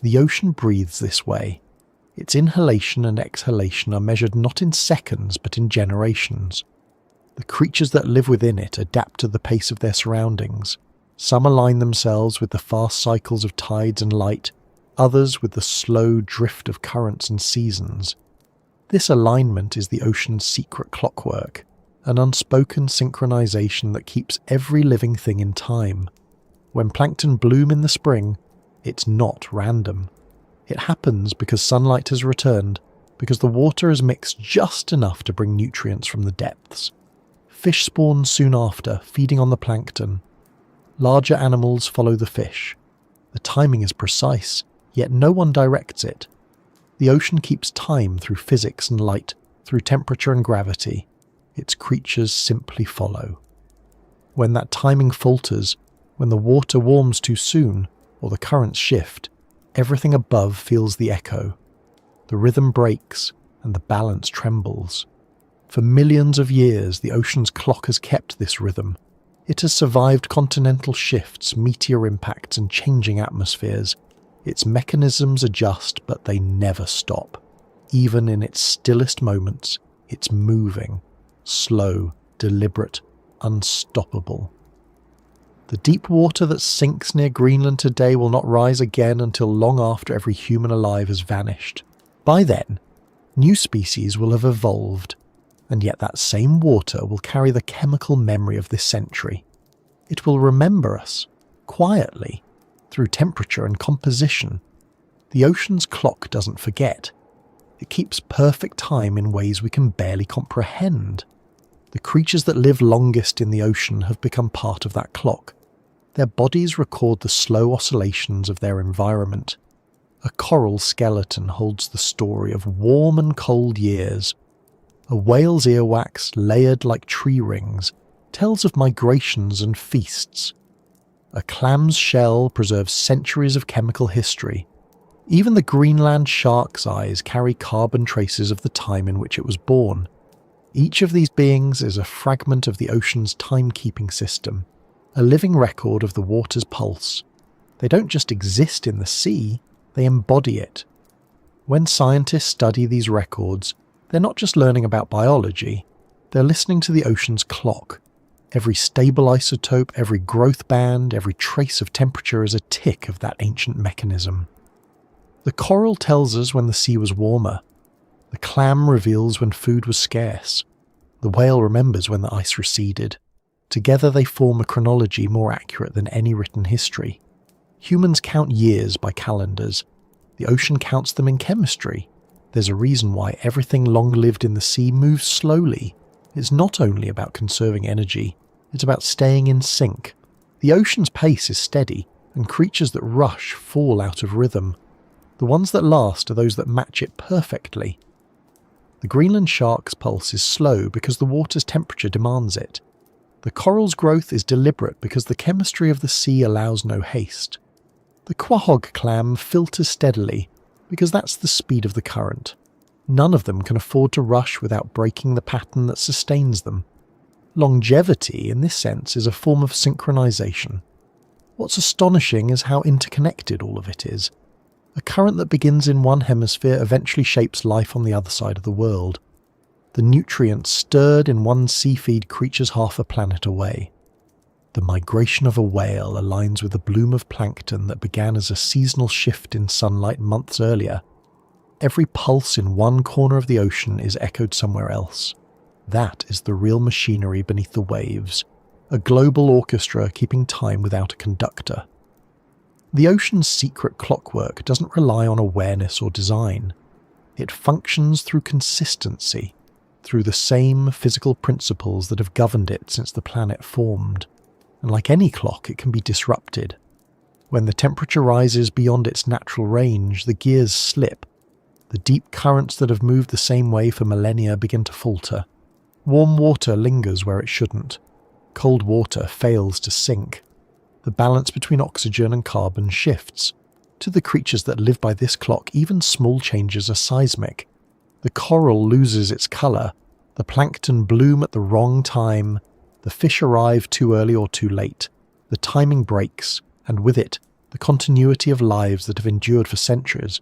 The ocean breathes this way. Its inhalation and exhalation are measured not in seconds but in generations. The creatures that live within it adapt to the pace of their surroundings. Some align themselves with the fast cycles of tides and light, others with the slow drift of currents and seasons. This alignment is the ocean's secret clockwork, an unspoken synchronization that keeps every living thing in time. When plankton bloom in the spring, it's not random. It happens because sunlight has returned, because the water has mixed just enough to bring nutrients from the depths. Fish spawn soon after, feeding on the plankton. Larger animals follow the fish. The timing is precise, yet no one directs it. The ocean keeps time through physics and light, through temperature and gravity. Its creatures simply follow. When that timing falters, when the water warms too soon, or the currents shift, everything above feels the echo. The rhythm breaks, and the balance trembles. For millions of years, the ocean's clock has kept this rhythm. It has survived continental shifts, meteor impacts, and changing atmospheres. Its mechanisms adjust, but they never stop. even in its stillest moments, it's moving, slow, deliberate, unstoppable. The deep water that sinks near Greenland today will not rise again until long after every human alive has vanished. By then, new species will have evolved, and yet that same water will carry the chemical memory of this century. It will remember us, quietly, through temperature and composition. The ocean's clock doesn't forget. It keeps perfect time in ways we can barely comprehend. The creatures that live longest in the ocean have become part of that clock. Their bodies record the slow oscillations of their environment. A coral skeleton holds the story of warm and cold years. A whale's earwax, layered like tree rings, tells of migrations and feasts. A clam's shell preserves centuries of chemical history. Even the Greenland shark's eyes carry carbon traces of the time in which it was born. Each of these beings is a fragment of the ocean's timekeeping system, a living record of the water's pulse. They don't just exist in the sea, they embody it. When scientists study these records, they're not just learning about biology, they're listening to the ocean's clock. Every stable isotope, every growth band, every trace of temperature is a tick of that ancient mechanism. The coral tells us when the sea was warmer. The clam reveals when food was scarce. The whale remembers when the ice receded. Together they form a chronology more accurate than any written history. Humans count years by calendars. The ocean counts them in chemistry. There's a reason why everything long-lived in the sea moves slowly. It's not only about conserving energy, it's about staying in sync. The ocean's pace is steady, and creatures that rush fall out of rhythm. The ones that last are those that match it perfectly. The Greenland shark's pulse is slow because the water's temperature demands it. The coral's growth is deliberate because the chemistry of the sea allows no haste. The quahog clam filters steadily because that's the speed of the current. None of them can afford to rush without breaking the pattern that sustains them. Longevity, in this sense, is a form of synchronization. What's astonishing is how interconnected all of it is. A current that begins in one hemisphere eventually shapes life on the other side of the world. The nutrients stirred in one sea feed creatures half a planet away. The migration of a whale aligns with the bloom of plankton that began as a seasonal shift in sunlight months earlier. Every pulse in one corner of the ocean is echoed somewhere else. That is the real machinery beneath the waves, a global orchestra keeping time without a conductor. The ocean's secret clockwork doesn't rely on awareness or design. It functions through consistency, through the same physical principles that have governed it since the planet formed. And like any clock, it can be disrupted. When the temperature rises beyond its natural range, the gears slip. The deep currents that have moved the same way for millennia begin to falter. Warm water lingers where it shouldn't. Cold water fails to sink. The balance between oxygen and carbon shifts. To the creatures that live by this clock, even small changes are seismic. The coral loses its colour, the plankton bloom at the wrong time, the fish arrive too early or too late, the timing breaks, and with it, the continuity of lives that have endured for centuries.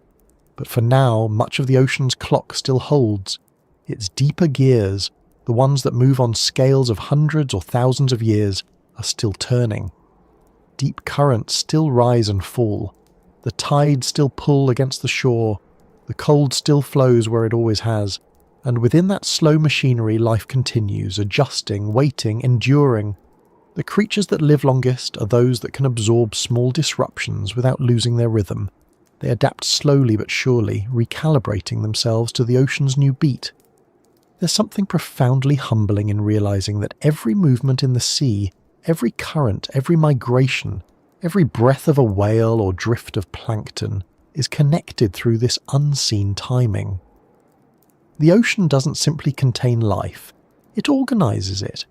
But for now, much of the ocean's clock still holds. Its deeper gears, the ones that move on scales of hundreds or thousands of years, are still turning. Deep currents still rise and fall. The tides still pull against the shore. The cold still flows where it always has, and within that slow machinery life continues, adjusting, waiting, enduring. The creatures that live longest are those that can absorb small disruptions without losing their rhythm. They adapt slowly but surely, recalibrating themselves to the ocean's new beat. There's something profoundly humbling in realizing that every movement in the sea, every current, every migration, every breath of a whale or drift of plankton is connected through this unseen timing. The ocean doesn't simply contain life, it organizes it.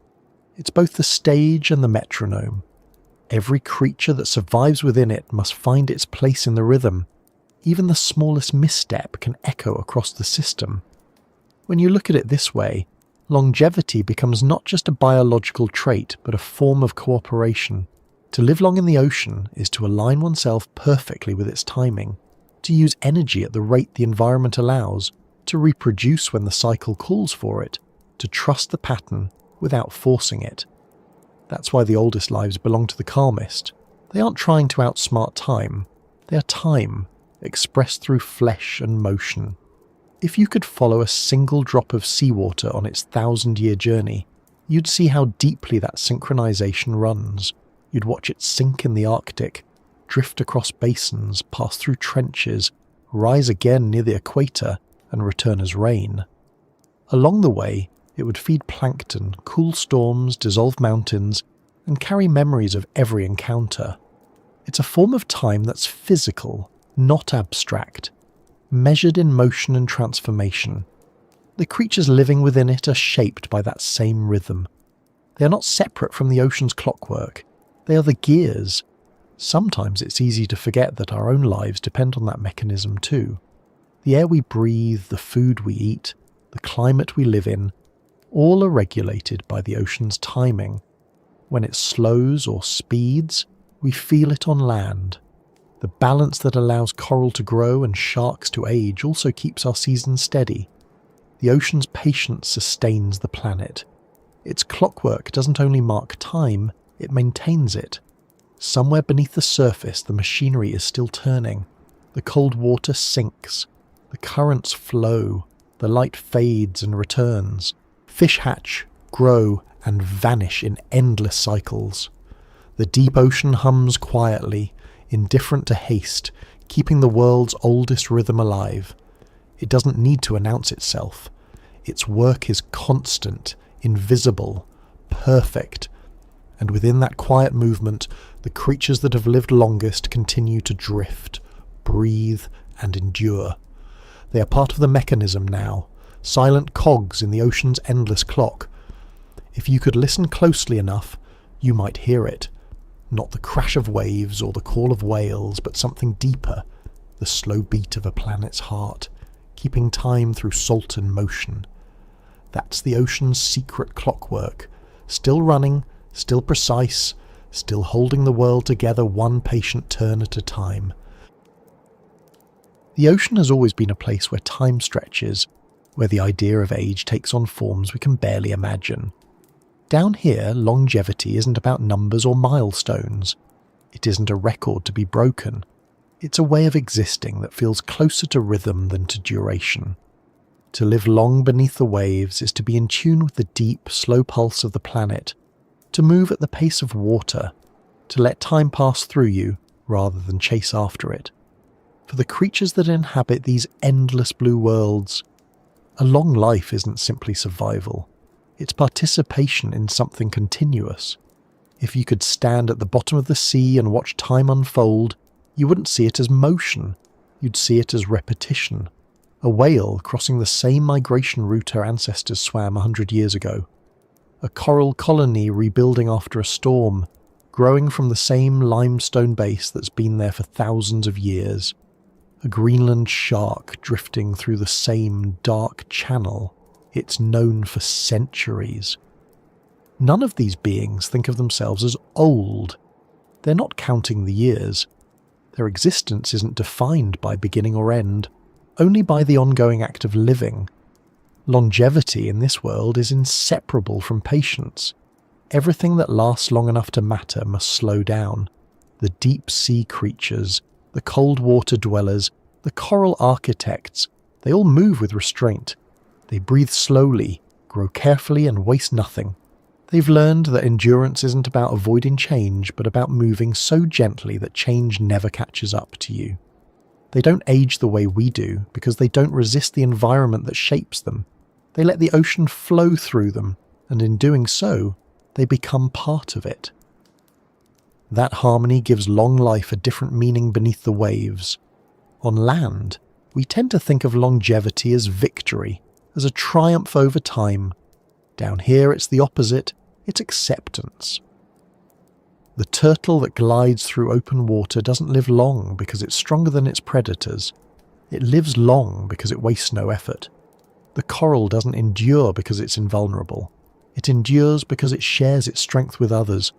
It's both the stage and the metronome. Every creature that survives within it must find its place in the rhythm. Even the smallest misstep can echo across the system. When you look at it this way, longevity becomes not just a biological trait but a form of cooperation. To live long in the ocean is to align oneself perfectly with its timing, to use energy at the rate the environment allows, to reproduce when the cycle calls for it, to trust the pattern without forcing it. That's why the oldest lives belong to the calmest. They aren't trying to outsmart time. They are time, expressed through flesh and motion. If you could follow a single drop of seawater on its 1,000-year journey, you'd see how deeply that synchronization runs. You'd watch it sink in the Arctic, drift across basins, pass through trenches, rise again near the equator, and return as rain. Along the way, it would feed plankton, cool storms, dissolve mountains, and carry memories of every encounter. It's a form of time that's physical, not abstract, measured in motion and transformation. The creatures living within it are shaped by that same rhythm. They are not separate from the ocean's clockwork. They are the gears. Sometimes it's easy to forget that our own lives depend on that mechanism too. The air we breathe, the food we eat, the climate we live in, all are regulated by the ocean's timing. When it slows or speeds, we feel it on land. The balance that allows coral to grow and sharks to age also keeps our seasons steady. The ocean's patience sustains the planet. Its clockwork doesn't only mark time, it maintains it. Somewhere beneath the surface, the machinery is still turning. The cold water sinks. The currents flow. The light fades and returns. Fish hatch, grow, and vanish in endless cycles. The deep ocean hums quietly, indifferent to haste, keeping the world's oldest rhythm alive. It doesn't need to announce itself. Its work is constant, invisible, perfect. And within that quiet movement, the creatures that have lived longest continue to drift, breathe, and endure. They are part of the mechanism now, silent cogs in the ocean's endless clock. If you could listen closely enough, you might hear it. Not the crash of waves or the call of whales, but something deeper, the slow beat of a planet's heart, keeping time through salt and motion. That's the ocean's secret clockwork, still running, still precise, still holding the world together one patient turn at a time. The ocean has always been a place where time stretches, where the idea of age takes on forms we can barely imagine. Down here, longevity isn't about numbers or milestones. It isn't a record to be broken. It's a way of existing that feels closer to rhythm than to duration. To live long beneath the waves is to be in tune with the deep, slow pulse of the planet, to move at the pace of water, to let time pass through you rather than chase after it. For the creatures that inhabit these endless blue worlds, a long life isn't simply survival. It's participation in something continuous. If you could stand at the bottom of the sea and watch time unfold, you wouldn't see it as motion. You'd see it as repetition. A whale crossing the same migration route her ancestors swam 100 years ago. A coral colony rebuilding after a storm, growing from the same limestone base that's been there for thousands of years. A Greenland shark drifting through the same dark channel. It's known for centuries. None of these beings think of themselves as old. They're not counting the years. Their existence isn't defined by beginning or end, only by the ongoing act of living. Longevity in this world is inseparable from patience. Everything that lasts long enough to matter must slow down. The deep sea creatures, the cold water dwellers, the coral architects, they all move with restraint. They breathe slowly, grow carefully, and waste nothing. They've learned that endurance isn't about avoiding change, but about moving so gently that change never catches up to you. They don't age the way we do because they don't resist the environment that shapes them. They let the ocean flow through them, and in doing so, they become part of it. That harmony gives long life a different meaning beneath the waves. On land, we tend to think of longevity as victory, as a triumph over time. Down here it's the opposite, it's acceptance. The turtle that glides through open water doesn't live long because it's stronger than its predators. It lives long because it wastes no effort. The coral doesn't endure because it's invulnerable. It endures because it shares its strength with others.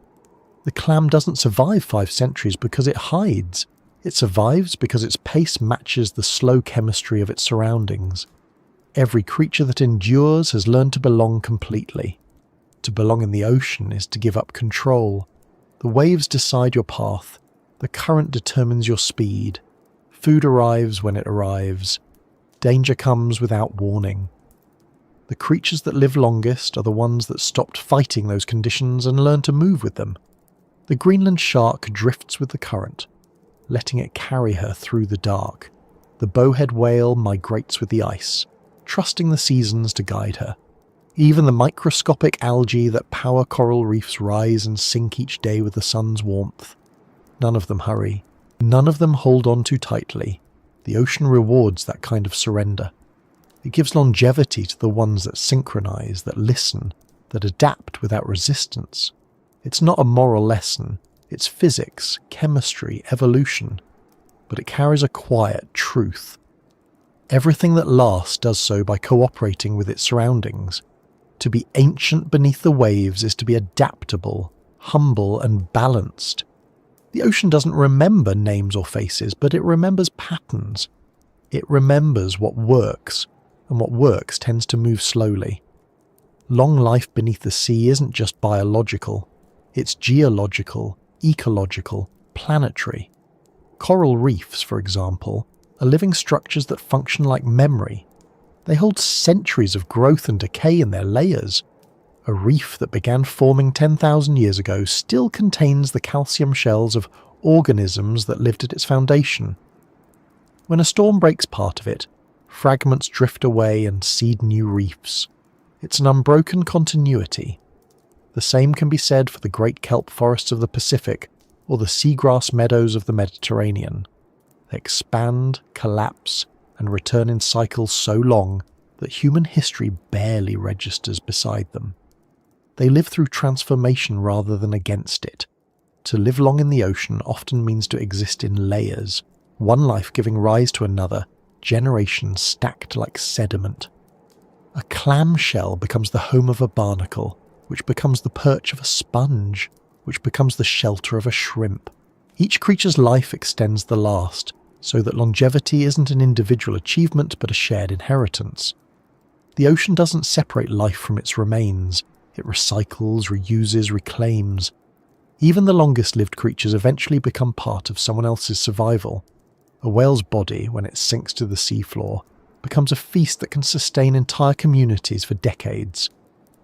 The clam doesn't survive 5 centuries because it hides. It survives because its pace matches the slow chemistry of its surroundings. Every creature that endures has learned to belong completely. To belong in the ocean is to give up control. The waves decide your path. The current determines your speed. Food arrives when it arrives. Danger comes without warning. The creatures that live longest are the ones that stopped fighting those conditions and learned to move with them. The Greenland shark drifts with the current, letting it carry her through the dark. The bowhead whale migrates with the ice, trusting the seasons to guide her. Even the microscopic algae that power coral reefs rise and sink each day with the sun's warmth. None of them hurry. None of them hold on too tightly. The ocean rewards that kind of surrender. It gives longevity to the ones that synchronize, that listen, that adapt without resistance. It's not a moral lesson. It's physics, chemistry, evolution. But it carries a quiet truth. Everything that lasts does so by cooperating with its surroundings. To be ancient beneath the waves is to be adaptable, humble, and balanced. The ocean doesn't remember names or faces, but it remembers patterns. It remembers what works, and what works tends to move slowly. Long life beneath the sea isn't just biological. It's geological, ecological, planetary. Coral reefs, for example, are living structures that function like memory. They hold centuries of growth and decay in their layers. A reef that began forming 10,000 years ago still contains the calcium shells of organisms that lived at its foundation. When a storm breaks part of it, fragments drift away and seed new reefs. It's an unbroken continuity. The same can be said for the great kelp forests of the Pacific or the seagrass meadows of the Mediterranean. They expand, collapse, and return in cycles so long that human history barely registers beside them. They live through transformation rather than against it. To live long in the ocean often means to exist in layers, one life giving rise to another, generations stacked like sediment. A clamshell becomes the home of a barnacle, which becomes the perch of a sponge, which becomes the shelter of a shrimp. Each creature's life extends the last, so that longevity isn't an individual achievement but a shared inheritance. The ocean doesn't separate life from its remains. It recycles, reuses, reclaims. Even the longest-lived creatures eventually become part of someone else's survival. A whale's body, when it sinks to the seafloor, becomes a feast that can sustain entire communities for decades.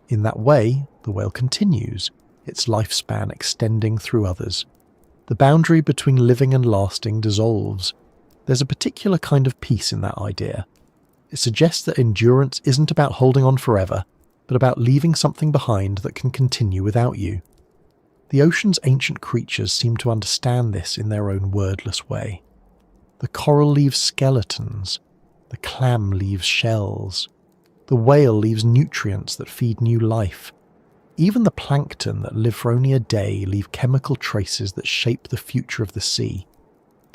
In that way, the whale continues, its lifespan extending through others. The boundary between living and lasting dissolves. There's a particular kind of peace in that idea. It suggests that endurance isn't about holding on forever, but about leaving something behind that can continue without you. The ocean's ancient creatures seem to understand this in their own wordless way. The coral leaves skeletons. The clam leaves shells. The whale leaves nutrients that feed new life. Even the plankton that live for only a day leave chemical traces that shape the future of the sea.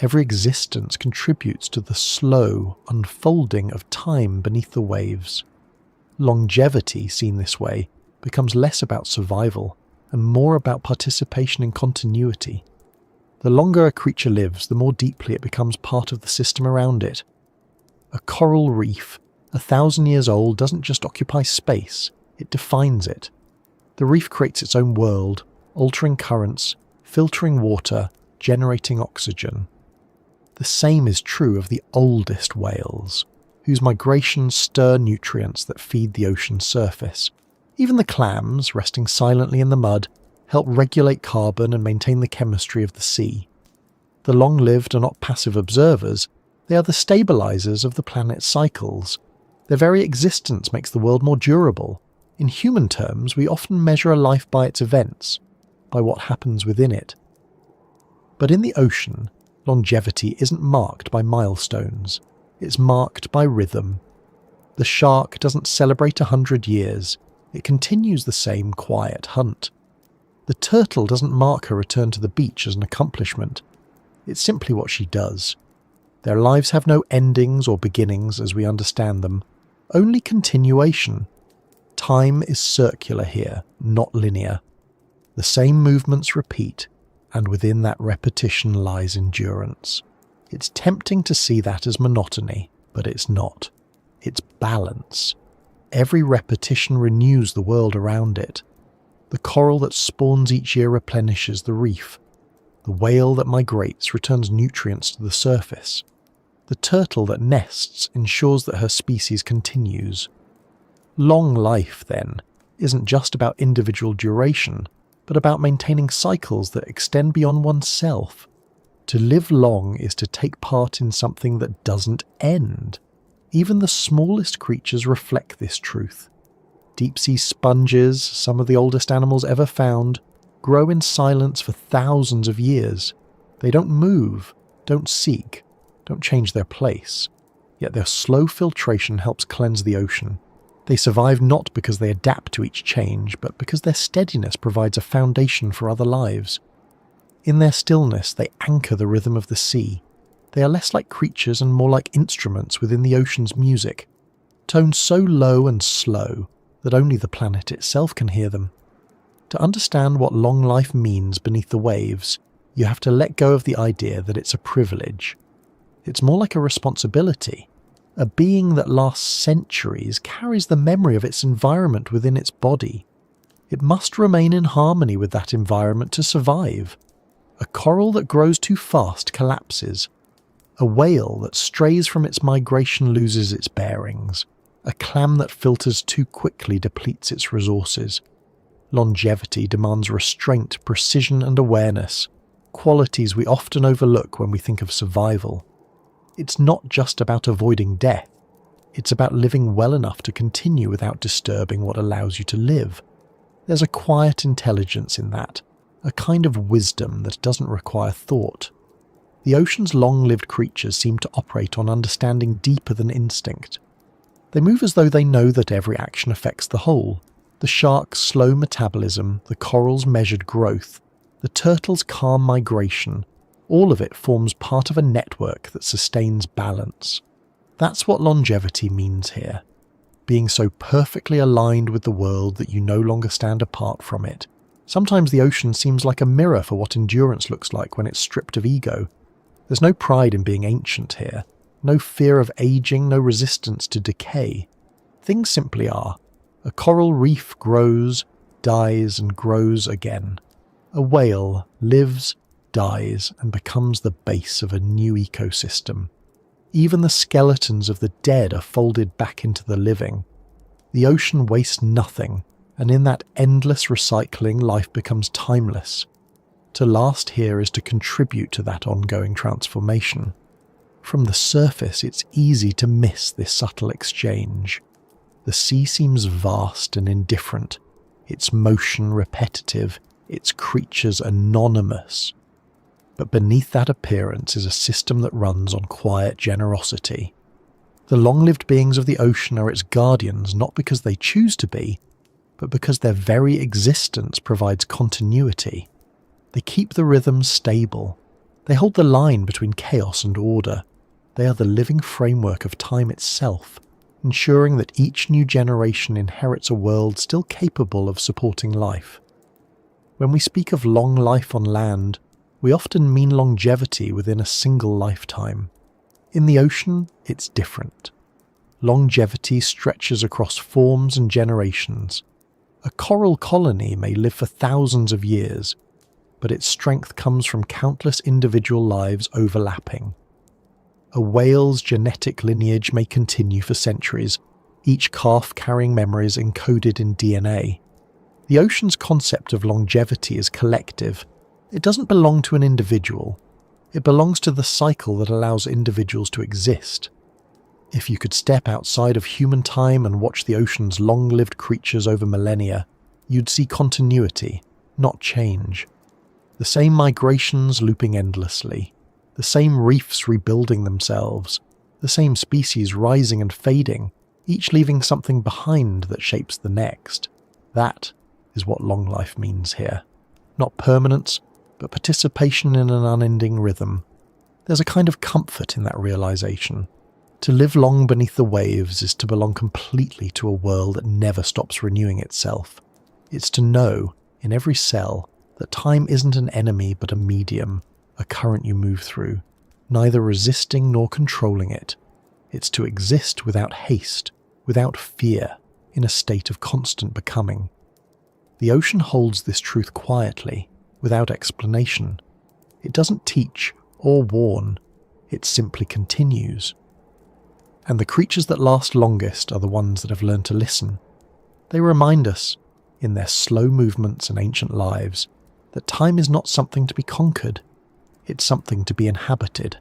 Every existence contributes to the slow unfolding of time beneath the waves. Longevity, seen this way, becomes less about survival and more about participation in continuity. The longer a creature lives, the more deeply it becomes part of the system around it. A coral reef, 1,000 years old, doesn't just occupy space, it defines it. The reef creates its own world, altering currents, filtering water, generating oxygen. The same is true of the oldest whales, whose migrations stir nutrients that feed the ocean's surface. Even the clams, resting silently in the mud, help regulate carbon and maintain the chemistry of the sea. The long-lived are not passive observers, they are the stabilizers of the planet's cycles. Their very existence makes the world more durable. In human terms, we often measure a life by its events, by what happens within it. But in the ocean, longevity isn't marked by milestones. It's marked by rhythm. The shark doesn't celebrate 100 years. It continues the same quiet hunt. The turtle doesn't mark her return to the beach as an accomplishment. It's simply what she does. Their lives have no endings or beginnings as we understand them, only continuation. Time is circular here, not linear. The same movements repeat, and within that repetition lies endurance. It's tempting to see that as monotony, but it's not. It's balance. Every repetition renews the world around it. The coral that spawns each year replenishes the reef. The whale that migrates returns nutrients to the surface. The turtle that nests ensures that her species continues. Long life, then, isn't just about individual duration, but about maintaining cycles that extend beyond oneself. To live long is to take part in something that doesn't end. Even the smallest creatures reflect this truth. Deep-sea sponges, some of the oldest animals ever found, grow in silence for thousands of years. They don't move, don't seek, don't change their place. Yet their slow filtration helps cleanse the ocean. They survive not because they adapt to each change, but because their steadiness provides a foundation for other lives. In their stillness, they anchor the rhythm of the sea. They are less like creatures and more like instruments within the ocean's music, tones so low and slow that only the planet itself can hear them. To understand what long life means beneath the waves, you have to let go of the idea that it's a privilege. It's more like a responsibility. A being that lasts centuries carries the memory of its environment within its body. It must remain in harmony with that environment to survive. A coral that grows too fast collapses. A whale that strays from its migration loses its bearings. A clam that filters too quickly depletes its resources. Longevity demands restraint, precision, and awareness, qualities we often overlook when we think of survival. It's not just about avoiding death. It's about living well enough to continue without disturbing what allows you to live. There's a quiet intelligence in that, a kind of wisdom that doesn't require thought. The ocean's long-lived creatures seem to operate on understanding deeper than instinct. They move as though they know that every action affects the whole. The shark's slow metabolism, the coral's measured growth, the turtle's calm migration, all of it forms part of a network that sustains balance. That's what longevity means here. Being so perfectly aligned with the world that you no longer stand apart from it. Sometimes the ocean seems like a mirror for what endurance looks like when it's stripped of ego. There's no pride in being ancient here. No fear of aging, no resistance to decay. Things simply are. A coral reef grows, dies, and grows again. A whale lives, dies, and becomes the base of a new ecosystem. Even the skeletons of the dead are folded back into the living. The ocean wastes nothing, and in that endless recycling, life becomes timeless. To last here is to contribute to that ongoing transformation. From the surface, it's easy to miss this subtle exchange. The sea seems vast and indifferent, its motion repetitive, its creatures anonymous. But beneath that appearance is a system that runs on quiet generosity. The long-lived beings of the ocean are its guardians not because they choose to be, but because their very existence provides continuity. They keep the rhythm stable. They hold the line between chaos and order. They are the living framework of time itself, ensuring that each new generation inherits a world still capable of supporting life. When we speak of long life on land, we often mean longevity within a single lifetime. In the ocean, it's different. Longevity stretches across forms and generations. A coral colony may live for thousands of years, but its strength comes from countless individual lives overlapping. A whale's genetic lineage may continue for centuries, each calf carrying memories encoded in DNA. The ocean's concept of longevity is collective. It doesn't belong to an individual. It belongs to the cycle that allows individuals to exist. If you could step outside of human time and watch the ocean's long-lived creatures over millennia, you'd see continuity, not change. The same migrations looping endlessly, the same reefs rebuilding themselves, the same species rising and fading, each leaving something behind that shapes the next. That is what long life means here. Not permanence, but participation in an unending rhythm. There's a kind of comfort in that realization. To live long beneath the waves is to belong completely to a world that never stops renewing itself. It's to know, in every cell, that time isn't an enemy but a medium, a current you move through, neither resisting nor controlling it. It's to exist without haste, without fear, in a state of constant becoming. The ocean holds this truth quietly, without explanation. It doesn't teach or warn, it simply continues. And the creatures that last longest are the ones that have learned to listen. They remind us, in their slow movements and ancient lives, that time is not something to be conquered, it's something to be inhabited.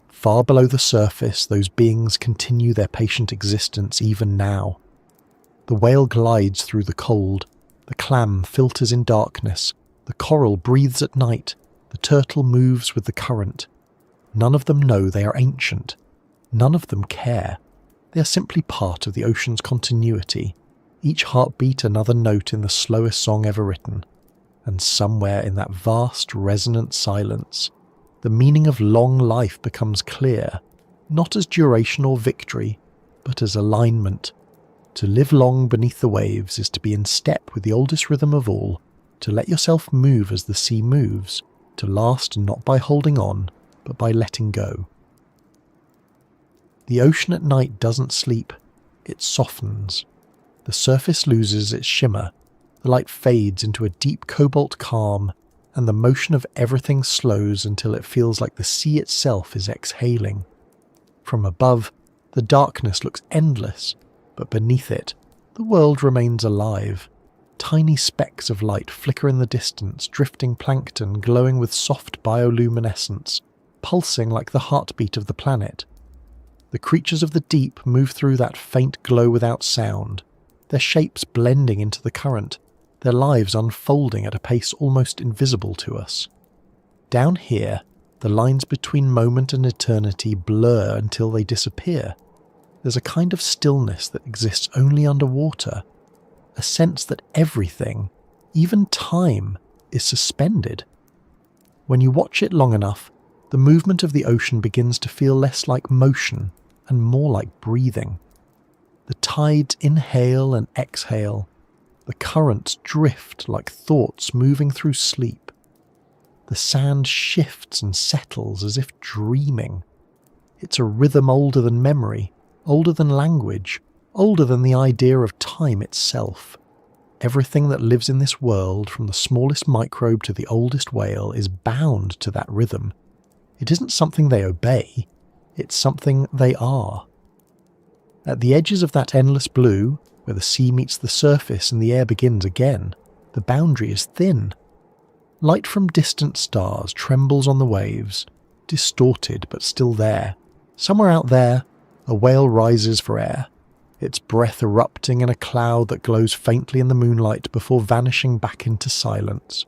Far below the surface, those beings continue their patient existence even now. The whale glides through the cold, the clam filters in darkness, the coral breathes at night, the turtle moves with the current. None of them know they are ancient. None of them care. They are simply part of the ocean's continuity, each heartbeat another note in the slowest song ever written. And somewhere in that vast, resonant silence, the meaning of long life becomes clear, not as duration or victory, but as alignment. To live long beneath the waves is to be in step with the oldest rhythm of all, to let yourself move as the sea moves, to last not by holding on, but by letting go. The ocean at night doesn't sleep, it softens. The surface loses its shimmer, the light fades into a deep cobalt calm, and the motion of everything slows until it feels like the sea itself is exhaling. From above, the darkness looks endless, but beneath it, the world remains alive. Tiny specks of light flicker in the distance, drifting plankton glowing with soft bioluminescence, pulsing like the heartbeat of the planet. The creatures of the deep move through that faint glow without sound, their shapes blending into the current, their lives unfolding at a pace almost invisible to us. Down here, the lines between moment and eternity blur until they disappear. There's a kind of stillness that exists only underwater, a sense that everything, even time, is suspended. When you watch it long enough, the movement of the ocean begins to feel less like motion and more like breathing. The tides inhale and exhale. The currents drift like thoughts moving through sleep. The sand shifts and settles as if dreaming. It's a rhythm older than memory, older than language, older than the idea of time itself. Everything that lives in this world, from the smallest microbe to the oldest whale, is bound to that rhythm. It isn't something they obey, it's something they are. At the edges of that endless blue, where the sea meets the surface and the air begins again, the boundary is thin. Light from distant stars trembles on the waves, distorted but still there. Somewhere out there, a whale rises for air, its breath erupting in a cloud that glows faintly in the moonlight before vanishing back into silence.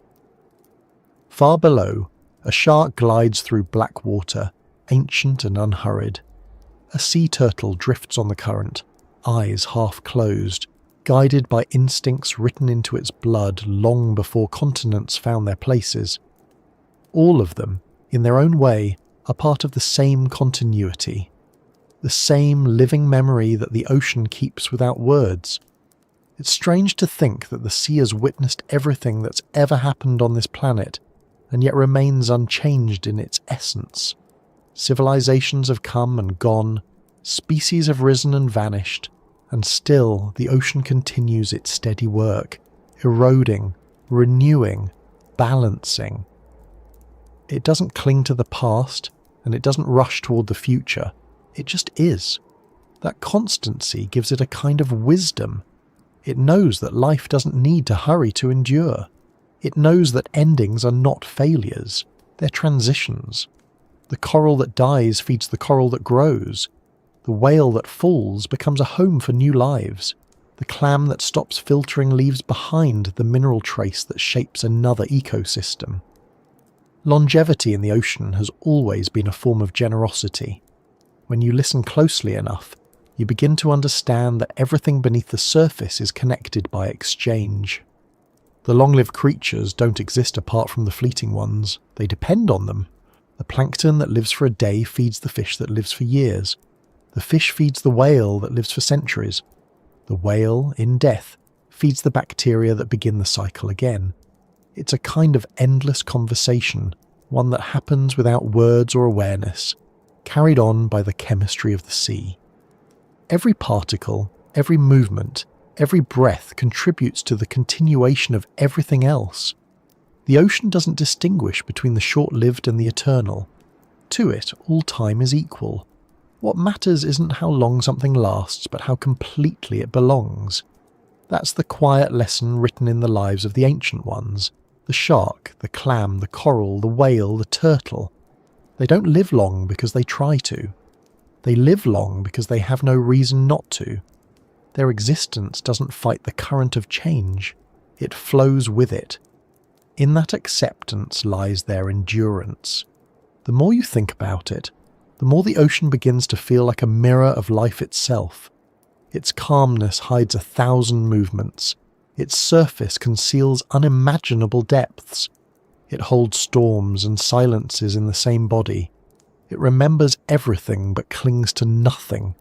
Far below, a shark glides through black water, ancient and unhurried. A sea turtle drifts on the current, eyes half closed, guided by instincts written into its blood long before continents found their places. All of them, in their own way, are part of the same continuity, the same living memory that the ocean keeps without words. It's strange to think that the sea has witnessed everything that's ever happened on this planet, and yet remains unchanged in its essence. Civilizations have come and gone, species have risen and vanished, and still the ocean continues its steady work, eroding, renewing, balancing. It doesn't cling to the past, and it doesn't rush toward the future. It just is. That constancy gives it a kind of wisdom. It knows that life doesn't need to hurry to endure. It knows that endings are not failures, they're transitions. The coral that dies feeds the coral that grows. The whale that falls becomes a home for new lives. The clam that stops filtering leaves behind the mineral trace that shapes another ecosystem. Longevity in the ocean has always been a form of generosity. When you listen closely enough, you begin to understand that everything beneath the surface is connected by exchange. The long-lived creatures don't exist apart from the fleeting ones. They depend on them. The plankton that lives for a day feeds the fish that lives for years. The fish feeds the whale that lives for centuries. The whale, in death, feeds the bacteria that begin the cycle again. It's a kind of endless conversation, one that happens without words or awareness, carried on by the chemistry of the sea. Every particle, every movement, every breath contributes to the continuation of everything else. The ocean doesn't distinguish between the short-lived and the eternal. To it, all time is equal. What matters isn't how long something lasts, but how completely it belongs. That's the quiet lesson written in the lives of the ancient ones. The shark, the clam, the coral, the whale, the turtle. They don't live long because they try to. They live long because they have no reason not to. Their existence doesn't fight the current of change. It flows with it. In that acceptance lies their endurance. The more you think about it, the more the ocean begins to feel like a mirror of life itself. Its calmness hides 1,000 movements. Its surface conceals unimaginable depths. It holds storms and silences in the same body. It remembers everything but clings to nothing.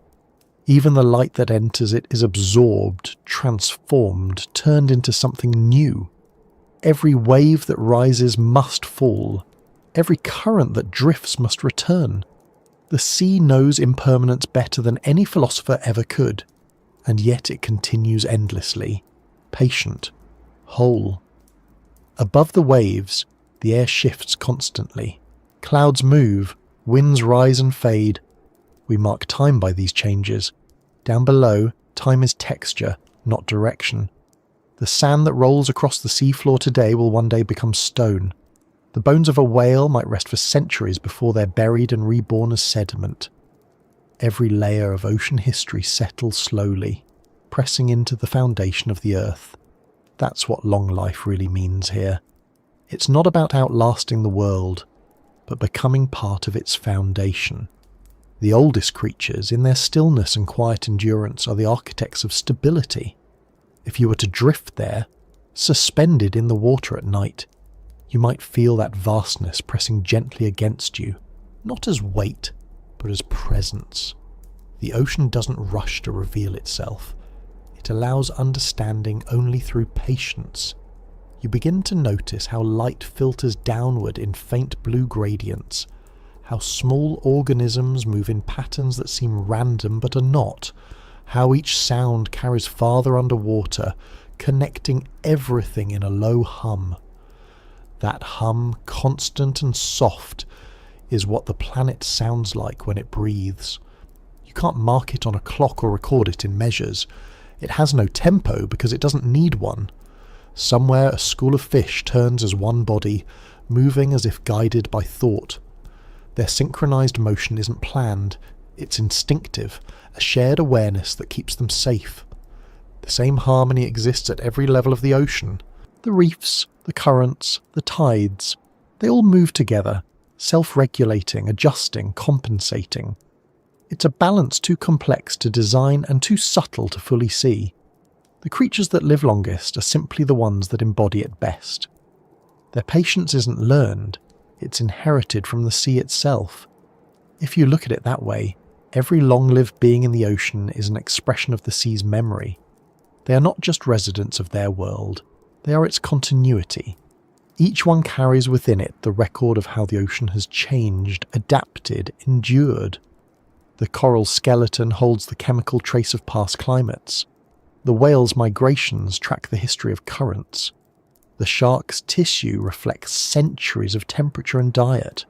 Even the light that enters it is absorbed, transformed, turned into something new. Every wave that rises must fall. Every current that drifts must return. The sea knows impermanence better than any philosopher ever could, and yet it continues endlessly, patient, whole. Above the waves, the air shifts constantly. Clouds move, winds rise and fade. We mark time by these changes. Down below, time is texture, not direction. The sand that rolls across the seafloor today will one day become stone. The bones of a whale might rest for centuries before they're buried and reborn as sediment. Every layer of ocean history settles slowly, pressing into the foundation of the earth. That's what long life really means here. It's not about outlasting the world, but becoming part of its foundation. The oldest creatures, in their stillness and quiet endurance, are the architects of stability. If you were to drift there, suspended in the water at night, you might feel that vastness pressing gently against you, not as weight, but as presence. The ocean doesn't rush to reveal itself. It allows understanding only through patience. You begin to notice how light filters downward in faint blue gradients, how small organisms move in patterns that seem random but are not, how each sound carries farther underwater, connecting everything in a low hum. That hum, constant and soft, is what the planet sounds like when it breathes. You can't mark it on a clock or record it in measures. It has no tempo because it doesn't need one. Somewhere a school of fish turns as one body, moving as if guided by thought. Their synchronized motion isn't planned, it's instinctive, a shared awareness that keeps them safe. The same harmony exists at every level of the ocean. The reefs, the currents, the tides, they all move together, self-regulating, adjusting, compensating. It's a balance too complex to design and too subtle to fully see. The creatures that live longest are simply the ones that embody it best. Their patience isn't learned, it's inherited from the sea itself. If you look at it that way, every long-lived being in the ocean is an expression of the sea's memory. They are not just residents of their world, they are its continuity. Each one carries within it the record of how the ocean has changed, adapted, endured. The coral skeleton holds the chemical trace of past climates. The whale's migrations track the history of currents. The shark's tissue reflects centuries of temperature and diet.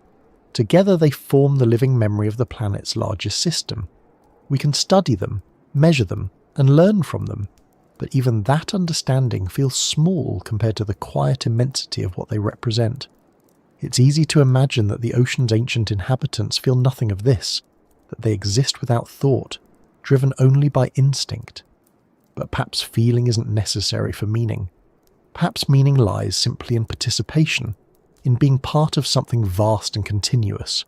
Together they form the living memory of the planet's largest system. We can study them, measure them, and learn from them. But even that understanding feels small compared to the quiet immensity of what they represent. It's easy to imagine that the ocean's ancient inhabitants feel nothing of this, that they exist without thought, driven only by instinct. But perhaps feeling isn't necessary for meaning. Perhaps meaning lies simply in participation, in being part of something vast and continuous.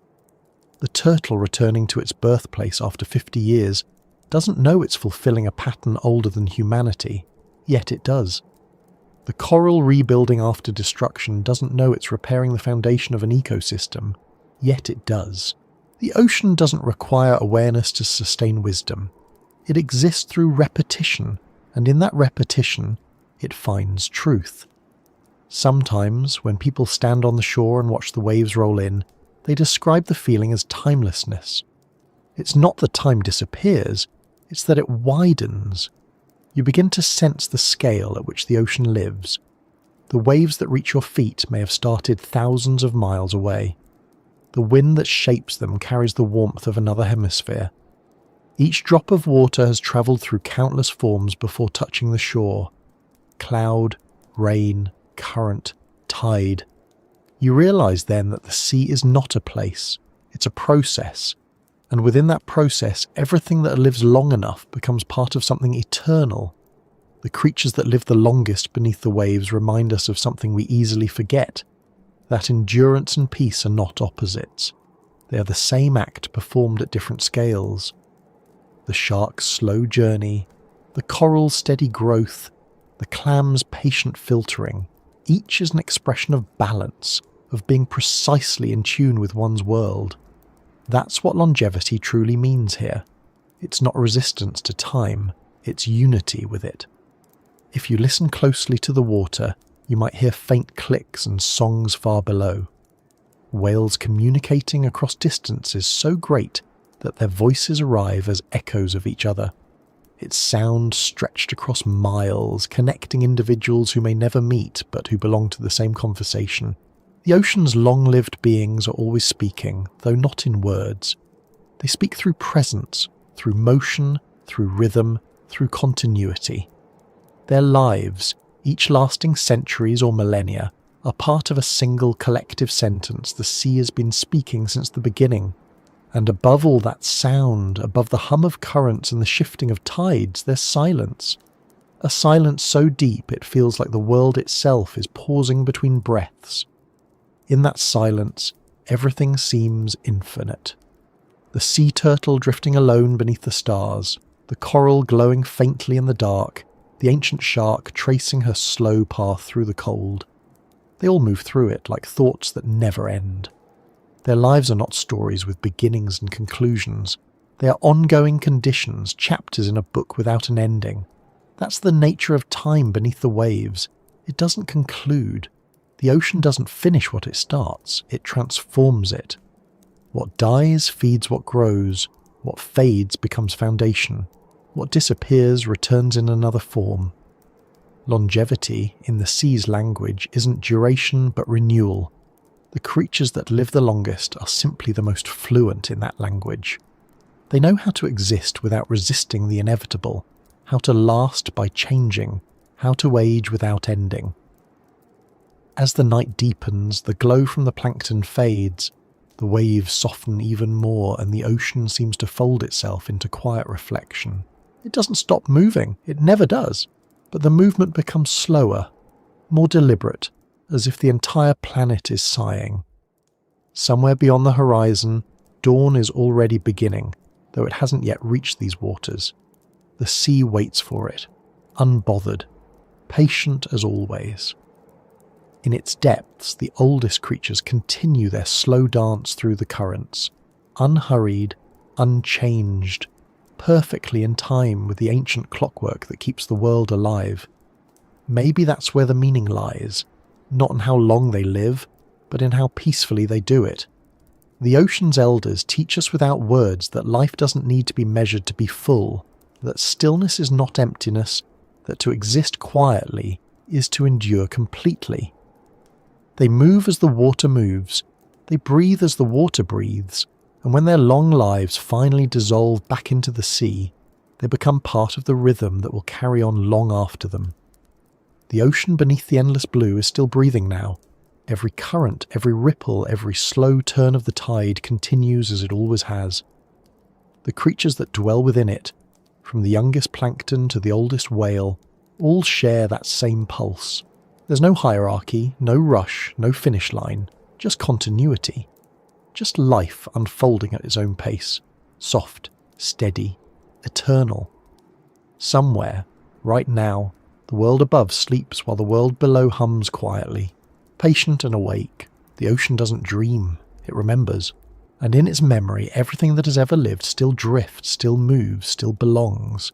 The turtle returning to its birthplace after 50 years doesn't know it's fulfilling a pattern older than humanity, yet it does. The coral rebuilding after destruction doesn't know it's repairing the foundation of an ecosystem, yet it does. The ocean doesn't require awareness to sustain wisdom. It exists through repetition, and in that repetition, it finds truth. Sometimes, when people stand on the shore and watch the waves roll in, They describe the feeling as timelessness. It's not that time disappears, it's that it widens. You begin to sense the scale at which the ocean lives. The waves that reach your feet may have started thousands of miles away. The wind that shapes them carries the warmth of another hemisphere. Each drop of water has travelled through countless forms before touching the shore. Cloud, rain, current, tide. You realise then that the sea is not a place, it's a process, and within that process everything that lives long enough becomes part of something eternal. The creatures that live the longest beneath the waves remind us of something we easily forget, that endurance and peace are not opposites. They are the same act performed at different scales. The shark's slow journey, the coral's steady growth, the clam's patient filtering, each is an expression of balance, of being precisely in tune with one's world. That's what longevity truly means here. It's not resistance to time, it's unity with it. If you listen closely to the water, you might hear faint clicks and songs far below. Whales communicating across distances so great that their voices arrive as echoes of each other. Its sound stretched across miles, connecting individuals who may never meet but who belong to the same conversation. The ocean's long-lived beings are always speaking, though not in words. They speak through presence, through motion, through rhythm, through continuity. Their lives, each lasting centuries or millennia, are part of a single collective sentence the sea has been speaking since the beginning. And above all that sound, above the hum of currents and the shifting of tides, there's silence. A silence so deep it feels like the world itself is pausing between breaths. In that silence, everything seems infinite. The sea turtle drifting alone beneath the stars, the coral glowing faintly in the dark, the ancient shark tracing her slow path through the cold. They all move through it like thoughts that never end. Their lives are not stories with beginnings and conclusions. They are ongoing conditions, chapters in a book without an ending. That's the nature of time beneath the waves. It doesn't conclude. The ocean doesn't finish what it starts, it transforms it. What dies feeds what grows, what fades becomes foundation, what disappears returns in another form. Longevity, in the sea's language, isn't duration but renewal. The creatures that live the longest are simply the most fluent in that language. They know how to exist without resisting the inevitable, how to last by changing, how to age without ending. As the night deepens, the glow from the plankton fades, the waves soften even more and the ocean seems to fold itself into quiet reflection. It doesn't stop moving, it never does, but the movement becomes slower, more deliberate, as if the entire planet is sighing. Somewhere beyond the horizon, dawn is already beginning, though it hasn't yet reached these waters. The sea waits for it, unbothered, patient as always. In its depths, the oldest creatures continue their slow dance through the currents, unhurried, unchanged, perfectly in time with the ancient clockwork that keeps the world alive. Maybe that's where the meaning lies, not in how long they live, but in how peacefully they do it. The ocean's elders teach us without words that life doesn't need to be measured to be full, that stillness is not emptiness, that to exist quietly is to endure completely. They move as the water moves, they breathe as the water breathes, and when their long lives finally dissolve back into the sea, they become part of the rhythm that will carry on long after them. The ocean beneath the endless blue is still breathing now. Every current, every ripple, every slow turn of the tide continues as it always has. The creatures that dwell within it, from the youngest plankton to the oldest whale, all share that same pulse. There's no hierarchy, no rush, no finish line, just continuity. Just life unfolding at its own pace, soft, steady, eternal. Somewhere, right now, the world above sleeps while the world below hums quietly. Patient and awake, the ocean doesn't dream, it remembers. And in its memory, everything that has ever lived still drifts, still moves, still belongs.